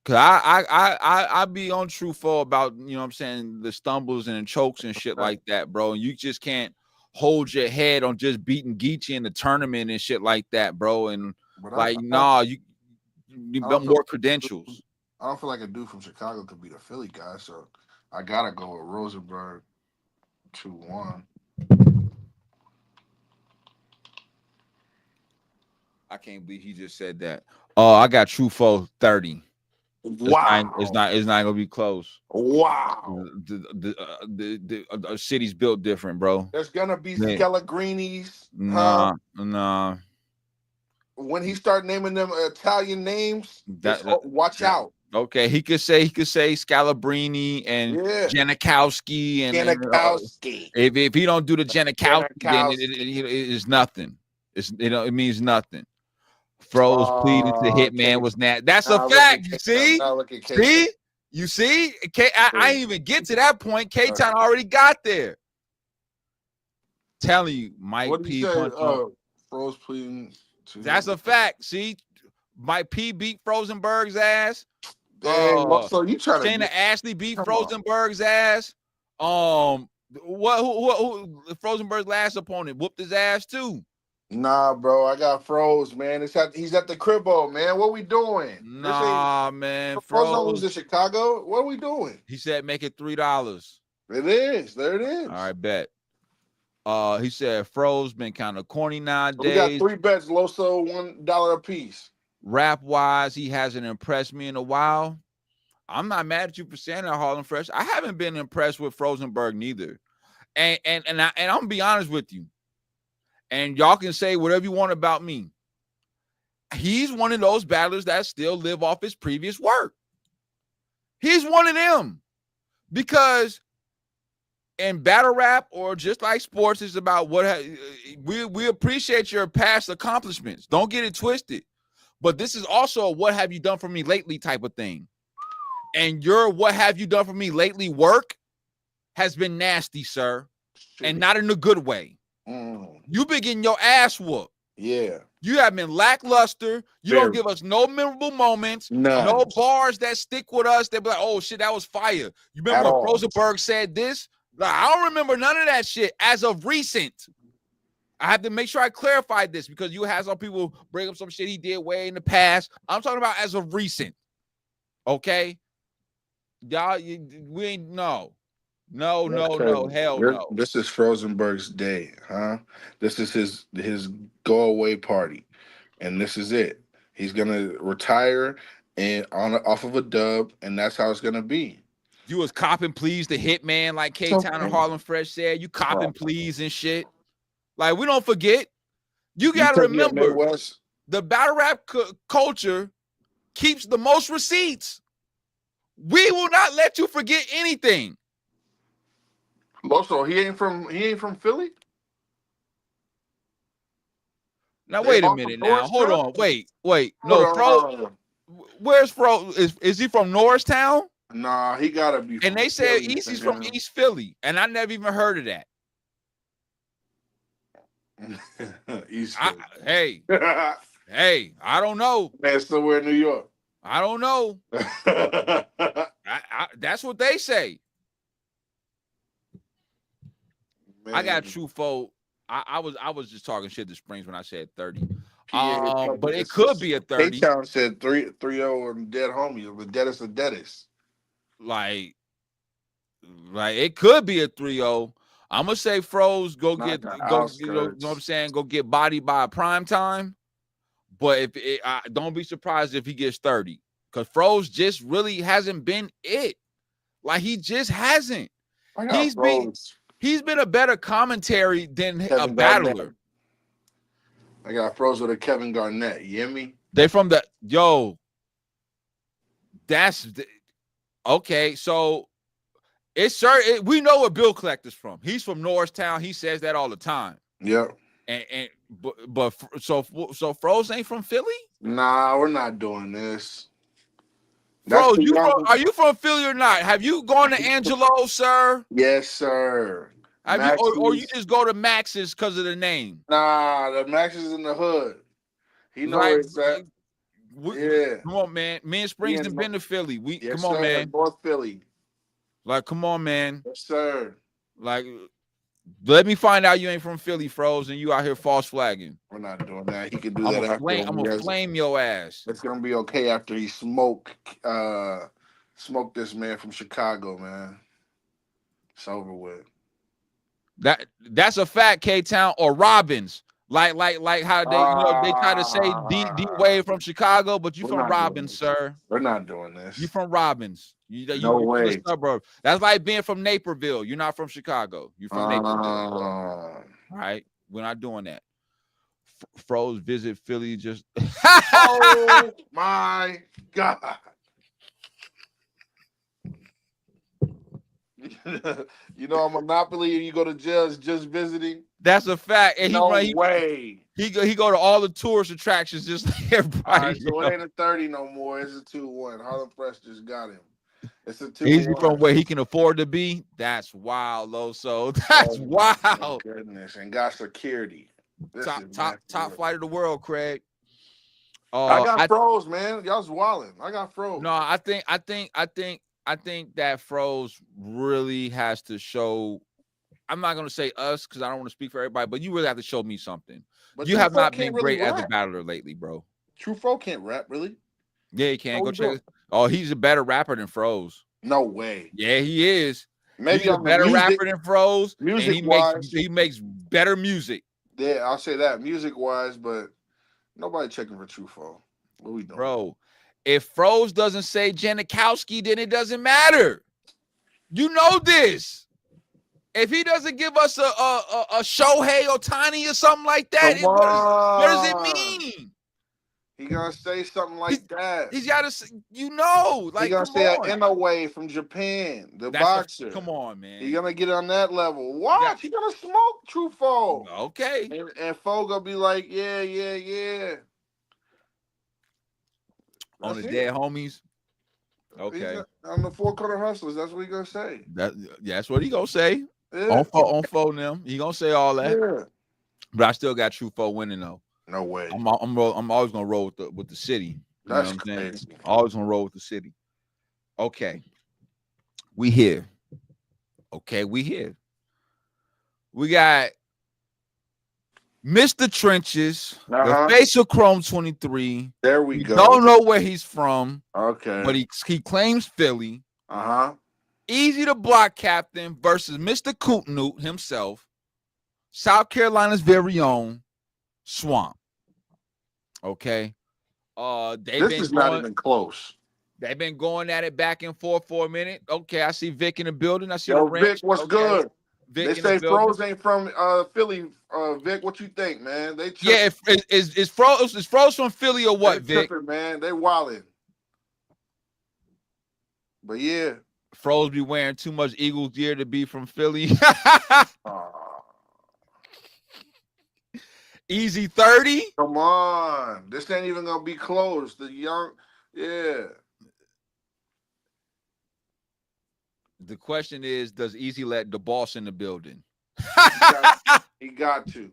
Cause I be on True Foe about, you know what I'm saying, the stumbles and chokes and shit like that, bro. And you just can't hold your head on just beating Geechee in the tournament and shit like that, bro. And you need more credentials. I don't feel like a dude from Chicago could beat a Philly guy, so I gotta go with Rosenberg 2-1. I can't believe he just said that. Oh, I got True Foe 30. Wow, it's not gonna be close. Wow, the city's built different, bro. There's gonna be Scalagrinis. Nah. When he start naming them Italian names, watch out. Okay, he could say Scalabrini and Janikowski and if he don't do the Janikowski, then it is nothing. It means nothing. Froze pleaded to Hitman was not. That's a fact. You see? You see? I didn't even get to that point. K-Town already got there. Telling you, Mike P. Froze pleading. That's a fact. See, Mike P beat Frozenberg's ass. So you trying to Shayna Ashley beat Frozenberg's ass. Who Frozenberg's last opponent whooped his ass too. Nah, bro, I got Froze, man. He's at the cribbo, man. What we doing? Nah, man. Froze don't lose in Chicago. What are we doing? He said make it $3. It is. There it is. All right, bet. He said Froze been kind of corny nowadays. We got 3 bets, Loso, $1 a piece. Rap wise, he hasn't impressed me in a while. I'm not mad at you for saying that, Harlem Fresh. I haven't been impressed with Frozenberg neither. And I'm gonna be honest with you. And y'all can say whatever you want about me. He's one of those battlers that still live off his previous work. He's one of them. Because in battle rap or just like sports, it's about we appreciate your past accomplishments. Don't get it twisted. But this is also a what have you done for me lately type of thing. And your what have you done for me lately work has been nasty, sir. And not in a good way. You been getting your ass whooped. Yeah. You have been lackluster. You don't give us no memorable moments, no bars that stick with us. They be like, oh shit, that was fire. You remember when Rosenberg said this? Like, I don't remember none of that shit as of recent. I have to make sure I clarify this because you have some people bring up some shit he did way in the past. I'm talking about as of recent. Okay? Y'all, we ain't no, hell no. This is Frozenberg's day, huh? This is his go away party, and this is it. He's gonna retire and off of a dub, and that's how it's gonna be. You was copping please to Hitman, like K-Town and Harlem Fresh said. You copping please and shit. Like we don't forget. You gotta remember the battle rap culture keeps the most receipts. We will not let you forget anything. Loso, he ain't from Philly. Now wait a minute. Now hold on. Wait. No, Fro. Where's Fro? Is he from Norristown? Nah, he gotta be. And they said Easy's from East Philly, and I never even heard of that. East Philly. Hey, I don't know. Man, somewhere in New York. I don't know. That's what they say. Man. I got True Foe. I was just talking shit to Springz when I said 30. But it could be a 30. K-Town said 3-0 and dead homies. The deadest of deadest. Like it could be a 3-0. I'm gonna say Froze you know what I'm saying, go get bodied by a prime time. But if don't be surprised if he gets 30, because Froze just really hasn't been it. Like he just hasn't. He's been a better commentary than Kevin a battler. Garnett. I got froze with a Kevin Garnett. You hear me? They from the That's okay. So it's certain. We know where Bill Collector's from. He's from Norristown. He says that all the time. Yeah. But so Froze ain't from Philly? Nah, we're not doing this. Froze, are you from Philly or not? Have you gone to Angelo, sir? Yes, sir. Have you, or you just go to Max's because of the name? Nah, the Max is in the hood. He knows where it's at. Yeah. Come on, man. Me and Springz have been to Philly. Yes, come on, sir. man. North Philly. Like, come on, man. Yes, sir. Like, let me find out you ain't from Philly, Froze, and you out here false flagging. We're not doing that. He can do that after. I'm gonna flame your ass. It's gonna be okay after he smoke this man from Chicago, man. It's over with. That's a fact, K-Town or Robbins. Like how they they try to say D Wade from Chicago, but you from Robbins, sir. We're not doing this. You from Robbins. No way. From the suburb. That's like being from Naperville. You're not from Chicago. You're from Naperville. All right, we're not doing that. Froze visit Philly just. Oh my God. You know, a Monopoly, you go to jail, it's just visiting. That's a fact. And no way. He go to all the tourist attractions just like everybody. All right, so it ain't a 30 no more. It's a 2-1. Harlem Fresh just got him. It's a 2-1. Easy from where he can afford to be. That's wild, Loso. That's wild. My goodness, and got security. Top flight of the world, Craig. I got froze, man. Y'all's wilding. I got froze. No, I think that Froze really has to show. I'm not gonna say us because I don't want to speak for everybody, but you really have to show me something. But you have not been great as a battler lately, bro. True Fro can't rap, really. Yeah, he can. Go check. Oh, he's a better rapper than Froze. No way. Yeah, he is. Maybe he's a better rapper than Froze. He makes better music. Yeah, I'll say that music wise, but nobody checking for True Fro. What we doing, bro? If Froze doesn't say Janikowski, then it doesn't matter. You know this. If he doesn't give us a Shohei Ohtani or something like that, what does it mean? He gonna say something like that. He's gotta, like he gonna say an NOA from Japan, the boxer. Come on, man. He gonna get on that level. What? He gonna smoke True Fro. Okay. And Fo gonna be like, yeah. On the dead homies. Okay. On the 4 Corner Hustlers, that's what he gonna say. That's what he gonna say. Yeah. On Fo them. He gonna say all that. Yeah. But I still got True Fo winning though. No way. I'm always gonna roll with the city. That's crazy. Always gonna roll with the city. Okay. We here. Okay, we here. We got Mr. Trenches, the face of Chrome 23. There we go. Don't know where he's from. Okay. But he claims Philly. Uh-huh. Easy to Block Captain versus Mr. Cootnute himself. South Carolina's very own Swamp. Okay. This is not even close. They've been going at it back and forth for a minute. Okay, I see Vic in the building. I see Vic, what's good? Vic they say Froze ain't from Philly. Vic, what you think, man? Is Froze from Philly or what, Vic? Tripping, man. They wildin'. But yeah. Froze be wearing too much Eagles gear to be from Philly. Easy 30. Come on. This ain't even gonna be close. The young, yeah. The question is, does Easy let the boss in the building? He got to.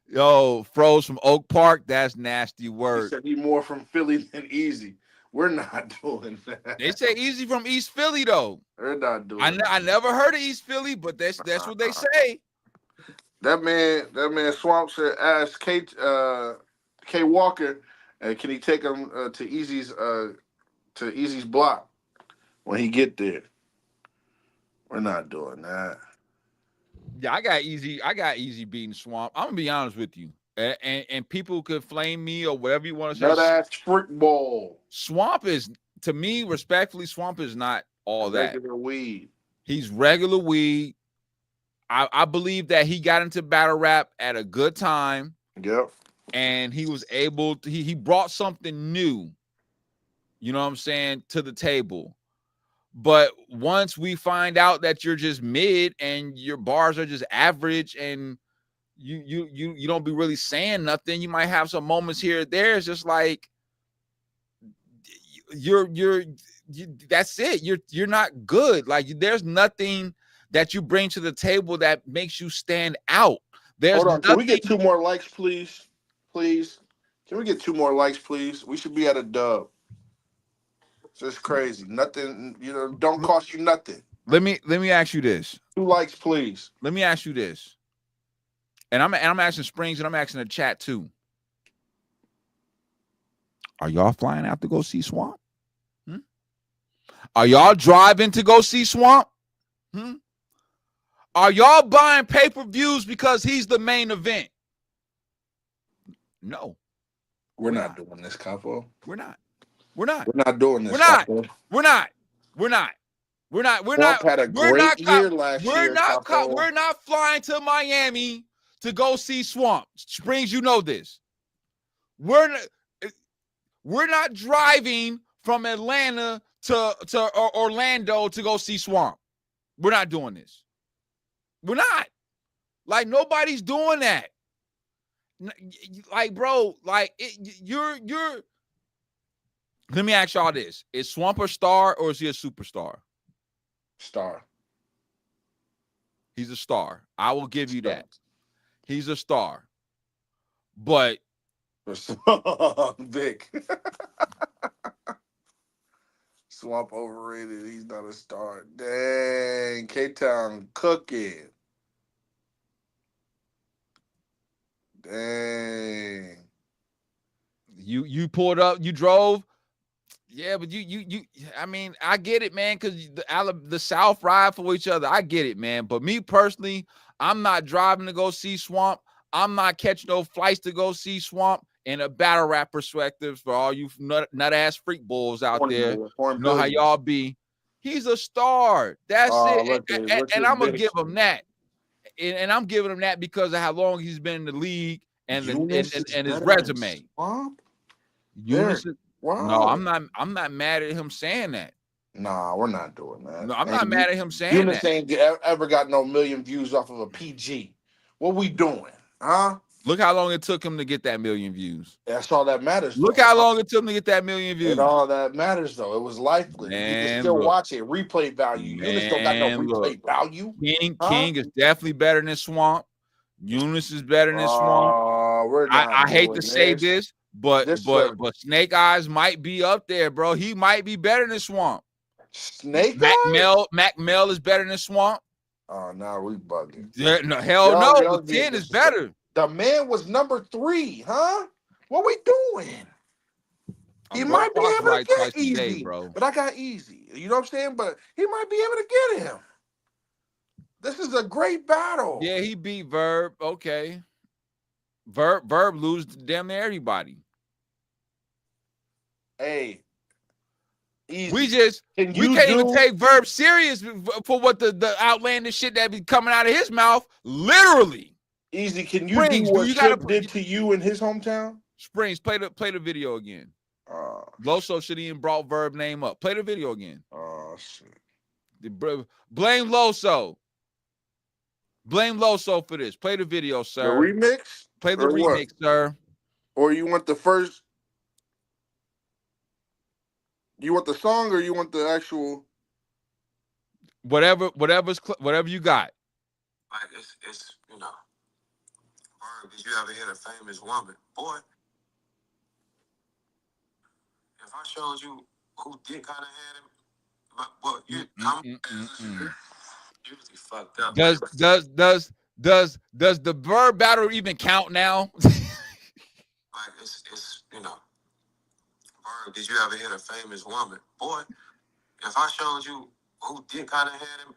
Yo, Froze from Oak Park, that's nasty word. He said he more from Philly than Easy. We're not doing that. They say Easy from East Philly, though. They're not doing that. I never heard of East Philly, but that's what they say. That man Swamp said, ask K Walker, can he take him to Easy's block when he get there? We're not doing that. Yeah, I got Easy beating Swamp. I'm gonna be honest with you. And people could flame me or whatever you want to say. That trick ball. Swamp is, to me, respectfully, Swamp is not all that. Regular weed. He's regular weed. I believe that he got into battle rap at a good time. Yep. And he was able to, he brought something new, you know what I'm saying, to the table. But once we find out that you're just mid and your bars are just average and you don't be really saying nothing, you might have some moments here or there. It's just like that's it. You're not good. Like there's nothing that you bring to the table that makes you stand out. There's Hold on, nothing. can we get 2 more likes, please? Please. Can we get 2 more likes, please? We should be at a dub. It's just crazy. Nothing, don't cost you nothing. Let me ask you this. 2 likes, please. Let me ask you this. And I'm asking Springz and I'm asking the chat too. Are y'all flying out to go see Swamp? Are y'all driving to go see Swamp? Are y'all buying pay-per-views because he's the main event? No. We're not doing this, Capo. We're not doing this. We're not had a great year last year. We're not flying to Miami to go see Swamp. Springz, you know this. We're not driving from Atlanta to Orlando to go see Swamp. We're not doing this. We're not. Like nobody's doing that. Like, bro, like you're. Let me ask y'all this: is Swamp a star or is he a superstar? Star. He's a star. I will give you that. He's a star. But Vic. Swamp overrated. He's not a star. Dang, K-Town cooking. Dang. You pulled up, you drove. Yeah, but you I mean, I get it, man, because the South ride for each other. I get it, man. But me personally, I'm not driving to go see Swamp. I'm not catching no flights to go see Swamp. In a battle rap perspective, for all you nut ass freak bulls out there, you know how y'all be. He's a star. That's it. And I'm gonna give him that. And I'm giving him that because of how long he's been in the league and his resume. Newz is, no, I'm not mad at him saying that. Nah, we're not doing that. No, I'm not mad at him saying that. Newz ain't ever got no million views off of a PG. What we doing, huh? Look how long it took him to get that million views. That's all that matters. Look how long it took him to get that million views. And all that matters, though. It was lifeless. You can still watch it. Replay value. Newz don't got no replay value. King is definitely better than Swamp. Newz is better than Swamp. I hate to say this, but Snake Eyes might be up there, bro. He might be better than Swamp. Snake Eyes? Mac Mel is better than Swamp. Oh, now we bugging. Yeah, no, hell no. 10 is better. The man was number 3, huh? What we doing? He might be able to get easy, bro. But I got easy. You know what I'm saying? But he might be able to get him. This is a great battle. Yeah, he beat Verb. Okay. Verb lose damn near everybody. Hey. Easy. We can't even take Verb serious for what the outlandish shit that be coming out of his mouth. Literally. Easy, can you do what Chip did to you in his hometown? Springz, play the video again. Loso should even brought Verb name up. Play the video again. Oh shit. Blame Loso. Blame Loso for this. Play the video, sir. The remix? Play the remix, sir. Or you want the first? You want the song or you want the actual? Whatever you got. Like it's you know. Verb, did you ever hit a famous woman? Boy, if I showed you who dick kind of had him, but you usually fucked up. Does the Verb battle even count now? Like it's you know. Verb, did you ever hit a famous woman? Boy, if I showed you who dick kind of had him,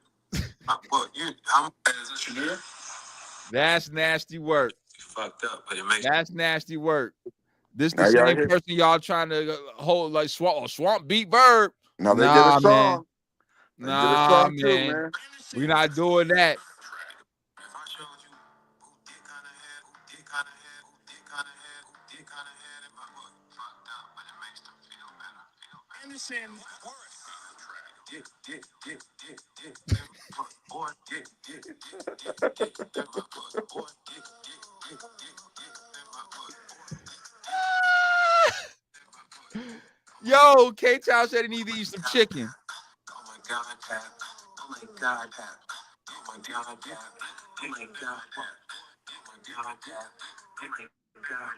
That's nasty work. Fucked up, but it makes that's nasty work. This the same person y'all trying to hold like Swamp beat Verb. No, they did a song. Man. Man. We're not doing that. Yo, K-Town said he need to eat some chicken. Oh my God, Pat. Oh my God, Pat. Oh my God, Pat. Oh my God, Pat. Oh my God, Pat. Oh my God,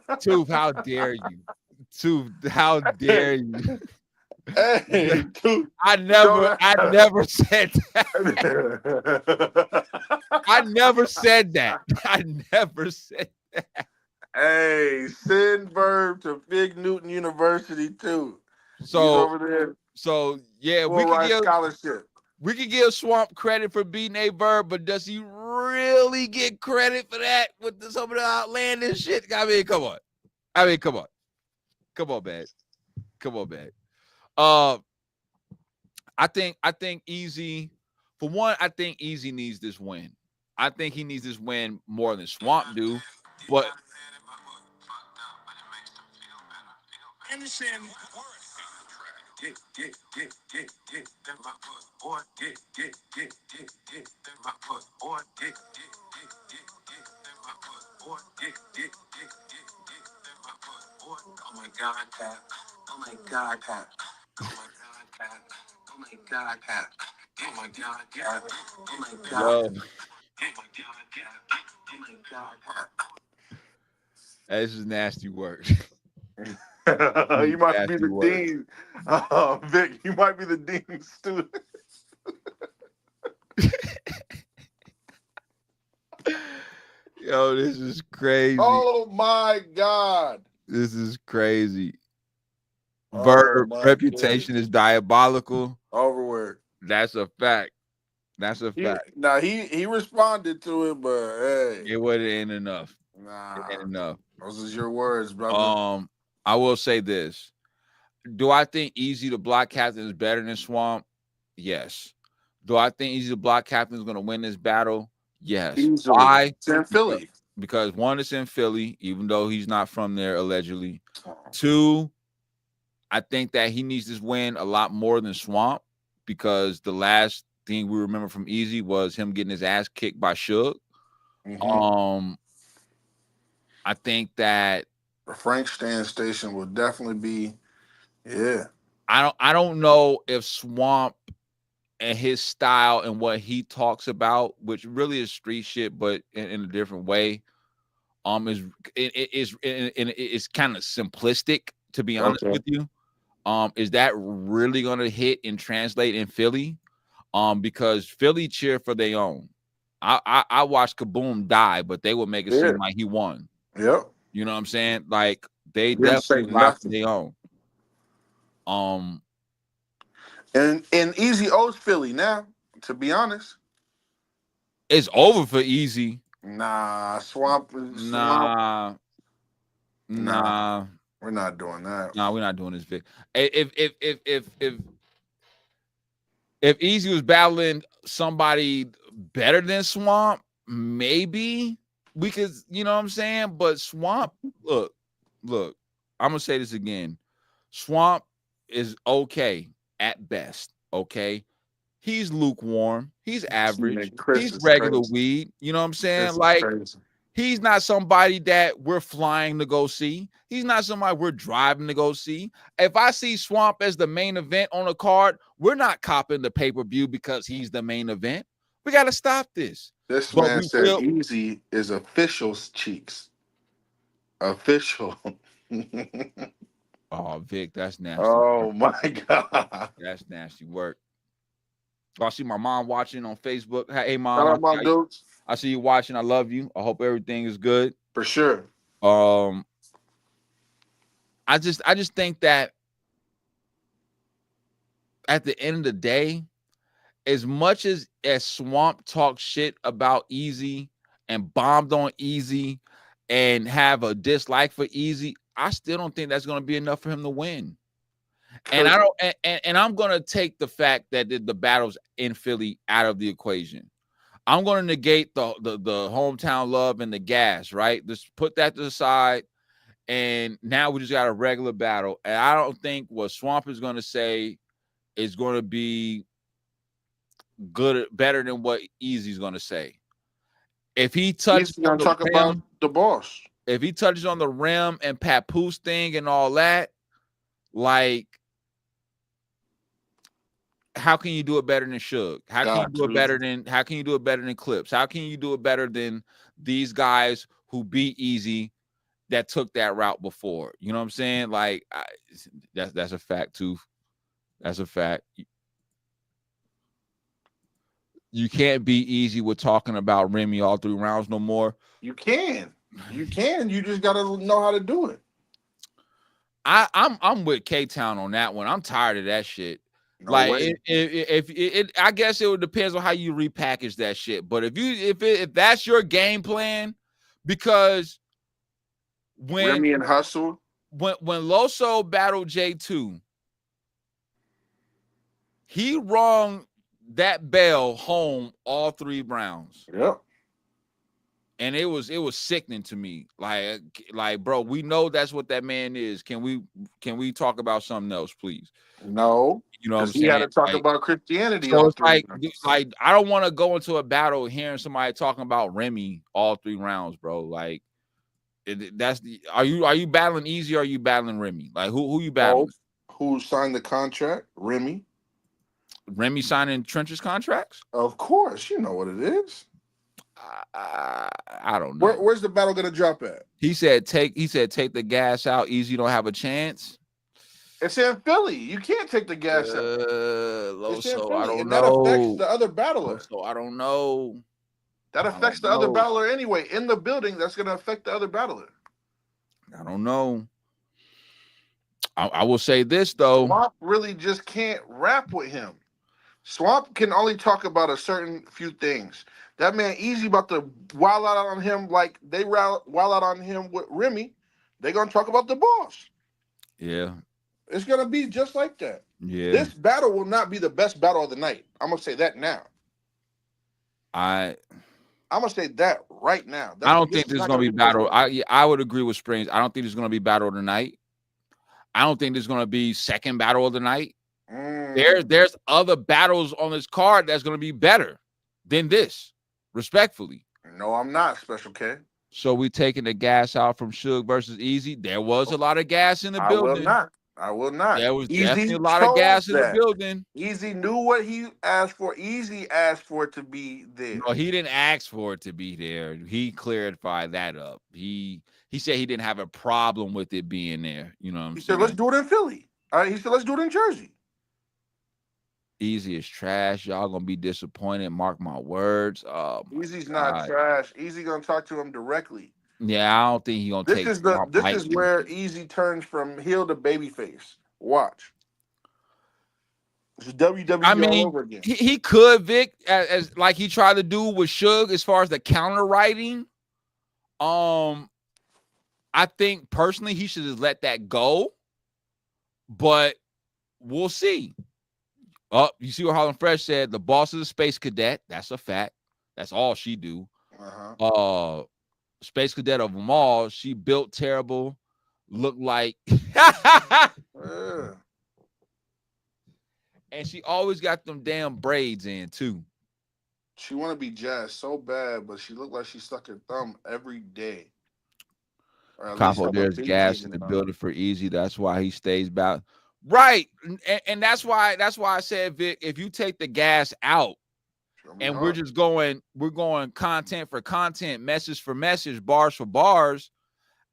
Pat. Tooth, how dare you? Tooth, how dare you? Hey, dude, I never said that. I never said that. I never said that. Hey, send Verb to Big Newton University too. He's So over there. Yeah, Full ride scholarship. We could give Swamp credit for beating a Verb, but does he really get credit for that with some of the outlandish shit? I mean, come on. Come on, man. Come on, man. I think Easy, for one, I think Easy needs this win. I think he needs this win more than Swamp do, but oh my God, Pat. Oh my God, Pat. Oh my God, Pat. Oh my God, Pat. Oh my God, Pat. Oh my God. Yo. Oh my God, Pat. Oh my God, Pat. This is nasty work. You might be the work. dean. Vic, you might be the dean's student. Yo, this is crazy. Oh my God. This is crazy. Oh, Verb my reputation is diabolical. Overwork. That's a fact. That's a fact. Now he responded to it, but hey, It wasn't enough. nah, It ain't enough. those is your words, brother. I will say this. Do I think Easy the block captain is better than Swamp? Yes. Do I think Easy the block captain is going to win this battle? Yes. Easily. Why? It's in Philly. Because one, it's in Philly, even though he's not from there, allegedly. Two, I think that he needs this win a lot more than Swamp, because the last thing we remember from Easy was him getting his ass kicked by Suge. Mm-hmm. I think that the Frank Stand station will definitely be, yeah. I don't know if Swamp and his style and what he talks about, which really is street shit, but in a different way, is kind of simplistic, to be honest with you. Is that really gonna hit and translate in Philly? Because Philly cheer for their own. I watched Kaboom die, but they would make it seem like he won. Yep. You know what I'm saying? Like they definitely ride for their own. And Easy owes Philly now, to be honest. It's over for Easy. Nah, Swamp. Nah. We're not doing that. Nah, we're not doing this big. If Easy was battling somebody better than Swamp, maybe we could, you know what I'm saying? But Swamp, look, I'm gonna say this again. Swamp is okay at best. Okay. He's lukewarm. He's average. He's regular weed. You know what I'm saying? Like, he's not somebody that we're flying to go see. He's not somebody we're driving to go see. If I see Swamp as the main event on a card, we're not copping the pay-per-view because he's the main event. We got to stop this. This man said Easy is official's cheeks. Official. Oh, Vic, that's nasty. Oh, my God. That's nasty work. I see my mom watching on Facebook. Hey, Mom. Shout out, my dudes. I see you watching. I love you. I hope everything is good. For sure. I just think that at the end of the day, as much as Swamp talks shit about Easy and bombed on Easy and have a dislike for Easy, I still don't think that's going to be enough for him to win. And I don't, and I'm going to take the fact that the battle's in Philly out of the equation. I'm going to negate the hometown love and the gas, right? Just put that to the side. And now we just got a regular battle. And I don't think what Swamp is going to say is going to be better than what Easy's going to say. If he touches on the rim, about the boss, if he touches on the rim and Papoose thing and all that, like, how can you do it better than Suge? How can you do it better than Clips? How can you do it better than these guys who beat Easy that took that route before? You know what I'm saying? Like, that's a fact too. That's a fact. You can't be Easy with talking about Remy all 3 rounds no more. You can. You just gotta know how to do it. I'm with K-Town on that one. I'm tired of that shit. No like if I guess it would depends on how you repackage that shit. But if that's your game plan, because when Remy and Hustle, when Loso battled J2, he rung that bell home all 3 rounds. Yep. And it was sickening to me. Like, bro, we know that's what that man is. Can we talk about something else, please? No. You know what I'm saying? He had to talk about Christianity. So it's like I don't want to go into a battle hearing somebody talking about Remy all 3 rounds, bro. Like, are you battling Easy or are you battling Remy? Like, who you battling? Who signed the contract? Remy. Remy signing Trench's contracts? Of course, you know what it is. I don't know. Where's the battle gonna drop at? He said take the gas out. Easy don't have a chance. It's in Philly. You can't take the gas out. Loso, I don't know. That affects the other battler. So I don't know. That affects the other battler anyway. In the building, that's gonna affect the other battler. I don't know. I will say this though. Swamp really just can't rap with him. Swamp can only talk about a certain few things. That man Easy about to wild out on him like they wild out on him with Remy. They're gonna talk about the boss. Yeah. It's gonna be just like that. Yeah. This battle will not be the best battle of the night. I'm gonna say that now. I'm gonna say that right now. I don't think there's gonna be battle. I would agree with Springz. I don't think there's gonna be battle of the night. I don't think there's gonna be second battle of the night. There's other battles on this card that's gonna be better than this, respectfully. No, I'm not, Special K. So we taking the gas out from Suge versus Easy. There was a lot of gas in the building. I will not. There was definitely a lot of gas in the building. Easy knew what he asked for. Easy asked for it to be there. No, he didn't ask for it to be there. He clarified that up. He said he didn't have a problem with it being there. You know what I'm saying? He said, let's do it in Philly. He said, let's do it in Jersey. Easy is trash. Y'all gonna be disappointed. Mark my words. Easy's not trash. Easy gonna talk to him directly. Yeah, I don't think he gonna take. This is where Easy turns from heel to babyface. Watch. It's WWE all over again. He could, Vic, as like he tried to do with Suge as far as the counter writing. I think personally he should just let that go. But we'll see. You see what Harlem Fresh said? The boss is a space cadet. That's a fact. That's all she do. Space cadet of them all. She built terrible. Looked like. And she always got them damn braids in too. She want to be Jazz so bad, but she looked like she stuck her thumb every day. Capo, there's gas in the building for Easy. That's why he stays about. Right, and that's why I said, Vic, if you take the gas out and we're going content for content, message for message, bars for bars,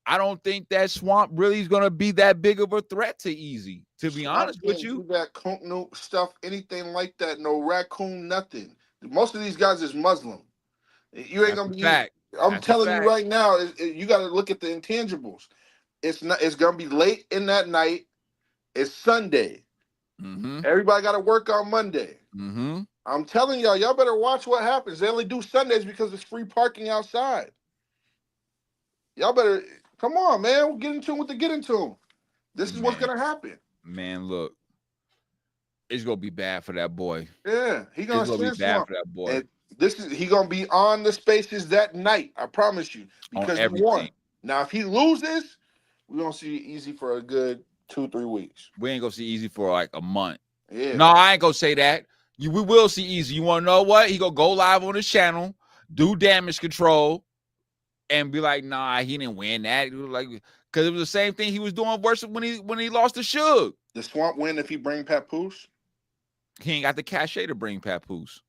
I don't think that Swamp really is gonna be that big of a threat to Easy. To be honest with you, that no stuff, anything like that, no raccoon, nothing. Most of these guys is Muslim. You ain't gonna be. I'm telling you right now, you got to look at the intangibles. It's gonna be late in that night. It's Sunday. Everybody got to work on Monday. I'm telling y'all better watch what happens. They only do Sundays because it's free parking outside. Y'all better come on, man. We'll get into them with the get into them. This is what's gonna happen. Man, look, it's gonna be bad for that boy. Yeah, he's gonna be bad for that boy. He gonna be on the spaces that night. I promise you, because he won. Now, if he loses, we're gonna see Easy for a good 2-3 weeks. We ain't gonna see Easy for like a month. Yeah. No, I ain't gonna say that. We will see Easy. You want to know what? He gonna go live on his channel, do damage control, and be like, nah, he didn't win that. It was like, because it was the same thing he was doing versus when he lost to Suge. The Swamp win if he bring Papoose? He ain't got the cachet to bring Papoose.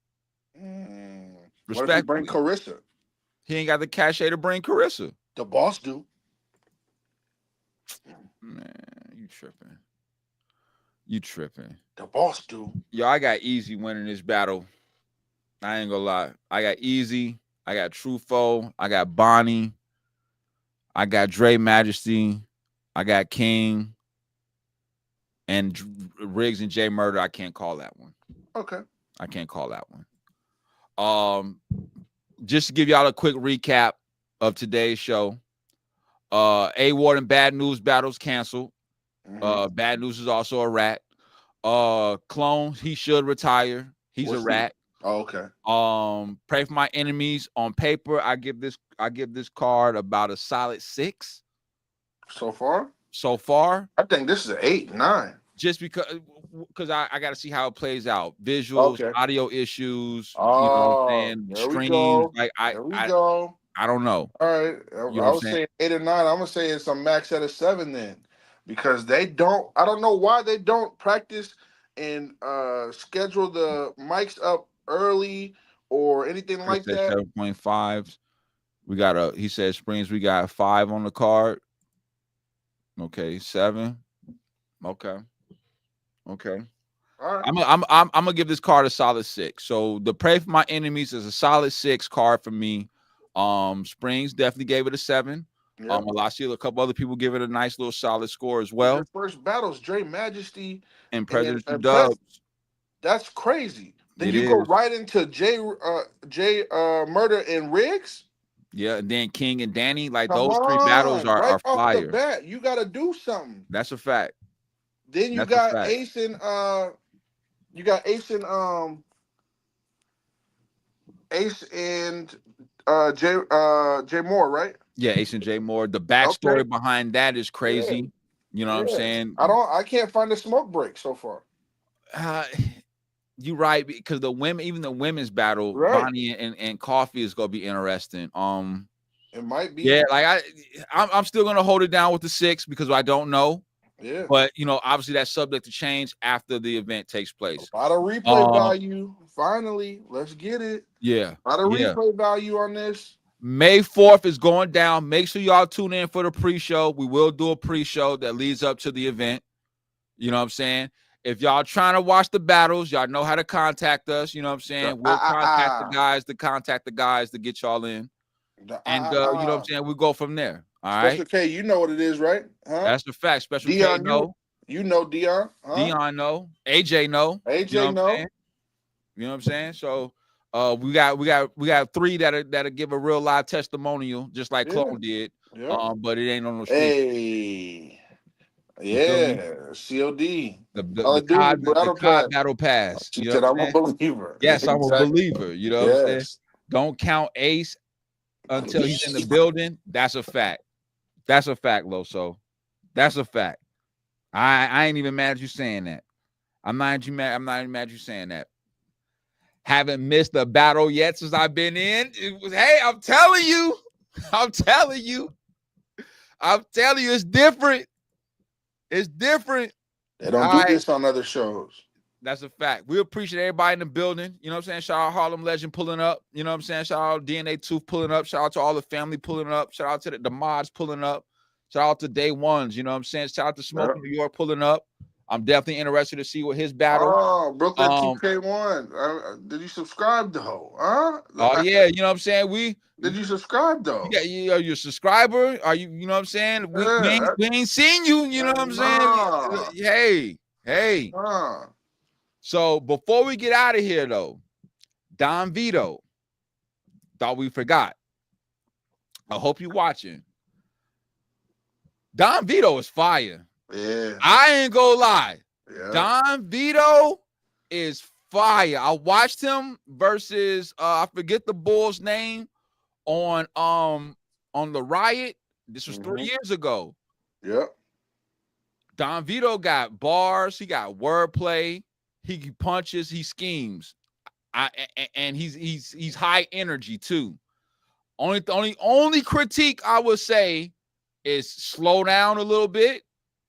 What if he bring Carissa? He ain't got the cachet to bring Carissa. The boss do. Man, you tripping. The boss do. Yo, I got Easy winning this battle. I ain't gonna lie. I got Easy. I got Truffaut. I got Bonnie. I got Dre Majesty. I got King. And Riggs and J Murder. I can't call that one. Okay. I can't call that one. Just to give y'all a quick recap of today's show. A Ward and Bad News battles canceled. Bad News is also a rat. Clone, he should retire. He's a rat. Oh, okay. Pray for my enemies. On paper, I give this card about a solid 6. So far? So far. I think this is an 8, 9. Just because I got to see how it plays out. Visuals, audio issues, you know what I'm saying? Streams. Like I don't know. All right. I was saying 8 or 9. I'm gonna say it's a max at a 7 then. Because I don't know why they don't practice and schedule the mics up early or anything like that. 7.5s. We got he said Springz, we got 5 on the card. Okay, 7. Okay. All right. I'm gonna give this card a solid 6. So the Pray for My Enemies is a solid 6 card for me. Springz definitely gave it a 7. Yep. I see a couple other people give it a nice little solid score as well. Their first battles, Dre Majesty and President Dubs. That's crazy. Then you go right into J Murder and Riggs. Yeah, and then King and Danny. Like those 3 battles are fire. Off the bat, you got to do something. That's a fact. Then you got Ace and Jay Moore, right? Yeah, Ace and Jay Moore. The backstory behind that is crazy. Yeah. You know what I'm saying? I can't find a smoke break so far. You're right, because even the women's battle, Bonnie and Coffee is gonna be interesting. It might be. Yeah, like I'm still gonna hold it down with the 6 because I don't know. Yeah. But obviously that's subject to change after the event takes place. A lot of replay value. Finally, let's get it. Yeah. A lot of replay value on this. May 4th is going down. Make sure y'all tune in for the pre-show. We will do a pre-show that leads up to the event. You know what I'm saying? If y'all trying to watch the battles, y'all know how to contact us. You know what I'm saying? We'll contact the guys to get y'all in. And you know what I'm saying? We'll go from there. All right. Special K, you know what it is, right? Huh? That's the fact. Special Dion, K, no. You know Dion. Huh? Dion, no. AJ, no. AJ, no. You know what I'm saying? So we got 3 that'll give a real live testimonial, just like Clone did. Yeah. But it ain't on no street. Hey. Yeah, COD. The COD battle pass. She said, I'm a believer. Yes, I'm a believer. You know what I'm saying? Don't count Ace until he's in the building. That's a fact. That's a fact, Loso. That's a fact. I ain't even mad at you saying that. I'm not even mad at you saying that. Haven't missed a battle yet since I've been in. Hey, I'm telling you, it's different. It's different. They don't do this on other shows. That's a fact. We appreciate everybody in the building. You know what I'm saying? Shout out Harlem Legend pulling up. You know what I'm saying? Shout out DNA Tooth pulling up. Shout out to all the family pulling up. Shout out to the mods pulling up. Shout out to Day Ones. You know what I'm saying? Shout out to Smoke New York pulling up. I'm definitely interested to see what his battle. Oh, Brooklyn TK1. Did you subscribe though? Huh? Oh yeah, you know what I'm saying? Did you subscribe though? Yeah, you're a subscriber. Are you know what I'm saying? We ain't seen you, you know what I'm saying? Hey. So before we get out of here though, Don Vito, thought we forgot. I hope you're watching. Don Vito is fire. Yeah. I ain't gonna lie. Yeah. Don Vito is fire. I watched him versus I forget the bull's name on the Riot. This was 3 years ago. Yep. Don Vito got bars, he got wordplay, he punches, he schemes. And he's high energy too. Only critique I would say is slow down a little bit.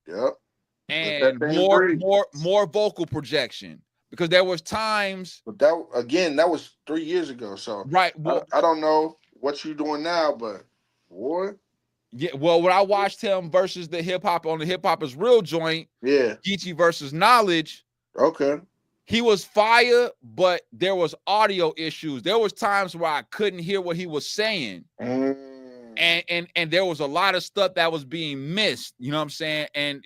Yep. And more vocal projection, because there was times. But that was 3 years ago. So right. Well, I don't know what you're doing now, but boy. Yeah. Well, when I watched him versus the hip hop on the Hip Hop Is Real joint, yeah, Geechee versus Knowledge. Okay. He was fire, but there was audio issues. There was times where I couldn't hear what he was saying. And there was a lot of stuff that was being missed, you know what I'm saying? And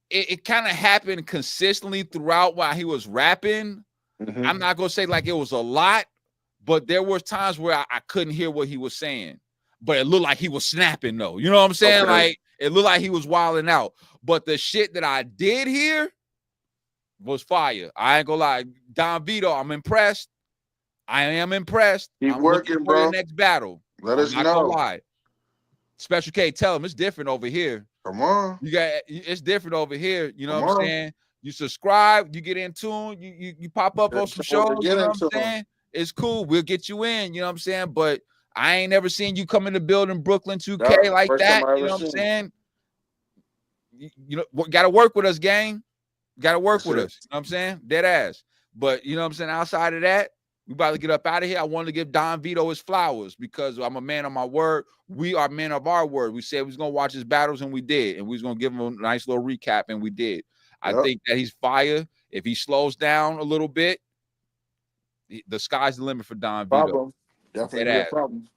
it kind of happened consistently throughout while he was rapping. I'm not gonna say like it was a lot, but there were times where I couldn't hear what he was saying, but it looked like he was snapping though. You know what I'm saying? Okay. Like it looked like he was wilding out. But the shit that I did hear was fire. I ain't gonna lie. Don Vito, I'm impressed. I am impressed. Keep working, bro. Your next battle. Let us know. Not gonna lie. Special K, tell him it's different over here. Come on. It's different over here. You know what I'm saying? You subscribe, you get in tune, you pop up on some shows. You know what I'm saying? It's cool. We'll get you in. You know what I'm saying? But I ain't never seen you come in the building Brooklyn 2K like that. You know what I'm saying? You know, gotta work with us, gang. Gotta work with us. You know what I'm saying? Dead ass. But you know what I'm saying? Outside of that, we about to get up out of here. I wanted to give Don Vito his flowers because I'm a man of my word. We are men of our word. We said we was gonna watch his battles, and we did, and we was gonna give him a nice little recap, and we did. I think that he's fire. If he slows down a little bit, the sky's the limit for Don Vito. Definitely a problem.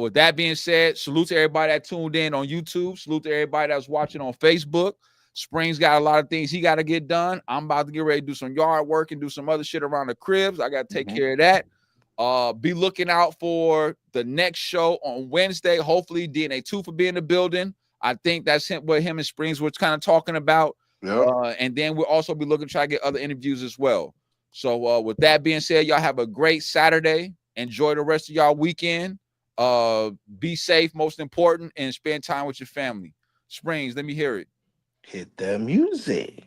With that being said, salute to everybody that tuned in on YouTube. Salute to everybody that's watching on Facebook. Springz got a lot of things he got to get done. I'm about to get ready to do some yard work and do some other shit around the cribs. I got to take care of that. Be looking out for the next show on Wednesday. Hopefully, DNA 2 for being in the building. I think that's what him and Springz were kind of talking about. And then we'll also be looking to try to get other interviews as well. So with that being said, y'all have a great Saturday. Enjoy the rest of y'all weekend. Be safe, most important, and spend time with your family. Springz, let me hear it. Hit the music.